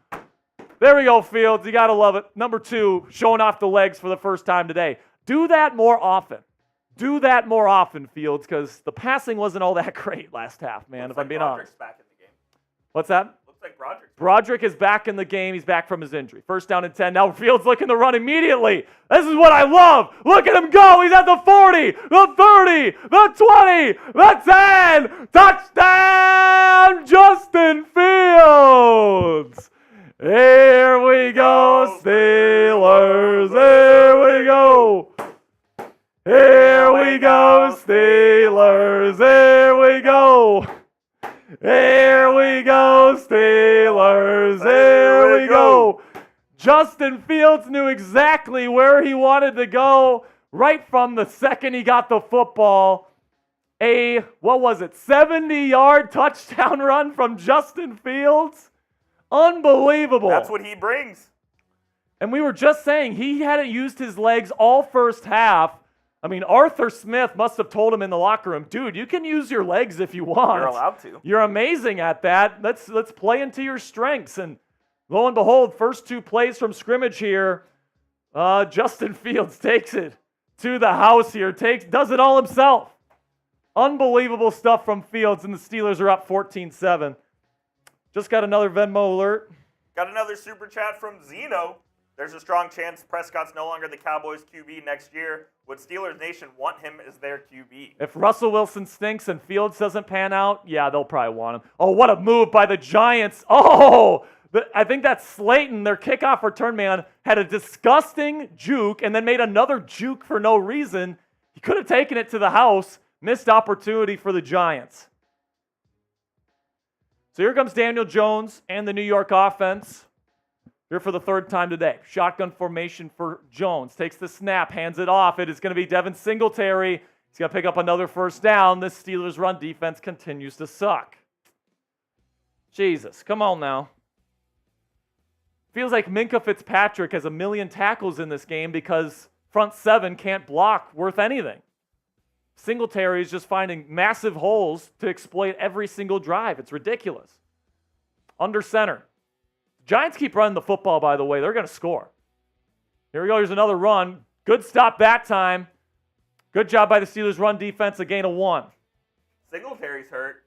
There we go, Fields. You got to love it. Number 2, showing off the legs for the first time today. Do that more often. Do that more often, Fields, because the passing wasn't all that great last half, man, if I'm being honest. Back in the game. What's that? Looks like Broderick's Broderick is back in the game. He's back from his injury. First down and 10. Now Fields looking to run immediately. This is what I love. Look at him go. He's at the 40, the 30, the 20, the 10. Touchdown, Justin Fields. Here we go, Steelers. Here we go. Here we go, Steelers. Here we go. Here we go, Steelers. Here we go. Justin Fields knew exactly where he wanted to go right from the second he got the football. A 70-yard touchdown run from Justin Fields? Unbelievable. That's what he brings. And we were just saying he hadn't used his legs all first half. I mean, Arthur Smith must have told him in the locker room, dude, you can use your legs if you want. You're allowed to. You're amazing at that. Let's play into your strengths. And lo and behold, first 2 plays from scrimmage here, Justin Fields takes it to the house here, does it all himself. Unbelievable stuff from Fields, and the Steelers are up 14-7. Just got another Venmo alert. Got another super chat from Zeno. There's a strong chance Prescott's no longer the Cowboys QB next year. Would Steelers Nation want him as their QB? If Russell Wilson stinks and Fields doesn't pan out, yeah, they'll probably want him. Oh, what a move by the Giants. Oh, I think that's Slayton, their kickoff return man, had a disgusting juke and then made another juke for no reason. He could have taken it to the house. Missed opportunity for the Giants. So here comes Daniel Jones and the New York offense. Here for the third time today. Shotgun formation for Jones. Takes the snap, hands it off. It is going to be Devin Singletary. He's going to pick up another first down. This Steelers run defense continues to suck. Jesus, come on now. Feels like Minkah Fitzpatrick has 1 million tackles in this game because front 7 can't block worth anything. Singletary is just finding massive holes to exploit every single drive. It's ridiculous. Under center. Giants keep running the football, by the way. They're going to score. Here we go. Here's another run. Good stop that time. Good job by the Steelers run defense. A gain of 1. Singletary's hurt.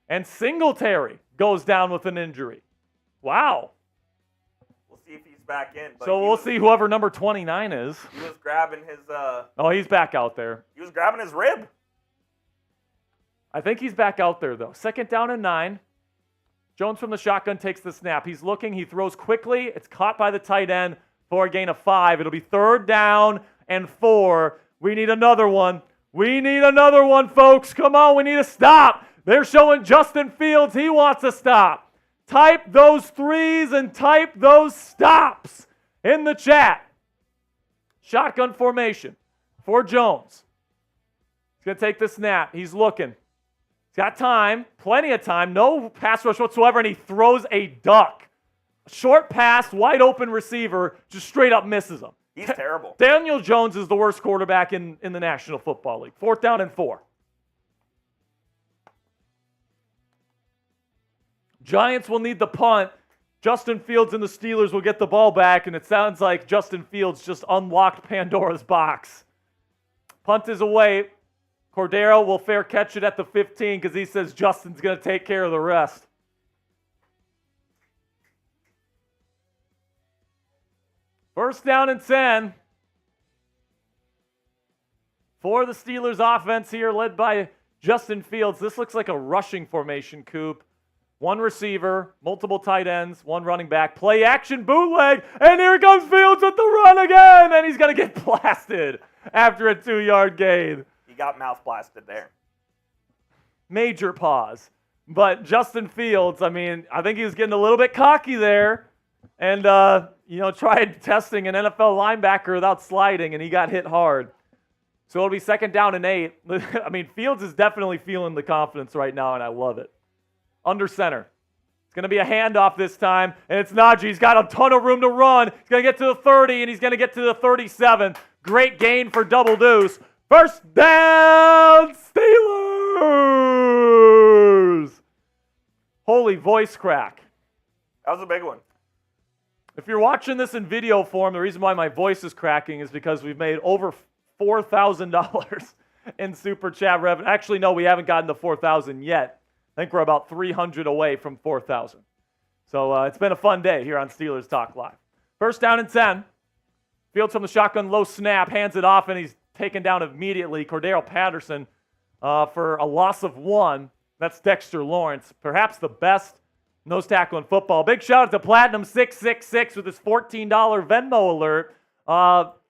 And Singletary goes down with an injury. Wow. We'll see if he's back in. But So we'll see whoever number 29 is. He was grabbing his... Oh, he's back out there. He was grabbing his rib. I think he's back out there, though. Second down and 9. Jones from the shotgun takes the snap. He's looking. He throws quickly. It's caught by the tight end for a gain of 5. It'll be 3rd down and 4. We need another one. We need another one, folks. Come on. We need to stop. They're showing Justin Fields. He wants a stop. Type those threes and type those stops in the chat. Shotgun formation for Jones. He's going to take the snap. He's looking. He's got time, plenty of time, no pass rush whatsoever, and he throws a duck. Short pass, wide open receiver, just straight up misses him. He's terrible. Daniel Jones is the worst quarterback in the National Football League. 4th down and 4. Giants will need the punt. Justin Fields and the Steelers will get the ball back, and it sounds like Justin Fields just unlocked Pandora's box. Punt is away. Cordero will fair catch it at the 15 because he says Justin's going to take care of the rest. First down and 10 for the Steelers offense here, led by Justin Fields. This looks like a rushing formation, Coop. 1 receiver, multiple tight ends, 1 running back, play action bootleg, and here comes Fields with the run again, and he's going to get blasted after a 2-yard gain. He got mouth blasted there. Major pause. But Justin Fields, I think he was getting a little bit cocky there and, tried testing an NFL linebacker without sliding, and he got hit hard. So it'll be 2nd down and 8. Fields is definitely feeling the confidence right now, and I love it. Under center. It's going to be a handoff this time, and it's Najee. He's got a ton of room to run. He's going to get to the 30, and he's going to get to the 37. Great gain for Double Deuce. First down, Steelers! Holy voice crack. That was a big one. If you're watching this in video form, the reason why my voice is cracking is because we've made over $4,000 in Super Chat revenue. Actually, no, we haven't gotten to 4,000 yet. I think we're about 300 away from 4,000. So it's been a fun day here on Steelers Talk Live. First down and 10. Fields from the shotgun, low snap, hands it off, and he's taken down immediately. Cordero Patterson for a loss of 1. That's Dexter Lawrence, perhaps the best nose tackle in football. Big shout out to Platinum666 with his $14 Venmo alert.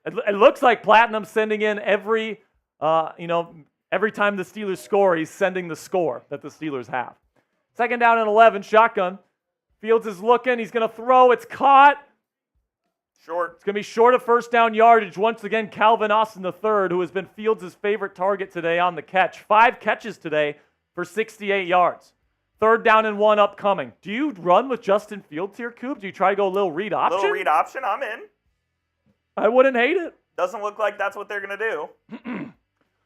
It looks like Platinum sending in every time the Steelers score, he's sending the score that the Steelers have. 2nd down and 11, shotgun. Fields is looking. He's going to throw. It's caught. Short. It's going to be short of 1st down yardage. Once again, Calvin Austin III, who has been Fields' favorite target today on the catch. 5 catches today for 68 yards. 3rd down and 1 upcoming. Do you run with Justin Fields here, Coop? Do you try to go a little read option? Little read option, I'm in. I wouldn't hate it. Doesn't look like that's what they're going to do.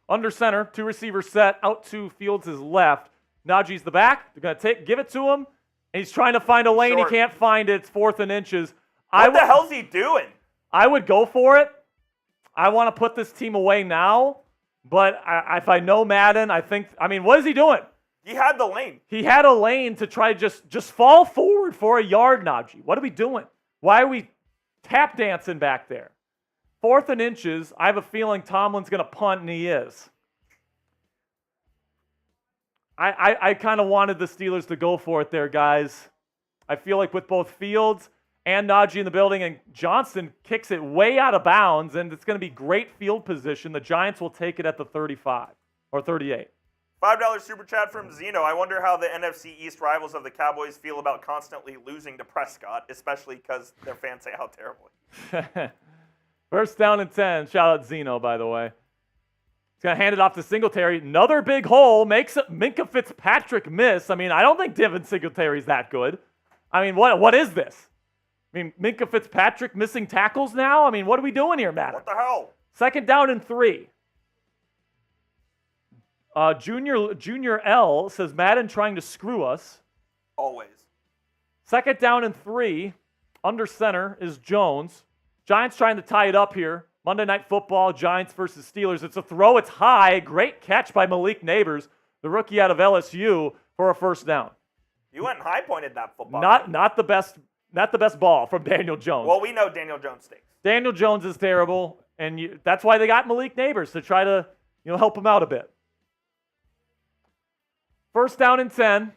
Under center, 2 receivers set, out to Fields' left. Najee's the back. They're going to give it to him. And he's trying to find a lane. Short. He can't find it. It's 4th and inches. What the hell's he doing? I would go for it. I want to put this team away now. But if I know Madden, what is he doing? He had the lane. He had a lane to try just fall forward for a yard, Najee. What are we doing? Why are we tap dancing back there? 4th and inches. I have a feeling Tomlin's going to punt, and he is. I kind of wanted the Steelers to go for it there, guys. I feel like with both Fields and Najee in the building, and Johnston kicks it way out of bounds, and it's going to be great field position. The Giants will take it at the 35 or 38. $5 super chat from Zeno. I wonder how the NFC East rivals of the Cowboys feel about constantly losing to Prescott, especially because their fans say how terribly. 1st down and 10. Shout out Zeno, by the way. He's going to hand it off to Singletary. Another big hole. Makes Minkah Fitzpatrick miss. I don't think Devin Singletary's that good. What is this? Minkah Fitzpatrick missing tackles now? What are we doing here, Matt? What the hell? 2nd down and 3. Junior L says Madden trying to screw us. Always. 2nd down and 3. Under center is Jones. Giants trying to tie it up here. Monday Night Football, Giants versus Steelers. It's a throw. It's high. Great catch by Malik Neighbors, the rookie out of LSU, for a 1st down. You went and high-pointed that football. Not the best ball from Daniel Jones. Well, we know Daniel Jones stinks. Daniel Jones is terrible, and that's why they got Malik Neighbors, to try to help him out a bit. 1st down and 10.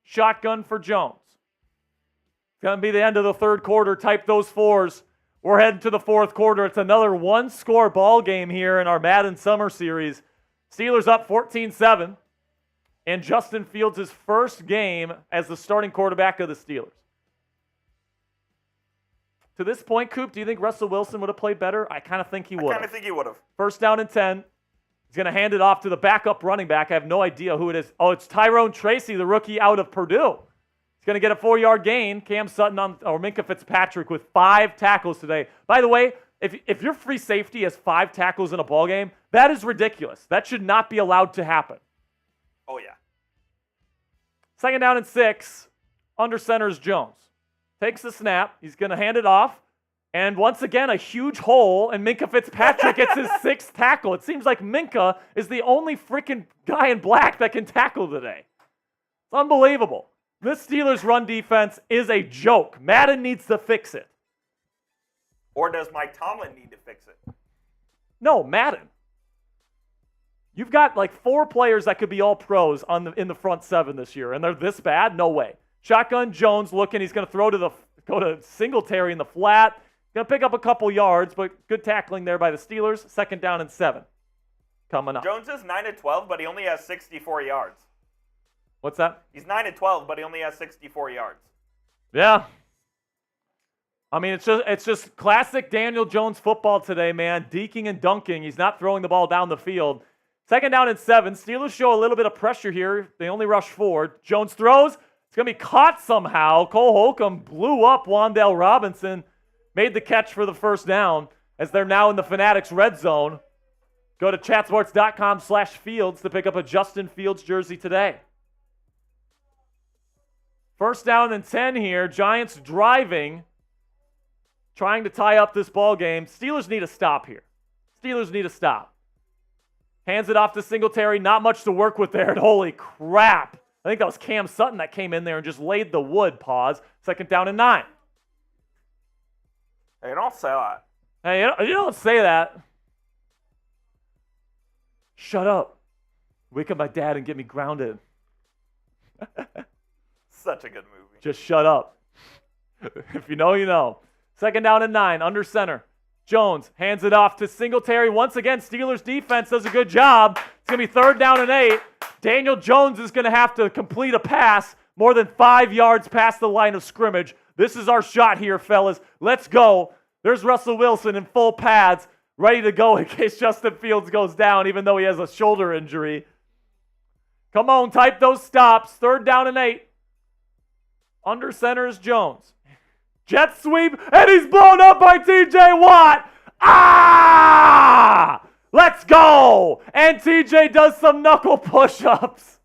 Shotgun for Jones. It's going to be the end of the 3rd quarter. Type those 4s. We're heading to the 4th quarter. It's another 1-score ball game here in our Madden Summer Series. Steelers up 14-7. in Justin Fields' first game as the starting quarterback of the Steelers. To this point, Coop, do you think Russell Wilson would have played better? I kind of think he would have. I kind of think he would have. First down and 10. He's going to hand it off to the backup running back. I have no idea who it is. Oh, it's Tyrone Tracy, the rookie out of Purdue. He's going to get a 4-yard gain. Cam Sutton or Minka Fitzpatrick with 5 tackles today. By the way, if your free safety has 5 tackles in a ball game, that is ridiculous. That should not be allowed to happen. Oh, yeah. Second down and 6. Under center is Jones. Takes the snap. He's going to hand it off. And once again, a huge hole, and Minka Fitzpatrick gets his 6th tackle. It seems like Minka is the only freaking guy in black that can tackle today. It's unbelievable. This Steelers run defense is a joke. Madden needs to fix it. Or does Mike Tomlin need to fix it? No, Madden. You've got like 4 players that could be all pros in the front 7 this year, and they're this bad? No way. Shotgun Jones looking. He's going to go to Singletary in the flat. Going to pick up a couple yards, but good tackling there by the Steelers. Second down and 7 coming up. Jones is 9-12, but he only has 64 yards. What's that? He's 9-12, but he only has 64 yards. Yeah. I mean, it's just classic Daniel Jones football today, man. Deking and dunking. He's not throwing the ball down the field. Second down and 7. Steelers show a little bit of pressure here. They only rush forward. Jones throws. It's going to be caught somehow. Cole Holcomb blew up Wan'Dale Robinson. Made the catch for the first down as they're now in the Fanatics red zone. Go to chatsports.com/Fields to pick up a Justin Fields jersey today. First down and 10 here. Giants driving, trying to tie up this ball game. Steelers need a stop here. Steelers need a stop. Hands it off to Singletary. Not much to work with there. And holy crap. I think that was Cam Sutton that came in there and just laid the wood. Pause. Second down and 9. Hey, don't say that. Hey, you don't say that. Shut up. Wake up my dad and get me grounded. Such a good movie. Just shut up. If you know, you know. Second down and 9, under center. Jones hands it off to Singletary. Once again, Steelers defense does a good job. It's going to be third down and 8. Daniel Jones is going to have to complete a pass more than 5 yards past the line of scrimmage. This is our shot here, fellas. Let's go. There's Russell Wilson in full pads, ready to go in case Justin Fields goes down, even though he has a shoulder injury. Come on, type those stops. Third down and 8. Under center is Jones. Jet sweep, and he's blown up by TJ Watt. Ah! Let's go! And TJ does some knuckle push-ups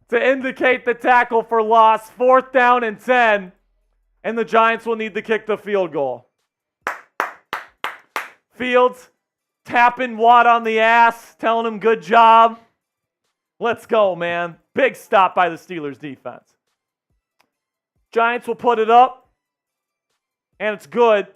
to indicate the tackle for loss. Fourth down and 10. And the Giants will need to kick the field goal. Fields tapping Watt on the ass, telling him good job. Let's go, man. Big stop by the Steelers defense. Giants will put it up, and it's good.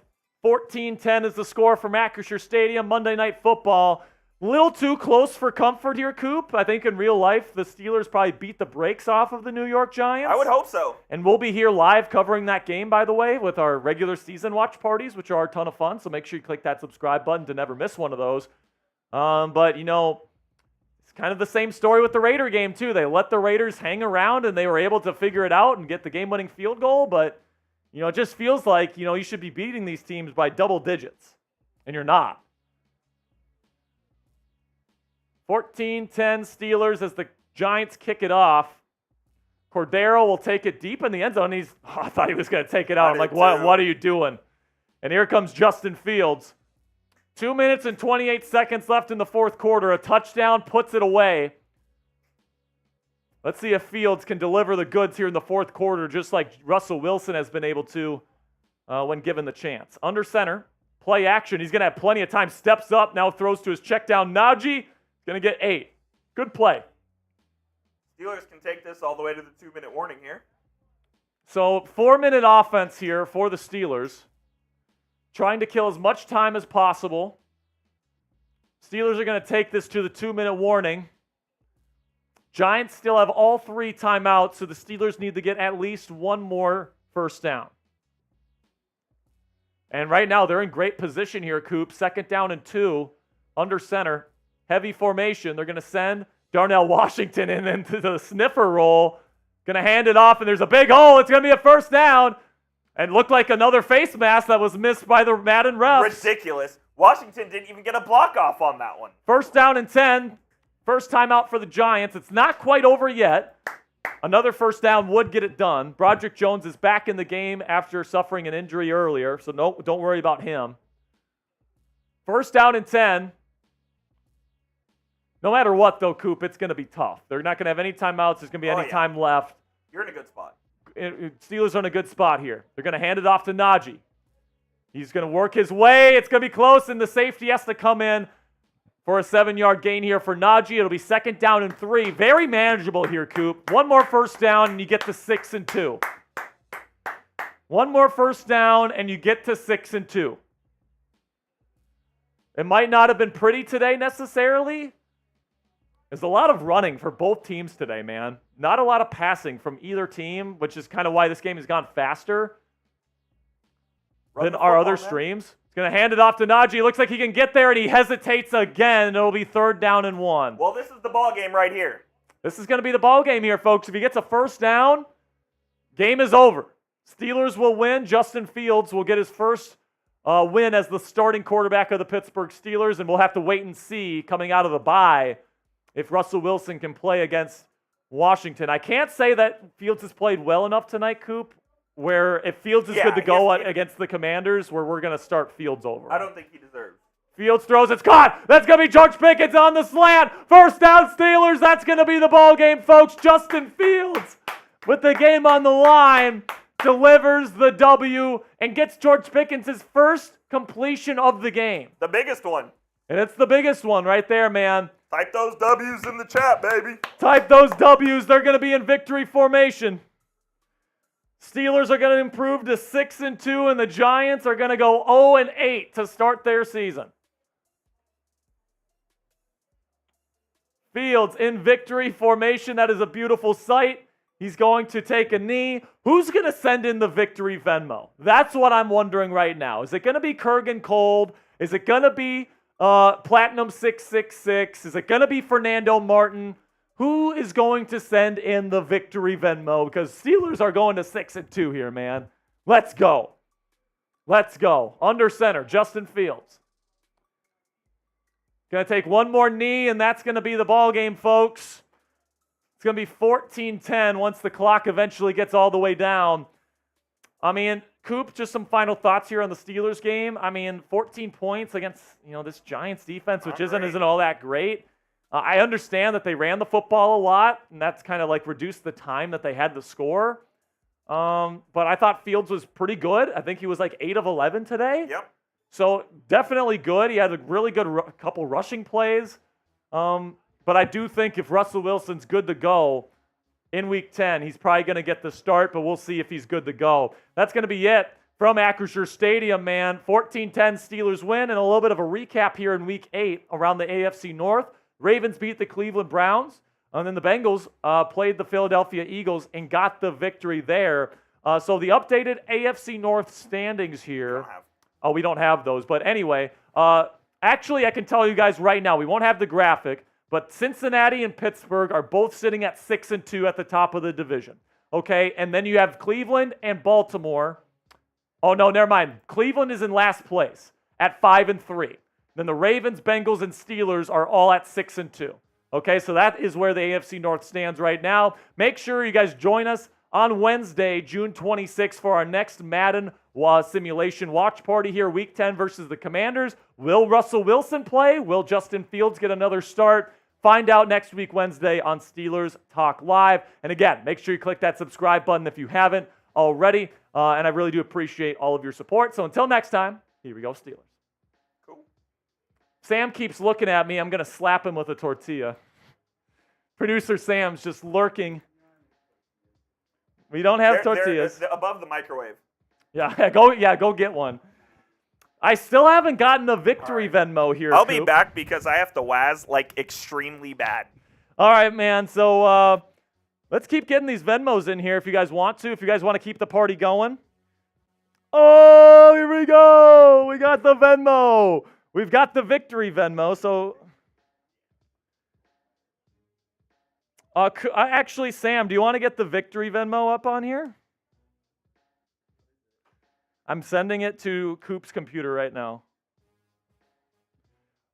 14-10 is the score from Acrisure Stadium, Monday Night Football. Little too close for comfort here, Coop. I think in real life, the Steelers probably beat the brakes off of the New York Giants. I would hope so. And we'll be here live covering that game, by the way, with our regular season watch parties, which are a ton of fun. So make sure you click that subscribe button to never miss one of those. But, you know, it's kind of the same story with the Raider game, too. They let the Raiders hang around, and they were able to figure it out and get the game-winning field goal. But, you know, it just feels like, you know, you should be beating these teams by double digits, and you're not. 14-10 Steelers as the Giants kick it off. Cordero will take it deep in the end zone. I thought he was going to take it out. I'm like, what are you doing? And here comes Justin Fields. 2 minutes and 28 seconds left in the fourth quarter. A touchdown puts it away. Let's see if Fields can deliver the goods here in the fourth quarter, just like Russell Wilson has been able to when given the chance. Under center, play action. He's going to have plenty of time. Steps up, now throws to his check down. Najee. Going to get 8. Good play. Steelers can take this all the way to the 2-minute warning here. So 4-minute offense here for the Steelers. Trying to kill as much time as possible. Steelers are going to take this to the 2-minute warning. Giants still have all 3 timeouts, so the Steelers need to get at least one more first down. And right now they're in great position here, Coop. Second down and 2, under center. Heavy formation. They're going to send Darnell Washington into the sniffer roll. Going to hand it off, and there's a big hole. It's going to be a first down. And looked like another face mask that was missed by the Madden refs. Ridiculous. Washington didn't even get a block off on that one. First down and 10. First timeout for the Giants. It's not quite over yet. Another first down would get it done. Broderick Jones is back in the game after suffering an injury earlier, so no, don't worry about him. First down and 10. No matter what, though, Coop, it's going to be tough. They're not going to have any timeouts. There's going to be any time left. You're in a good spot. Steelers are in a good spot here. They're going to hand it off to Najee. He's going to work his way. It's going to be close, and the safety has to come in for a 7-yard gain here for Najee. It'll be second down and 3. Very manageable here, Coop. One more first down, and you get to 6 and 2. One more first down, and you get to 6 and 2. It might not have been pretty today necessarily. There's a lot of running for both teams today, man. Not a lot of passing from either team, which is kind of why this game has gone faster than our other streams. He's going to hand it off to Najee. Looks like he can get there, and he hesitates again. It'll be third down and 1. Well, this is the ball game right here. This is going to be the ball game here, folks. If he gets a first down, game is over. Steelers will win. Justin Fields will get his first win as the starting quarterback of the Pittsburgh Steelers, and we'll have to wait and see coming out of the bye if Russell Wilson can play against Washington. I can't say that Fields has played well enough tonight, Coop, where if Fields is good to go against the Commanders, where we're going to start Fields over. I don't think he deserves. Fields throws, it's caught. That's going to be George Pickens on the slant. First down, Steelers. That's going to be the ball game, folks. Justin Fields, with the game on the line, delivers the W and gets George Pickens his first completion of the game. The biggest one. And it's the biggest one right there, man. Type those W's in the chat, baby. Type those W's. They're going to be in victory formation. Steelers are going to improve to 6 and 2, and the Giants are going to go 0 and 8 to start their season. Fields in victory formation. That is a beautiful sight. He's going to take a knee. Who's going to send in the victory Venmo? That's what I'm wondering right now. Is it going to be Kurgan Cold? Is it going to be Platinum 666? Is it going to be Fernando Martin? Who is going to send in the victory Venmo? Because Steelers are going to 6 and 2 here, man. Let's go. Let's go. Under center, Justin Fields. Going to take one more knee, and that's going to be the ball game, folks. It's going to be 14-10 once the clock eventually gets all the way down. I mean, Coop, just some final thoughts here on the Steelers game. I mean, 14 points against, this Giants defense, which isn't all that great. I understand that they ran the football a lot, and that's kind of like reduced the time that they had to score. But I thought Fields was pretty good. I think he was like 8 of 11 today. Yep. So definitely good. He had a really good couple rushing plays. But I do think if Russell Wilson's good to go in Week 10, he's probably going to get the start, but we'll see if he's good to go. That's going to be it from Acrisure Stadium, man. 14-10 Steelers win, and a little bit of a recap here in Week 8 around the AFC North. Ravens beat the Cleveland Browns, and then the Bengals played the Philadelphia Eagles and got the victory there. So the updated AFC North standings here. We don't have those. But anyway, actually, I can tell you guys right now, we won't have the graphic, but Cincinnati and Pittsburgh are both sitting at 6 and 2 at the top of the division. Okay, and then you have Cleveland and Baltimore. Oh, no, never mind. Cleveland is in last place at 5 and 3. Then the Ravens, Bengals, and Steelers are all at 6 and 2. Okay, so that is where the AFC North stands right now. Make sure you guys join us on Wednesday, June 26th, for our next Madden Simulation watch party here, Week 10 versus the Commanders. Will Russell Wilson play? Will Justin Fields get another start? Find out next week, Wednesday, on Steelers Talk Live. And again, make sure you click that subscribe button if you haven't already. And I really do appreciate all of your support. So until next time, here we go, Steelers. Cool. Sam keeps looking at me. I'm going to slap him with a tortilla. Producer Sam's just lurking. We don't have tortillas. They're above the microwave. Yeah, go get one. I still haven't gotten a victory Venmo here. I'll be back because I have to waz like extremely bad. All right, man. So let's keep getting these Venmos in here if you guys want to. If you guys want to keep the party going. Oh, here we go. We got the Venmo. We've got the victory Venmo. So Actually, Sam, do you want to get the victory Venmo up on here? I'm sending it to Coop's computer right now.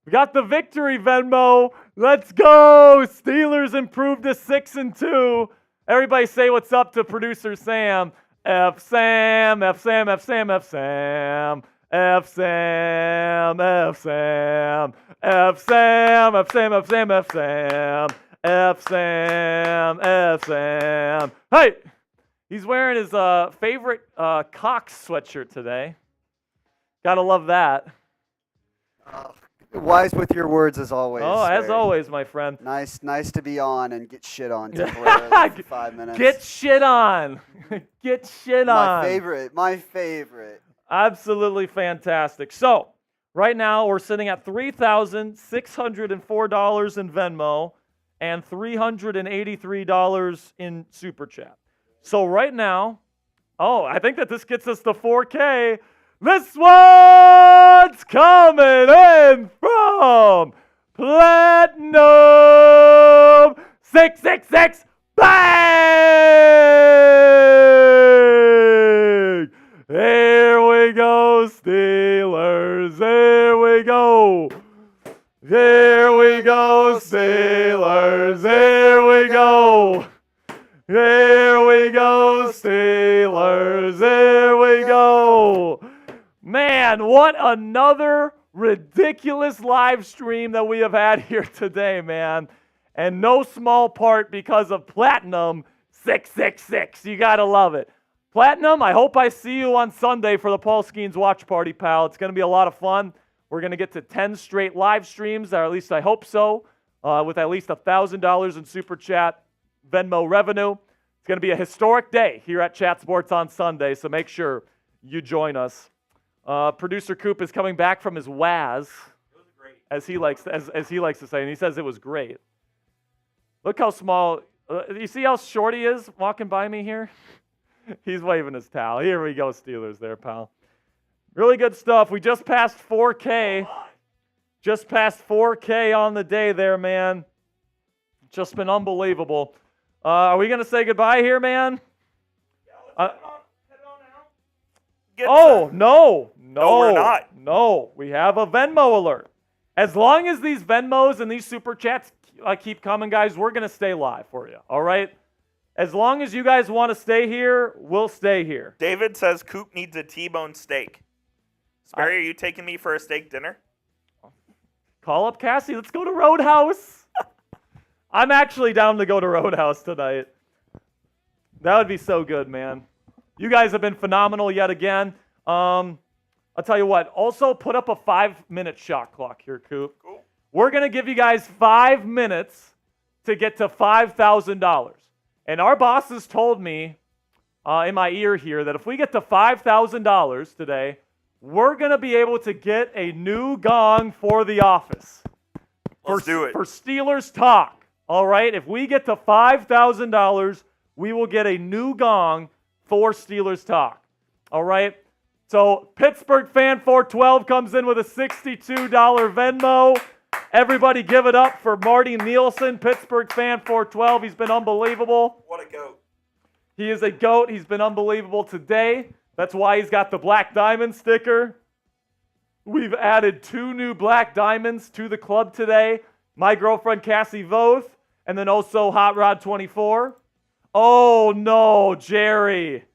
We got the victory Venmo. Let's go. Steelers improved to 6-2. Everybody say what's up to producer Sam. F Sam, F Sam, F Sam, F Sam. F Sam, F Sam. F Sam, F Sam, F Sam, F Sam. F Sam, F Sam. Hey! He's wearing his favorite Cox sweatshirt today. Gotta love that. Wise with your words as always. Oh, as Sperry. always, my friend. Nice to be on and get shit on temporarily for 5 minutes. Get shit on. Get shit on. My favorite. Absolutely fantastic. So, right now we're sitting at $3,604 in Venmo and $383 in Super Chat. So right now, I think that this gets us to 4K. This one's coming in from Platinum 666 Bang! Here we go, Steelers. Here we go. Here we go, Steelers. Here we go. Here we go, Steelers. Here we go. Man, what another ridiculous live stream that we have had here today, man. And no small part because of Platinum 666. You got to love it. Platinum, I hope I see you on Sunday for the Paul Skeens watch party, pal. It's going to be a lot of fun. We're going to get to 10 straight live streams, or at least I hope so, with at least $1,000 in Super Chat Venmo revenue. It's going to be a historic day here at Chat Sports on Sunday, so make sure you join us. Producer Coop is coming back from his WAS, as he likes to say, and he says it was great. Look how small. You see how short he is walking by me here? He's waving his towel. Here we go, Steelers there, pal. Really good stuff. We just passed 4K. Just passed 4K on the day there, man. Just been unbelievable. Are we going to say goodbye here, man? Head on out. No, we're not. No, we have a Venmo alert. As long as these Venmos and these Super Chats keep coming, guys, we're going to stay live for you, all right? As long as you guys want to stay here, we'll stay here. David says Coop needs a T-bone steak. Sperry, are you taking me for a steak dinner? Call up Cassie. Let's go to Roadhouse. I'm actually down to go to Roadhouse tonight. That would be so good, man. You guys have been phenomenal yet again. I'll tell you what. Also, put up a 5-minute shot clock here, Coop. Cool. We're going to give you guys 5 minutes to get to $5,000. And our bosses told me in my ear here that if we get to $5,000 today, we're going to be able to get a new gong for the office. Let's do it. For Steelers Talk. All right? If we get to $5,000, we will get a new gong for Steelers Talk. All right? So Pittsburgh Fan 412 comes in with a $62 Venmo. Everybody give it up for Marty Nielsen, Pittsburgh Fan 412. He's been unbelievable. What a goat. He is a goat. He's been unbelievable today. That's why he's got the Black Diamond sticker. We've added 2 new Black Diamonds to the club today. My girlfriend Cassie Voth, and then also Hot Rod 24. Oh no, Jerry.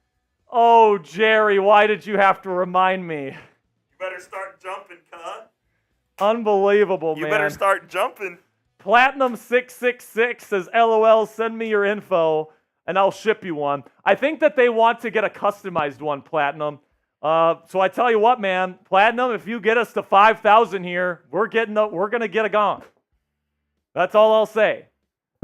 Oh, Jerry, why did you have to remind me? You better start jumping, cut. Unbelievable, man. You better start jumping. Platinum 666 says, LOL, send me your info, and I'll ship you one. I think that they want to get a customized one, Platinum. So I tell you what, man, Platinum, if you get us to 5,000 here, we're gonna get a gong. That's all I'll say.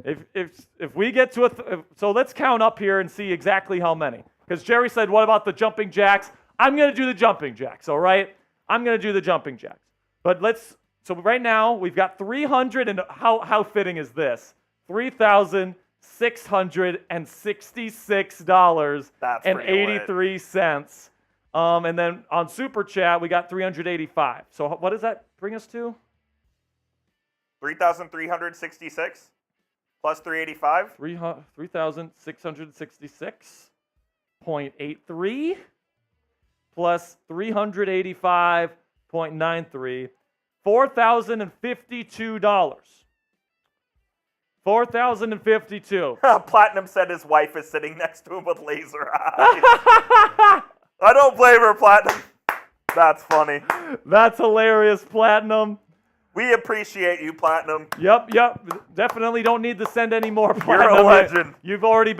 If we get to so let's count up here and see exactly how many. Because Jerry said, what about the jumping jacks? I'm gonna do the jumping jacks. All right, I'm gonna do the jumping jacks. But so right now we've got 300 and how fitting is this? $3,666.83. And then on Super Chat we got 385. So what does that bring us to? 3,366. Plus 385. 3,666.83 plus 385.93, $4,052. $4,052. Platinum said his wife is sitting next to him with laser eyes. I don't blame her, Platinum. That's funny. That's hilarious, Platinum. We appreciate you, Platinum. Yep. Definitely don't need to send any more, You're Platinum. a legend. You've already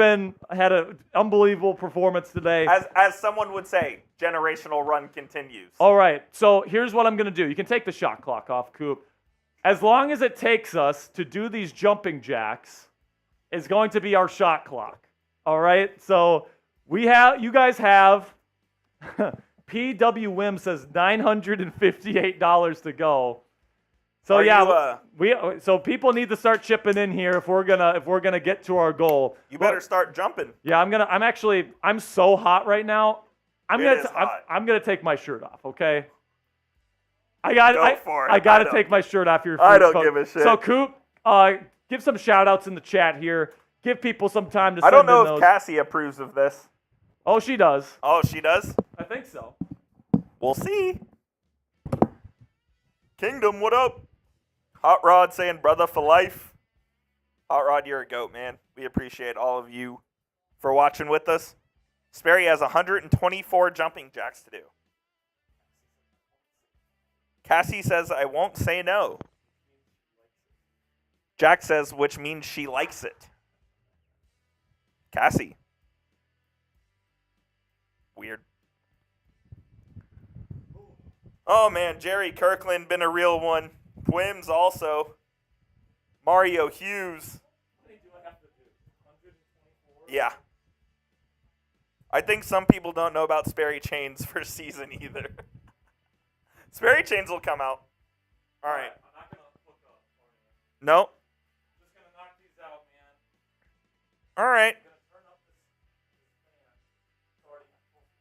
had an unbelievable performance today. As someone would say, generational run continues. All right, so here's what I'm going to do. You can take the shot clock off, Coop. As long as it takes us to do these jumping jacks, is going to be our shot clock. All right, so you guys have, PW Wim says $958 to go. So so people need to start chipping in here if we're gonna get to our goal. You better start jumping. Yeah, I'm so hot right now. I'm hot. gonna take my shirt off, okay? I gotta take my shirt off here. I don't give a shit. So Coop, give some shout outs in the chat here. Give people some time to send I don't know in if those. Cassie approves of this. Oh, she does. Oh, she does? I think so. We'll see. Kingdom, what up? Hot Rod saying brother for life. Hot Rod, you're a goat, man. We appreciate all of you for watching with us. Sperry has 124 jumping jacks to do. Cassie says, I won't say no. Jack says, which means she likes it. Cassie. Weird. Oh, man, Jerry Kirkland been a real one. Wims also. Mario Hughes. Yeah. I think some people don't know about Sperry Chains for season either. Sperry Chains will come out. All right. I'm not gonna look up. No. Just gonna knock these out, man. All right. I'm gonna turn up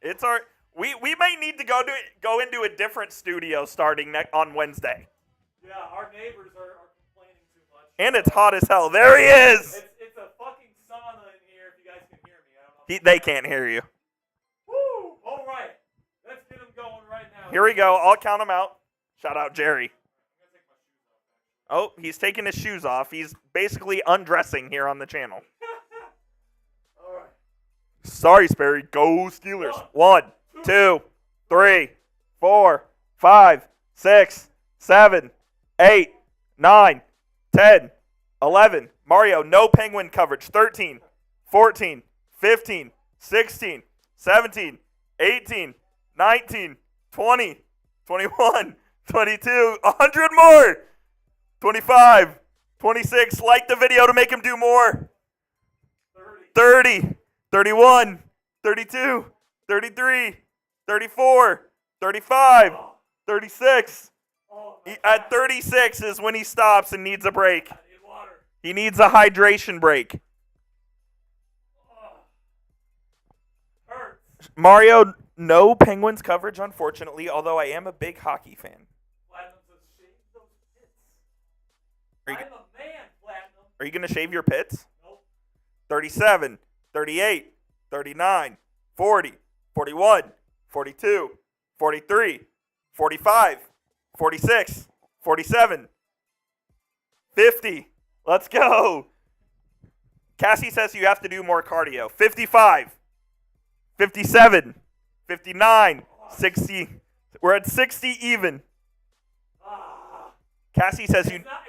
this fan. It's our. We might need to go into a different studio starting on Wednesday. Yeah, our neighbors are complaining too much. And it's hot as hell. There he is. It's a fucking sauna in here. If you guys can hear me, I don't know. They can't hear you. Woo! All right, let's get them going right now. Here we go. I'll count them out. Shout out Jerry. Oh, he's taking his shoes off. He's basically undressing here on the channel. All right. Sorry, Sperry. Go Steelers. 1, 2, 3, 4, 5, 6, 7, 8, 9, 10, 11. Mario, no penguin coverage. 13, 14, 15, 16, 17, 18, 19, 20, 21, 22, 100 more. 25, 26. Like the video to make him do more. 30, 31, 32, 33, 34, 35, 36. At 36 is when he stops and needs a break. I need water. He needs a hydration break. Hurts. Mario, no Penguins coverage, unfortunately, although I am a big hockey fan. Platinum says shave those pits. Are you, I'm a man, Platinum. are you going to shave your pits? Nope. 37, 38, 39, 40, 41, 42, 43, 45, 46, 47, 50. Let's go. Cassie says you have to do more cardio. 55, 57, 59, 60. We're at 60 even. Cassie says you... It's not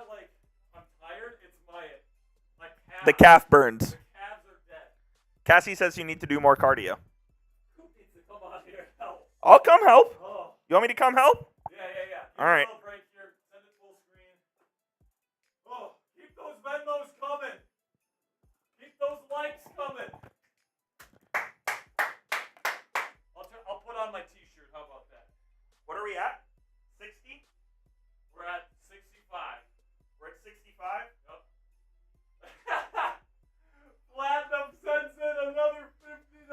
like I'm tired. It's my calf. The calf burns. The calves are dead. Cassie says you need to do more cardio. Who needs to come on here and help? I'll come help. Oh. You want me to come help? Yeah. All right. Give me a little break here. Send it full screen. Oh, keep those Venmos coming. Keep those likes coming. I'll put on my t-shirt. How about that? What are we at? 60? We're at 65. We're at 65? Yep. Platinum sends in another $50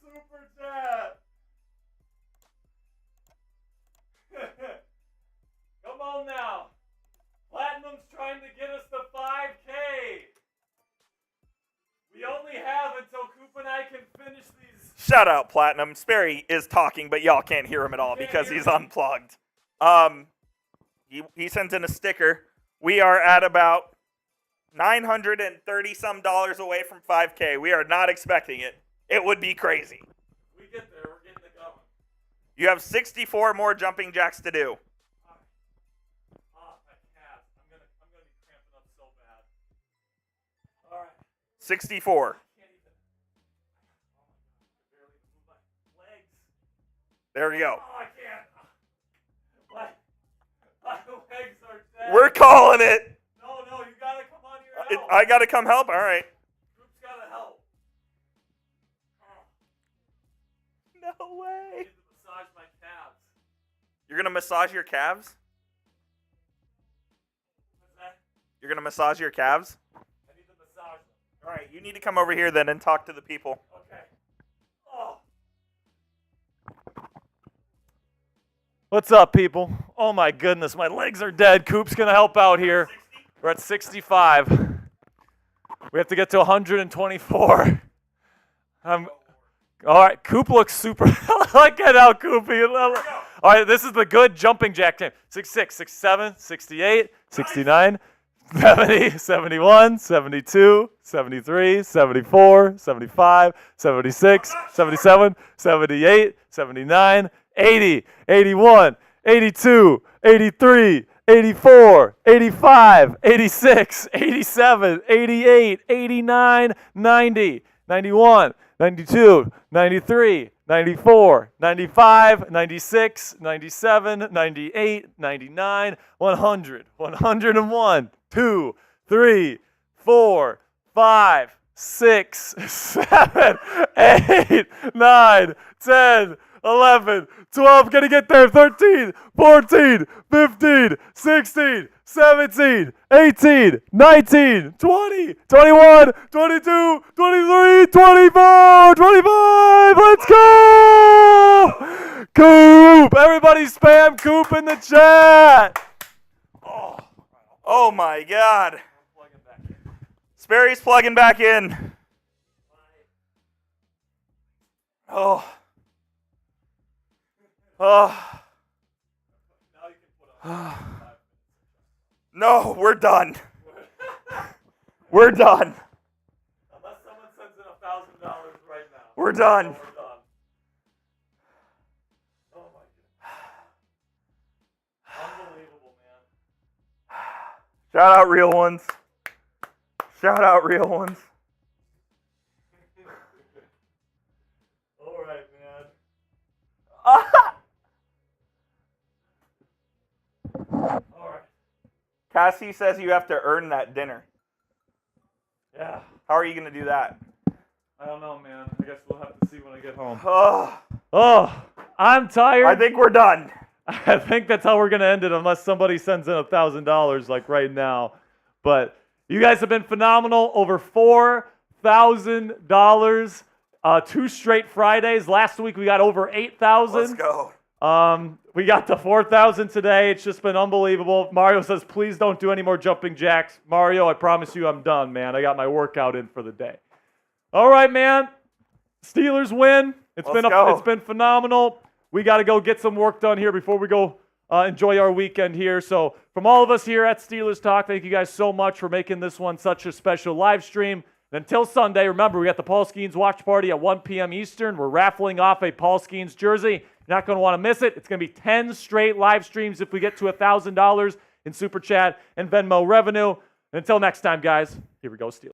super chat. Come on now. Platinum's trying to get us to 5K. Shout out Platinum. Sperry is talking, but y'all can't hear him at all because he's unplugged. He sent in a sticker. We are at about $930 some away from 5K. We are not expecting it. It would be crazy. We get there. We're getting it going. You have 64 more jumping jacks to do. Oh, my calves. I'm gonna be cramping up so bad. All right. 64. There we go. Oh, I can't. My legs are dead. We're calling it. No, you gotta come on here and help. I gotta come help? All right. Group's gotta help. No way. I need to massage my calves. You're gonna massage your calves? What's that? You're gonna massage your calves? I need to massage them. All right, you need to come over here then and talk to the people. Okay. Oh. What's up, people? Oh my goodness, my legs are dead. Coop's gonna help out here. We're at 65. We have to get to 124. All right, Coop looks super. I like it how Coop. All right, this is the good jumping jack team. 66, 67, 68, 69, 70, 71, 72, 73, 74, 75, 76, 77, 78, 79, 80, 81, 82, 83, 84, 85, 86, 87, 88, 89, 90, 91, 92, 93, 94, 95, 96, 97, 98, 99, 100, 101, 2, 3, 4, 5, 6, 7, 8, 9, 10, 11, 12, gonna get there, 13, 14, 15, 16, 17, 18, 19, 20, 21, 22, 23, 24, 25, let's go! Coop! Everybody spam Coop in the chat! Oh my God. Sperry's plugging back in. Oh. No, we're done. We're done. Unless someone sends in $1,000 right now. We're done. We're done. Oh my goodness. Unbelievable, man. Shout out real ones. Shout out real ones. All right, man. All right. Cassie says you have to earn that dinner. Yeah. How are you going to do that? I don't know, man. I guess we'll have to see when I get home. Oh, I'm tired. I think we're done. I think that's how we're going to end it unless somebody sends in $1,000 like right now. But you guys have been phenomenal. Over $4,000, 2 straight Fridays. Last week we got over 8,000. Let's go. We got to 4,000 today. It's just been unbelievable. Mario says, please don't do any more jumping jacks. Mario, I promise you I'm done, man. I got my workout in for the day. All right, man. Steelers win. It's been phenomenal. We got to go get some work done here before we go enjoy our weekend here. So from all of us here at Steelers Talk, thank you guys so much for making this one such a special live stream. And until Sunday, remember, we got the Paul Skeens watch party at 1 p.m. Eastern. We're raffling off a Paul Skeens jersey. You're not going to want to miss it. It's going to be 10 straight live streams if we get to $1,000 in Super Chat and Venmo revenue. And until next time, guys, here we go, Steelers.